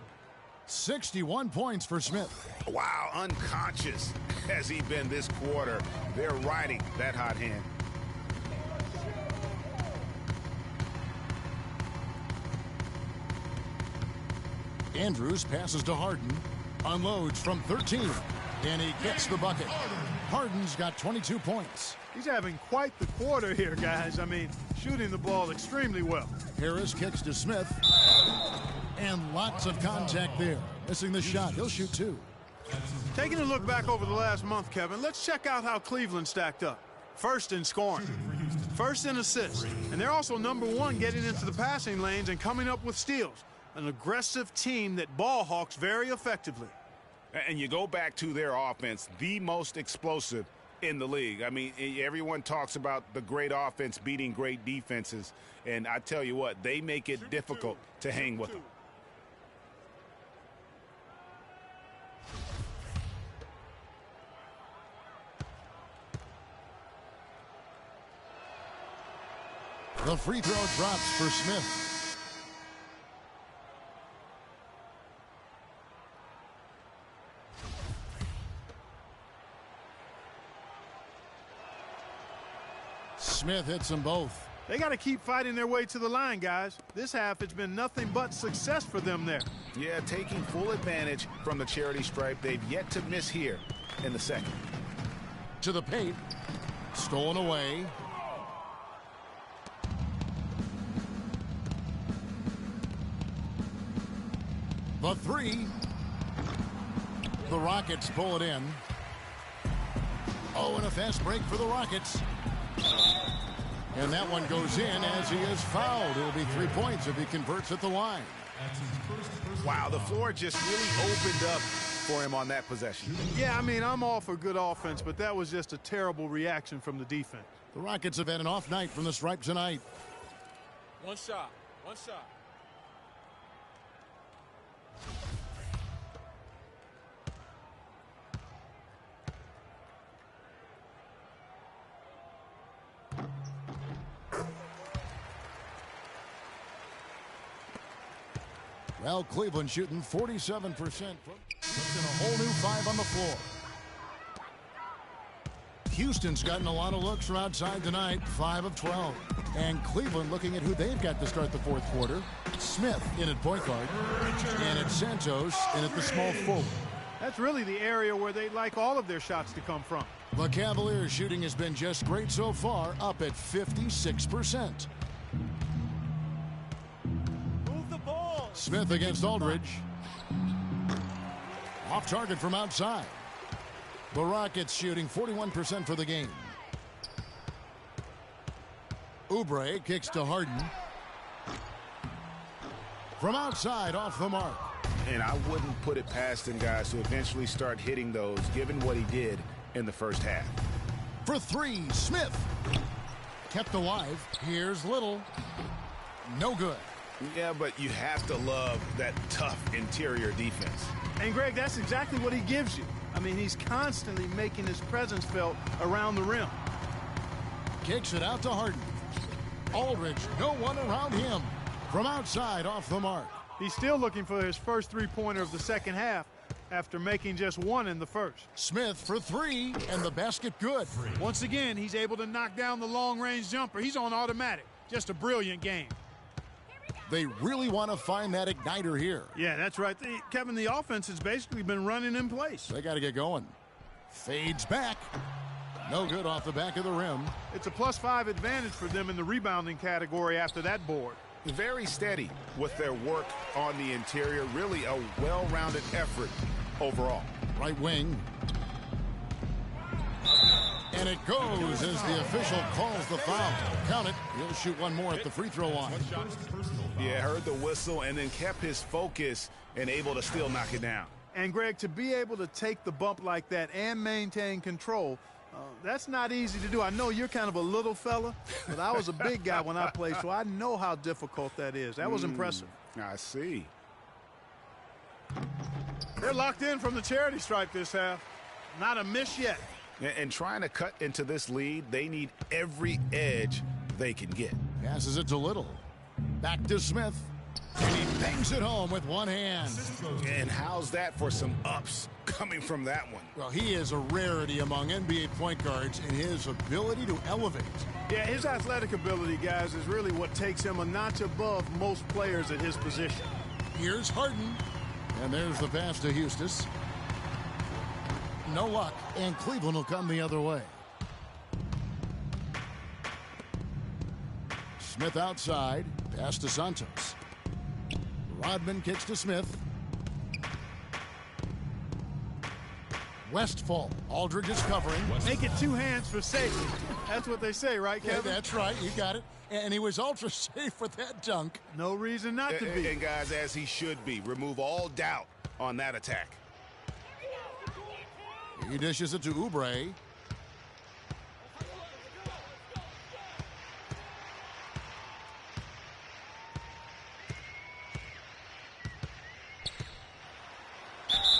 Speaker 5: 61 points for Smith.
Speaker 6: Wow, unconscious has he been this quarter. They're riding that hot hand.
Speaker 5: Andrews passes to Harden, unloads from 13, and he gets the bucket. Harden's got 22 points.
Speaker 7: He's having quite the quarter here, guys. I mean, shooting the ball extremely well.
Speaker 5: Harris kicks to Smith, and lots of contact there. Missing the shot. He'll shoot 2.
Speaker 7: Taking a look back over the last month, Kevin, let's check out how Cleveland stacked up. First in scoring, first in assists, and they're also #1 getting into the passing lanes and coming up with steals. An aggressive team that ball hawks very effectively.
Speaker 6: And you go back to their offense, the most explosive in the league. I mean, everyone talks about the great offense beating great defenses, and I tell you what, they make it difficult to hang with them.
Speaker 5: The free throw drops for Smith. Smith hits them both.
Speaker 7: They got to keep fighting their way to the line, guys. This half, it's been nothing but success for them there.
Speaker 6: Yeah, taking full advantage from the charity stripe. They've yet to miss here in the second.
Speaker 5: To the paint. Stolen away. The 3. The Rockets pull it in. Oh, and a fast break for the Rockets. And that one goes in as he is fouled. It'll be 3 points if he converts at the line.
Speaker 6: Wow, the floor just really opened up for him on that possession.
Speaker 7: Yeah, I mean, I'm all for good offense, but that was just a terrible reaction from the defense.
Speaker 5: The Rockets have had an off night from the stripe tonight.
Speaker 16: One shot. One shot.
Speaker 5: Well, Cleveland shooting 47%. Puts in a whole new 5 on the floor. Houston's gotten a lot of looks from outside tonight, 5 of 12. And Cleveland looking at who they've got to start the fourth quarter. Smith in at point guard. And it's Santos in at the small forward.
Speaker 7: That's really the area where they like all of their shots to come from.
Speaker 5: The Cavaliers' shooting has been just great so far, up at 56%. Smith against Aldridge. Off target from outside. The Rockets shooting 41% for the game. Oubre kicks to Harden. From outside, off the mark.
Speaker 6: And I wouldn't put it past him, guys, to eventually start hitting those, given what he did in the first half.
Speaker 5: For 3, Smith. Kept alive. Here's Little. No good.
Speaker 6: Yeah, but you have to love that tough interior defense.
Speaker 7: And, Greg, that's exactly what he gives you. I mean, he's constantly making his presence felt around the rim.
Speaker 5: Kicks it out to Harden. Aldridge, no one around him. From outside, off the mark.
Speaker 7: He's still looking for his first three-pointer of the second half after making just 1 in the first.
Speaker 5: Smith for 3, and the basket good.
Speaker 7: Once again, he's able to knock down the long-range jumper. He's on automatic. Just a brilliant game.
Speaker 5: They really want to find that igniter here.
Speaker 7: Yeah, that's right. Kevin, the offense has basically been running in place.
Speaker 5: They got to get going. Fades back. No good off the back of the rim.
Speaker 7: It's a +5 advantage for them in the rebounding category after that board.
Speaker 6: Very steady with their work on the interior. Really a well-rounded effort overall.
Speaker 5: Right wing. And it goes as the official calls the foul. Count it. He'll shoot 1 more at the free throw line.
Speaker 6: Yeah, heard the whistle and then kept his focus and able to still knock it down.
Speaker 7: And, Greg, to be able to take the bump like that and maintain control, that's not easy to do. I know you're kind of a little fella, but I was a big guy when I played, so I know how difficult that is. That was impressive.
Speaker 6: I see.
Speaker 7: They're locked in from the charity stripe this half. Not a miss yet.
Speaker 6: And trying to cut into this lead, they need every edge they can get.
Speaker 5: Passes it to Little. Back to Smith. And he bangs it home with one hand.
Speaker 6: And how's that for some ups coming from that one?
Speaker 5: Well, he is a rarity among NBA point guards in his ability to elevate.
Speaker 7: Yeah, his athletic ability, guys, is really what takes him a notch above most players at his position.
Speaker 5: Here's Harden. And there's the pass to Eustace. No luck, and Cleveland will come the other way. Smith outside. Pass to Santos. Rodman kicks to Smith. Westfall. Aldridge is covering.
Speaker 7: Make it two hands for safety. That's what they say, right, Kevin?
Speaker 5: Yeah, that's right. You got it. And he was ultra safe with that dunk.
Speaker 7: No reason not to be.
Speaker 6: And guys, as he should be. Remove all doubt on that attack.
Speaker 5: He dishes it to Oubre.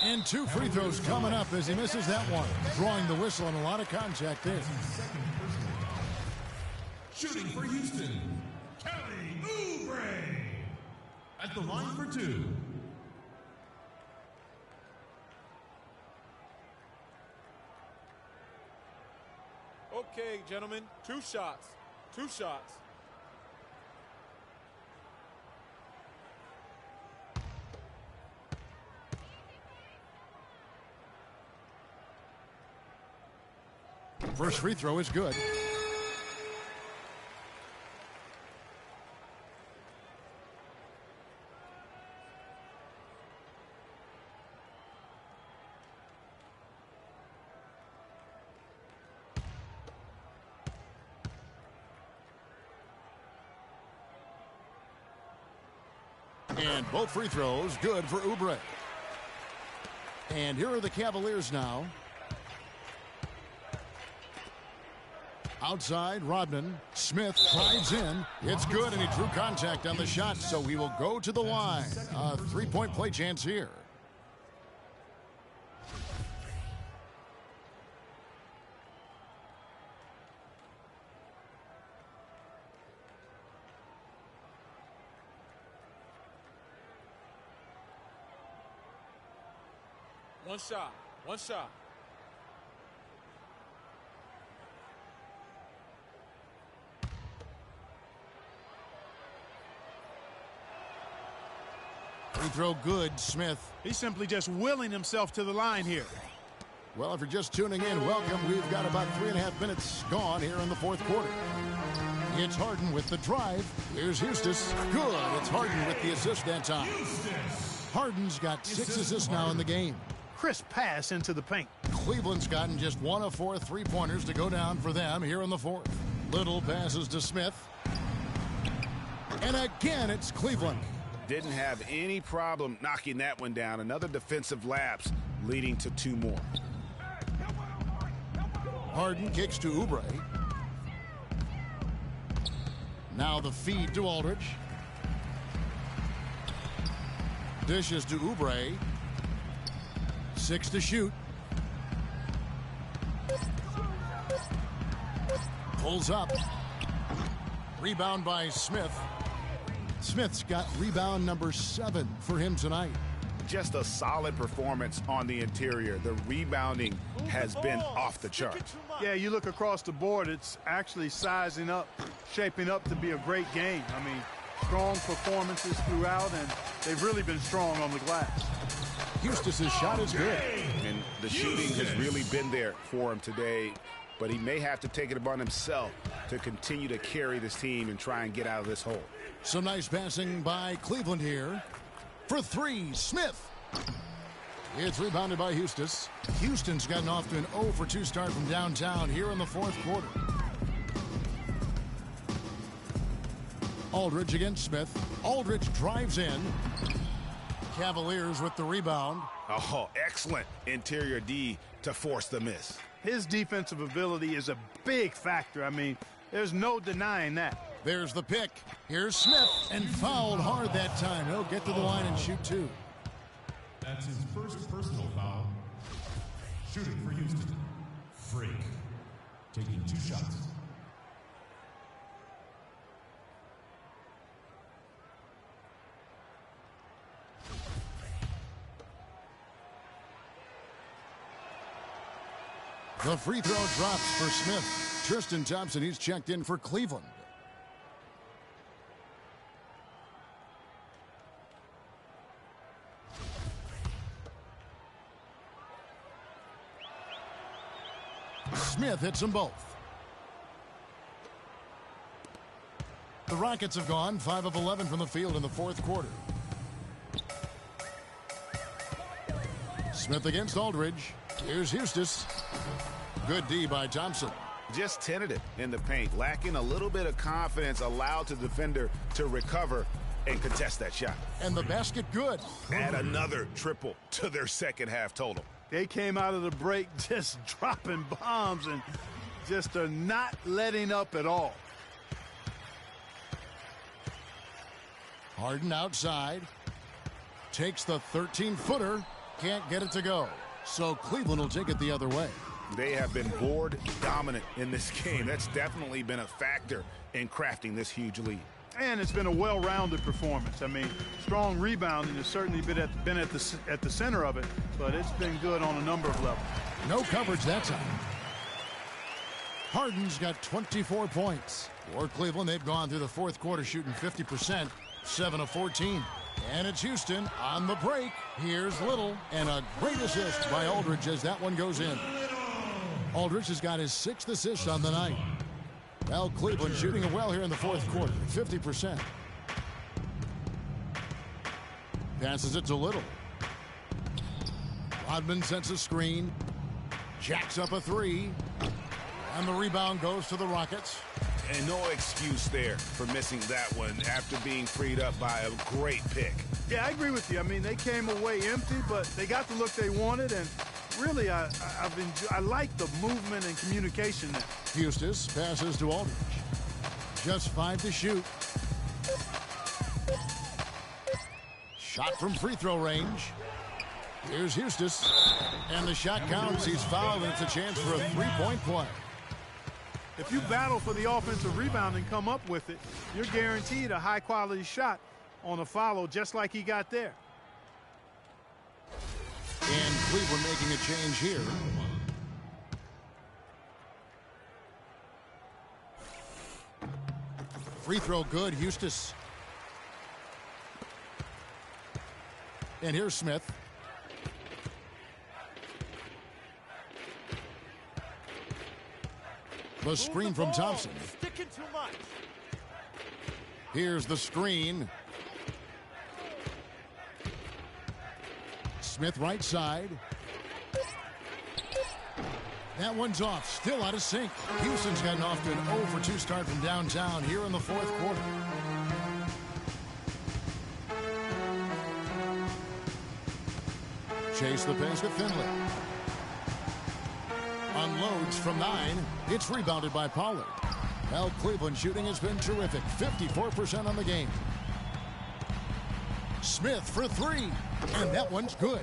Speaker 5: And 2 free throws coming up as he misses that one. Drawing the whistle and a lot of contact there.
Speaker 8: Shooting for Houston, Kelly Oubre. At the line for 2.
Speaker 16: Okay, gentlemen, 2 shots. 2 shots.
Speaker 5: First free throw is good. And both free throws good for Oubre. And here are the Cavaliers now. Outside, Rodman. Smith drives in. It's good, and he drew contact on the shot, so he will go to the line. A 3-point play chance here.
Speaker 16: One shot. One shot.
Speaker 5: Free throw good, Smith.
Speaker 7: He's simply just willing himself to the line here.
Speaker 5: Well, if you're just tuning in, welcome. We've got about 3.5 minutes gone here in the fourth quarter. It's Harden with the drive. Here's Eustace. Good. It's Harden with the assist that time. Harden's got 6 assists now in the game.
Speaker 7: Crisp pass into the paint.
Speaker 5: Cleveland's gotten just 1 of 4 3-pointers to go down for them here in the fourth. Little passes to Smith. And again, it's Cleveland.
Speaker 6: Didn't have any problem knocking that one down. Another defensive lapse leading to 2 more.
Speaker 5: Harden kicks to Oubre. Now the feed to Aldridge. Dishes to Oubre. 6 to shoot. Pulls up. Rebound by Smith. Smith's got rebound number 7 for him tonight.
Speaker 6: Just a solid performance on the interior. The rebounding has been off the charts.
Speaker 7: Yeah, you look across the board, it's actually sizing up, shaping up to be a great game. I mean, strong performances throughout, and they've really been strong on the glass.
Speaker 5: Eustace's shot is good.
Speaker 6: And the shooting has really been there for him today, but he may have to take it upon himself to continue to carry this team and try and get out of this hole.
Speaker 5: Some nice passing by Cleveland here. For 3, Smith. It's rebounded by Eustace. Houston's gotten off to an 0 for 2 start from downtown here in the fourth quarter. Aldridge against Smith. Aldridge drives in. Cavaliers with the rebound.
Speaker 6: Oh, excellent interior D to force the miss.
Speaker 7: His defensive ability is a big factor. I mean, there's no denying that.
Speaker 5: There's the pick. Here's Smith, and fouled hard that time. He'll get to the line and shoot 2.
Speaker 8: That's his first personal foul. Shooting for Houston, Freak. Taking 2 shots.
Speaker 5: The free throw drops for Smith. Tristan Thompson, he's checked in for Cleveland. Smith hits them both. The Rockets have gone 5 of 11 from the field in the fourth quarter. Smith against Aldridge. Here's Eustace. Good D by Thompson.
Speaker 6: Just tentative in the paint, lacking a little bit of confidence, allowed the defender to recover and contest that shot.
Speaker 5: And the basket good.
Speaker 6: Add another triple to their second half total.
Speaker 7: They came out of the break just dropping bombs and just are not letting up at all.
Speaker 5: Harden outside. Takes the 13-footer. Can't get it to go. So Cleveland will take it the other way.
Speaker 6: They have been board dominant in this game. That's definitely been a factor in crafting this huge lead.
Speaker 7: And it's been a well-rounded performance. I mean, strong rebounding has certainly been at the center of it, but it's been good on a number of levels.
Speaker 5: No coverage that time. Harden's got 24 points. For Cleveland, they've gone through the fourth quarter shooting 50%, 7 of 14. And it's Houston on the break. Here's Little, and a great assist by Aldridge as that one goes in. Aldridge has got his 6th assist on the night. Well, Cleveland shooting it well here in the fourth quarter, 50%. Passes it to Little. Rodman sets a screen. Jacks up a 3. And the rebound goes to the Rockets.
Speaker 6: And no excuse there for missing that one after being freed up by a great pick.
Speaker 7: Yeah, I agree with you. I mean, they came away empty, but they got the look they wanted, and really, I like the movement and communication there.
Speaker 5: Eustace passes to Aldridge. Just 5 to shoot. Shot from free throw range. Here's Eustace. And the shot counts. He's fouled, and it's a chance for a 3-point play.
Speaker 7: If you battle for the offensive rebound and come up with it, you're guaranteed a high-quality shot on a follow just like he got there.
Speaker 5: And Cleveland making a change here. Free throw good, Eustace. And here's Smith. The screen from Thompson.
Speaker 15: Sticking too much.
Speaker 5: Here's the screen. Smith right side. That one's off. Still out of sync. Houston's gotten off to an 0-for-2 start from downtown here in the fourth quarter. Chase the pace to Finley. Unloads from 9. It's rebounded by Pollard. Well, Cleveland shooting has been terrific. 54% on the game. Smith for 3. And that one's good.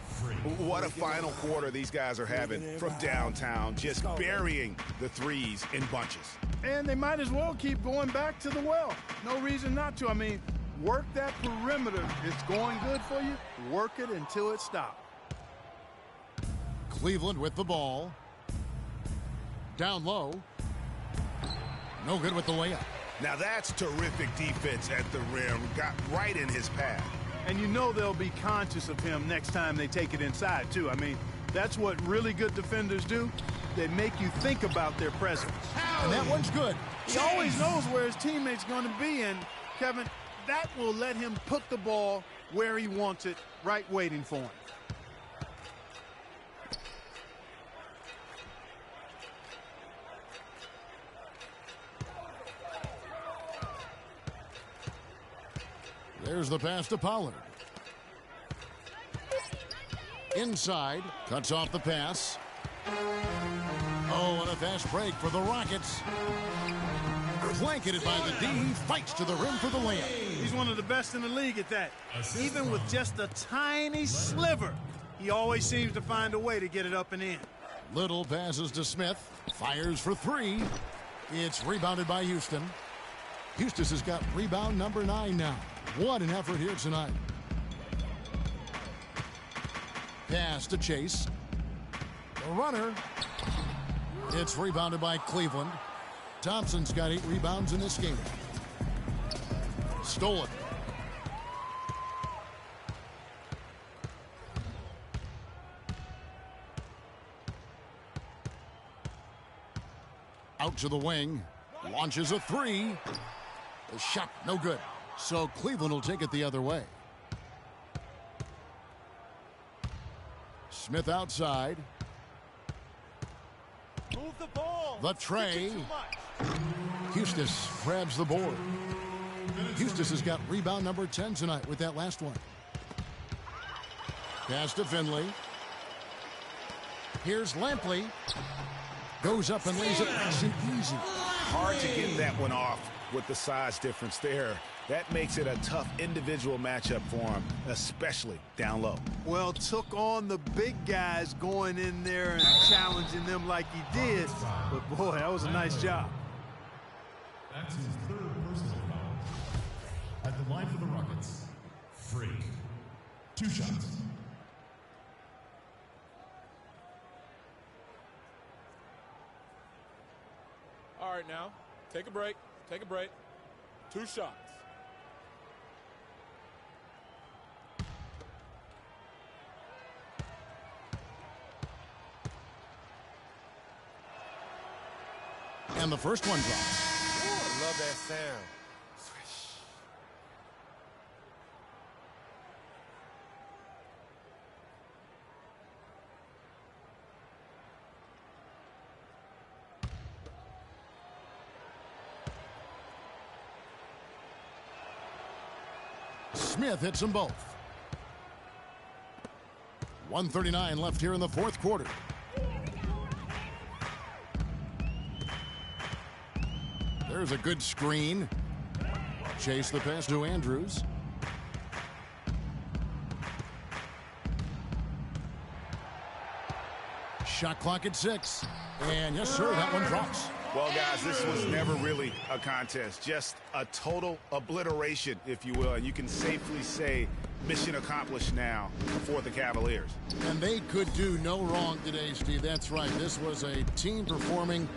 Speaker 6: What a final quarter these guys are having from downtown. Just burying the threes in bunches.
Speaker 7: And they might as well keep going back to the well. No reason not to. I mean, work that perimeter. It's going good for you. Work it until it stops.
Speaker 5: Cleveland with the ball. Down low. No good with the layup.
Speaker 6: Now that's terrific defense at the rim. Got right in his path.
Speaker 7: And you know they'll be conscious of him next time they take it inside, too. I mean, that's what really good defenders do. They make you think about their presence.
Speaker 5: And that one's good.
Speaker 7: He always knows where his teammate's going to be, and, Kevin, that will let him put the ball where he wants it, right waiting for him.
Speaker 5: There's the pass to Pollard. Inside. Cuts off the pass. Oh, and a fast break for the Rockets. Blanketed by the D. Fights to the rim for the layup.
Speaker 7: He's one of the best in the league at that. Even with just a tiny sliver, he always seems to find a way to get it up and in.
Speaker 5: Little passes to Smith. Fires for 3. It's rebounded by Houston. Eustace has got rebound number 9 now. What an effort here tonight. Pass to Chase. The runner. It's rebounded by Cleveland. Thompson's got 8 rebounds in this game. Stolen. Out to the wing. Launches a 3. The shot no good. So Cleveland will take it the other way. Smith outside.
Speaker 15: Move the ball.
Speaker 5: The tray. Hustis grabs the board. Hustis has got rebound number 10 tonight with that last one. Pass to Finley. Here's Lampley. Goes up and lays it nice and easy.
Speaker 6: Hard to get that one off with the size difference there. That makes it a tough individual matchup for him, especially down low.
Speaker 7: Well, took on the big guys going in there and challenging them like he did. But, boy, that was a nice job.
Speaker 8: That's his 3rd personal foul. At the line for the Rockets, Freak. 2 shots.
Speaker 16: All right, now, take a break. Take a break. 2 shots.
Speaker 5: And the first one drops.
Speaker 12: Ooh, I love that sound. Swish.
Speaker 5: Smith hits them both. 1:39 left here in the 4th quarter. There's a good screen. Chase the pass to Andrews. Shot clock at 6. And yes, sir, that one drops.
Speaker 6: Well, guys, this was never really a contest. Just a total obliteration, if you will. And you can safely say mission accomplished now for the Cavaliers.
Speaker 5: And they could do no wrong today, Steve. That's right. This was a team performing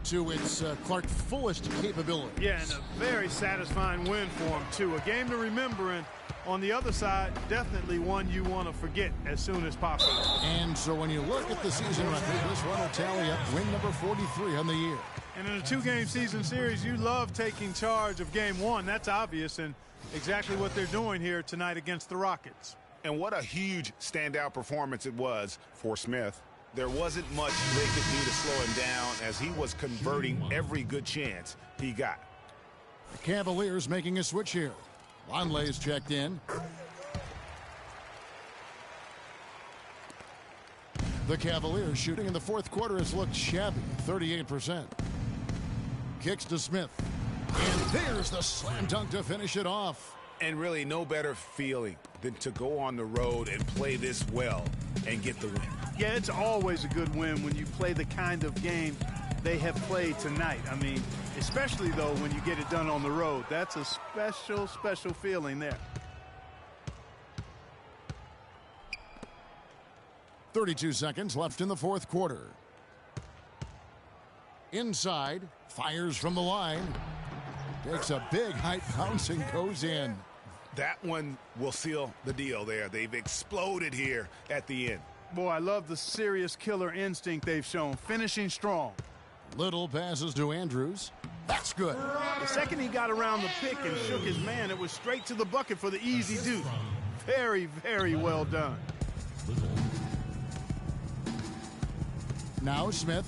Speaker 5: to its Clark fullest capabilities.
Speaker 7: Yeah, and a very satisfying win for him, too. A game to remember, and on the other side, definitely one you want to forget as soon as possible.
Speaker 5: And so when you look at the season record, this one will tally up win number 43 on the year.
Speaker 7: And in a 2-game season series, you love taking charge of game 1. That's obvious, and exactly what they're doing here tonight against the Rockets.
Speaker 6: And what a huge standout performance it was for Smith. There wasn't much they could do to slow him down as he was converting every good chance he got.
Speaker 5: The Cavaliers making a switch here. Lonley's checked in. The Cavaliers shooting in the 4th quarter has looked shabby, 38%. Kicks to Smith. And there's the slam dunk to finish it off.
Speaker 6: And really no better feeling than to go on the road and play this well and get the win.
Speaker 7: Yeah, it's always a good win when you play the kind of game they have played tonight. I mean, especially, though, when you get it done on the road. That's a special, special feeling there.
Speaker 5: 32 seconds left in the 4th quarter. Inside, fires from the line. Takes a big height bounce and goes in.
Speaker 6: That one will seal the deal there. They've exploded here at the end.
Speaker 7: Boy, I love the serious killer instinct they've shown, finishing strong.
Speaker 5: Little passes to Andrews. That's good.
Speaker 7: The second he got around the pick and shook his man, it was straight to the bucket for the easy deuce. Very, very well done.
Speaker 5: Now Smith.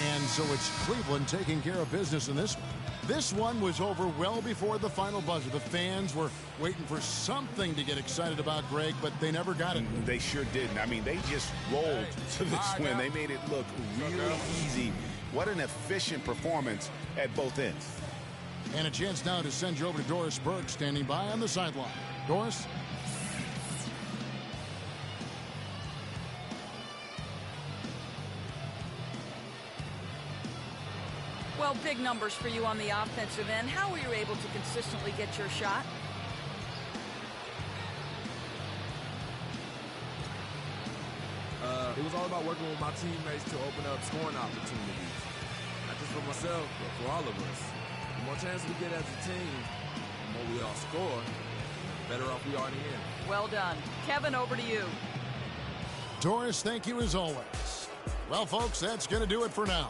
Speaker 5: And so it's Cleveland taking care of business in this one. This one was over well before the final buzzer. The fans were waiting for something to get excited about, Greg, but they never got it.
Speaker 6: They sure didn't. I mean, they just rolled to this win. They made it look really easy. What an efficient performance at both ends.
Speaker 5: And a chance now to send you over to Doris Burke, standing by on the sideline. Doris?
Speaker 9: Well, big numbers for you on the offensive end. How were you able to consistently get your shot?
Speaker 12: It was all about working with my teammates to open up scoring opportunities. Not just for myself, but for all of us. The more chances we get as a team, the more we all score, the better off we are in the end.
Speaker 9: Well done. Kevin, over to you.
Speaker 5: Doris, thank you as always. Well, folks, that's going to do it for now.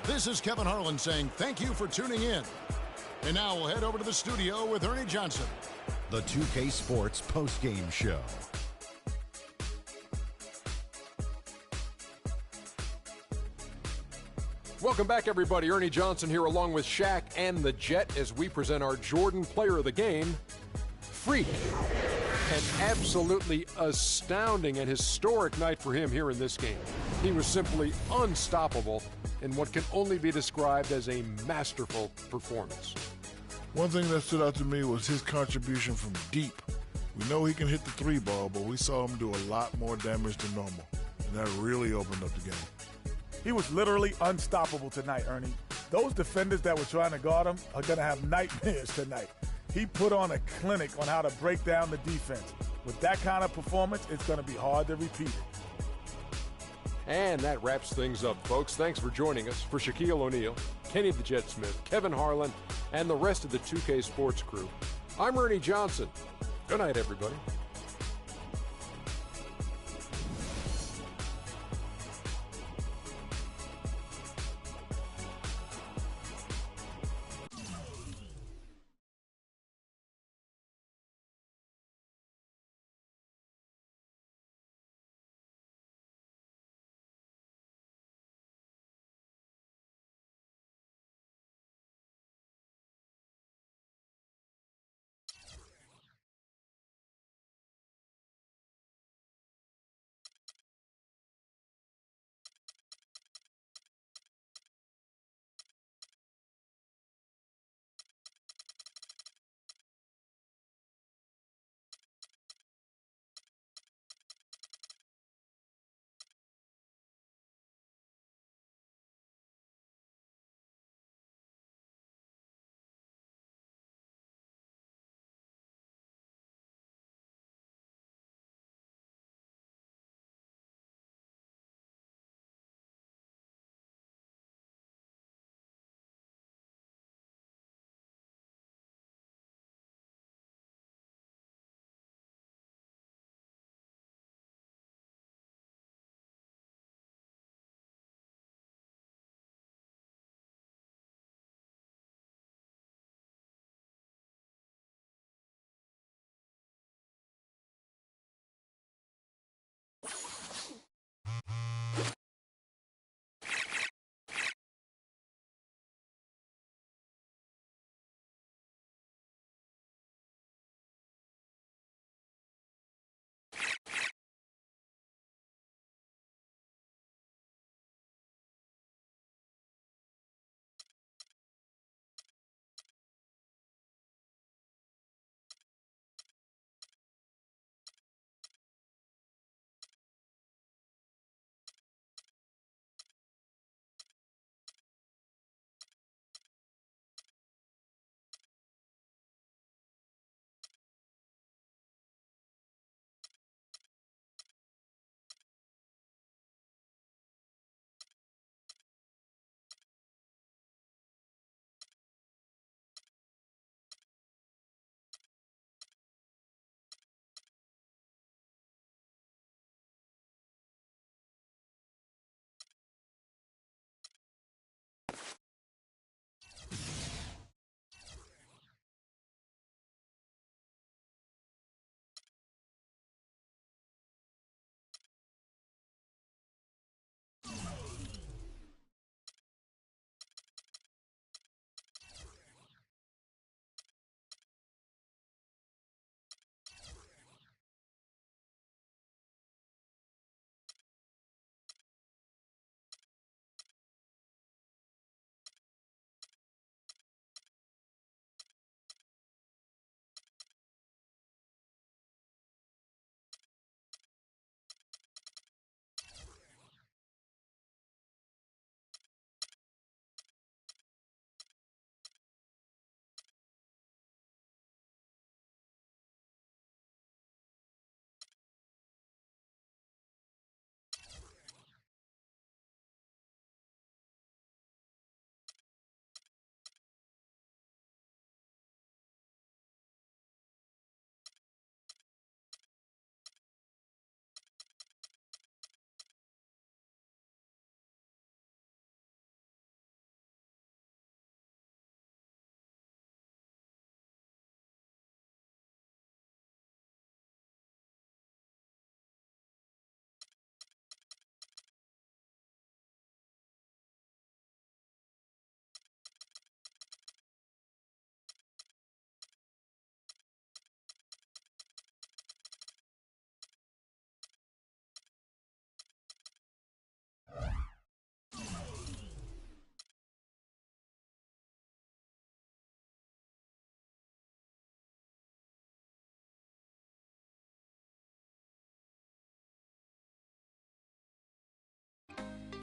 Speaker 5: This is Kevin Harlan saying thank you for tuning in. And now we'll head over to the studio with Ernie Johnson.
Speaker 1: The 2K Sports postgame show.
Speaker 2: Welcome back, everybody. Ernie Johnson here along with Shaq and the Jet as we present our Jordan Player of the Game, Freak. An absolutely astounding and historic night for him here in this game. He was simply unstoppable in what can only be described as a masterful performance.
Speaker 4: One thing that stood out to me was his contribution from deep. We know he can hit the three ball, but we saw him do a lot more damage than normal, and that really opened up the game.
Speaker 3: He was literally unstoppable tonight, Ernie. Those defenders that were trying to guard him are going to have nightmares tonight. He put on a clinic on how to break down the defense. With that kind of performance, it's going to be hard to repeat it.
Speaker 2: And that wraps things up, folks. Thanks for joining us. For Shaquille O'Neal, Kenny the Jet Smith, Kevin Harlan, and the rest of the 2K Sports crew, I'm Ernie Johnson. Good night, everybody.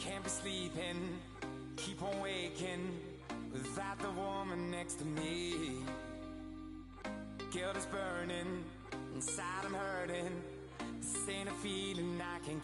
Speaker 17: Can't be sleeping, keep on waking without the woman next to me. Guilt is burning, inside I'm hurting. This ain't a feeling I can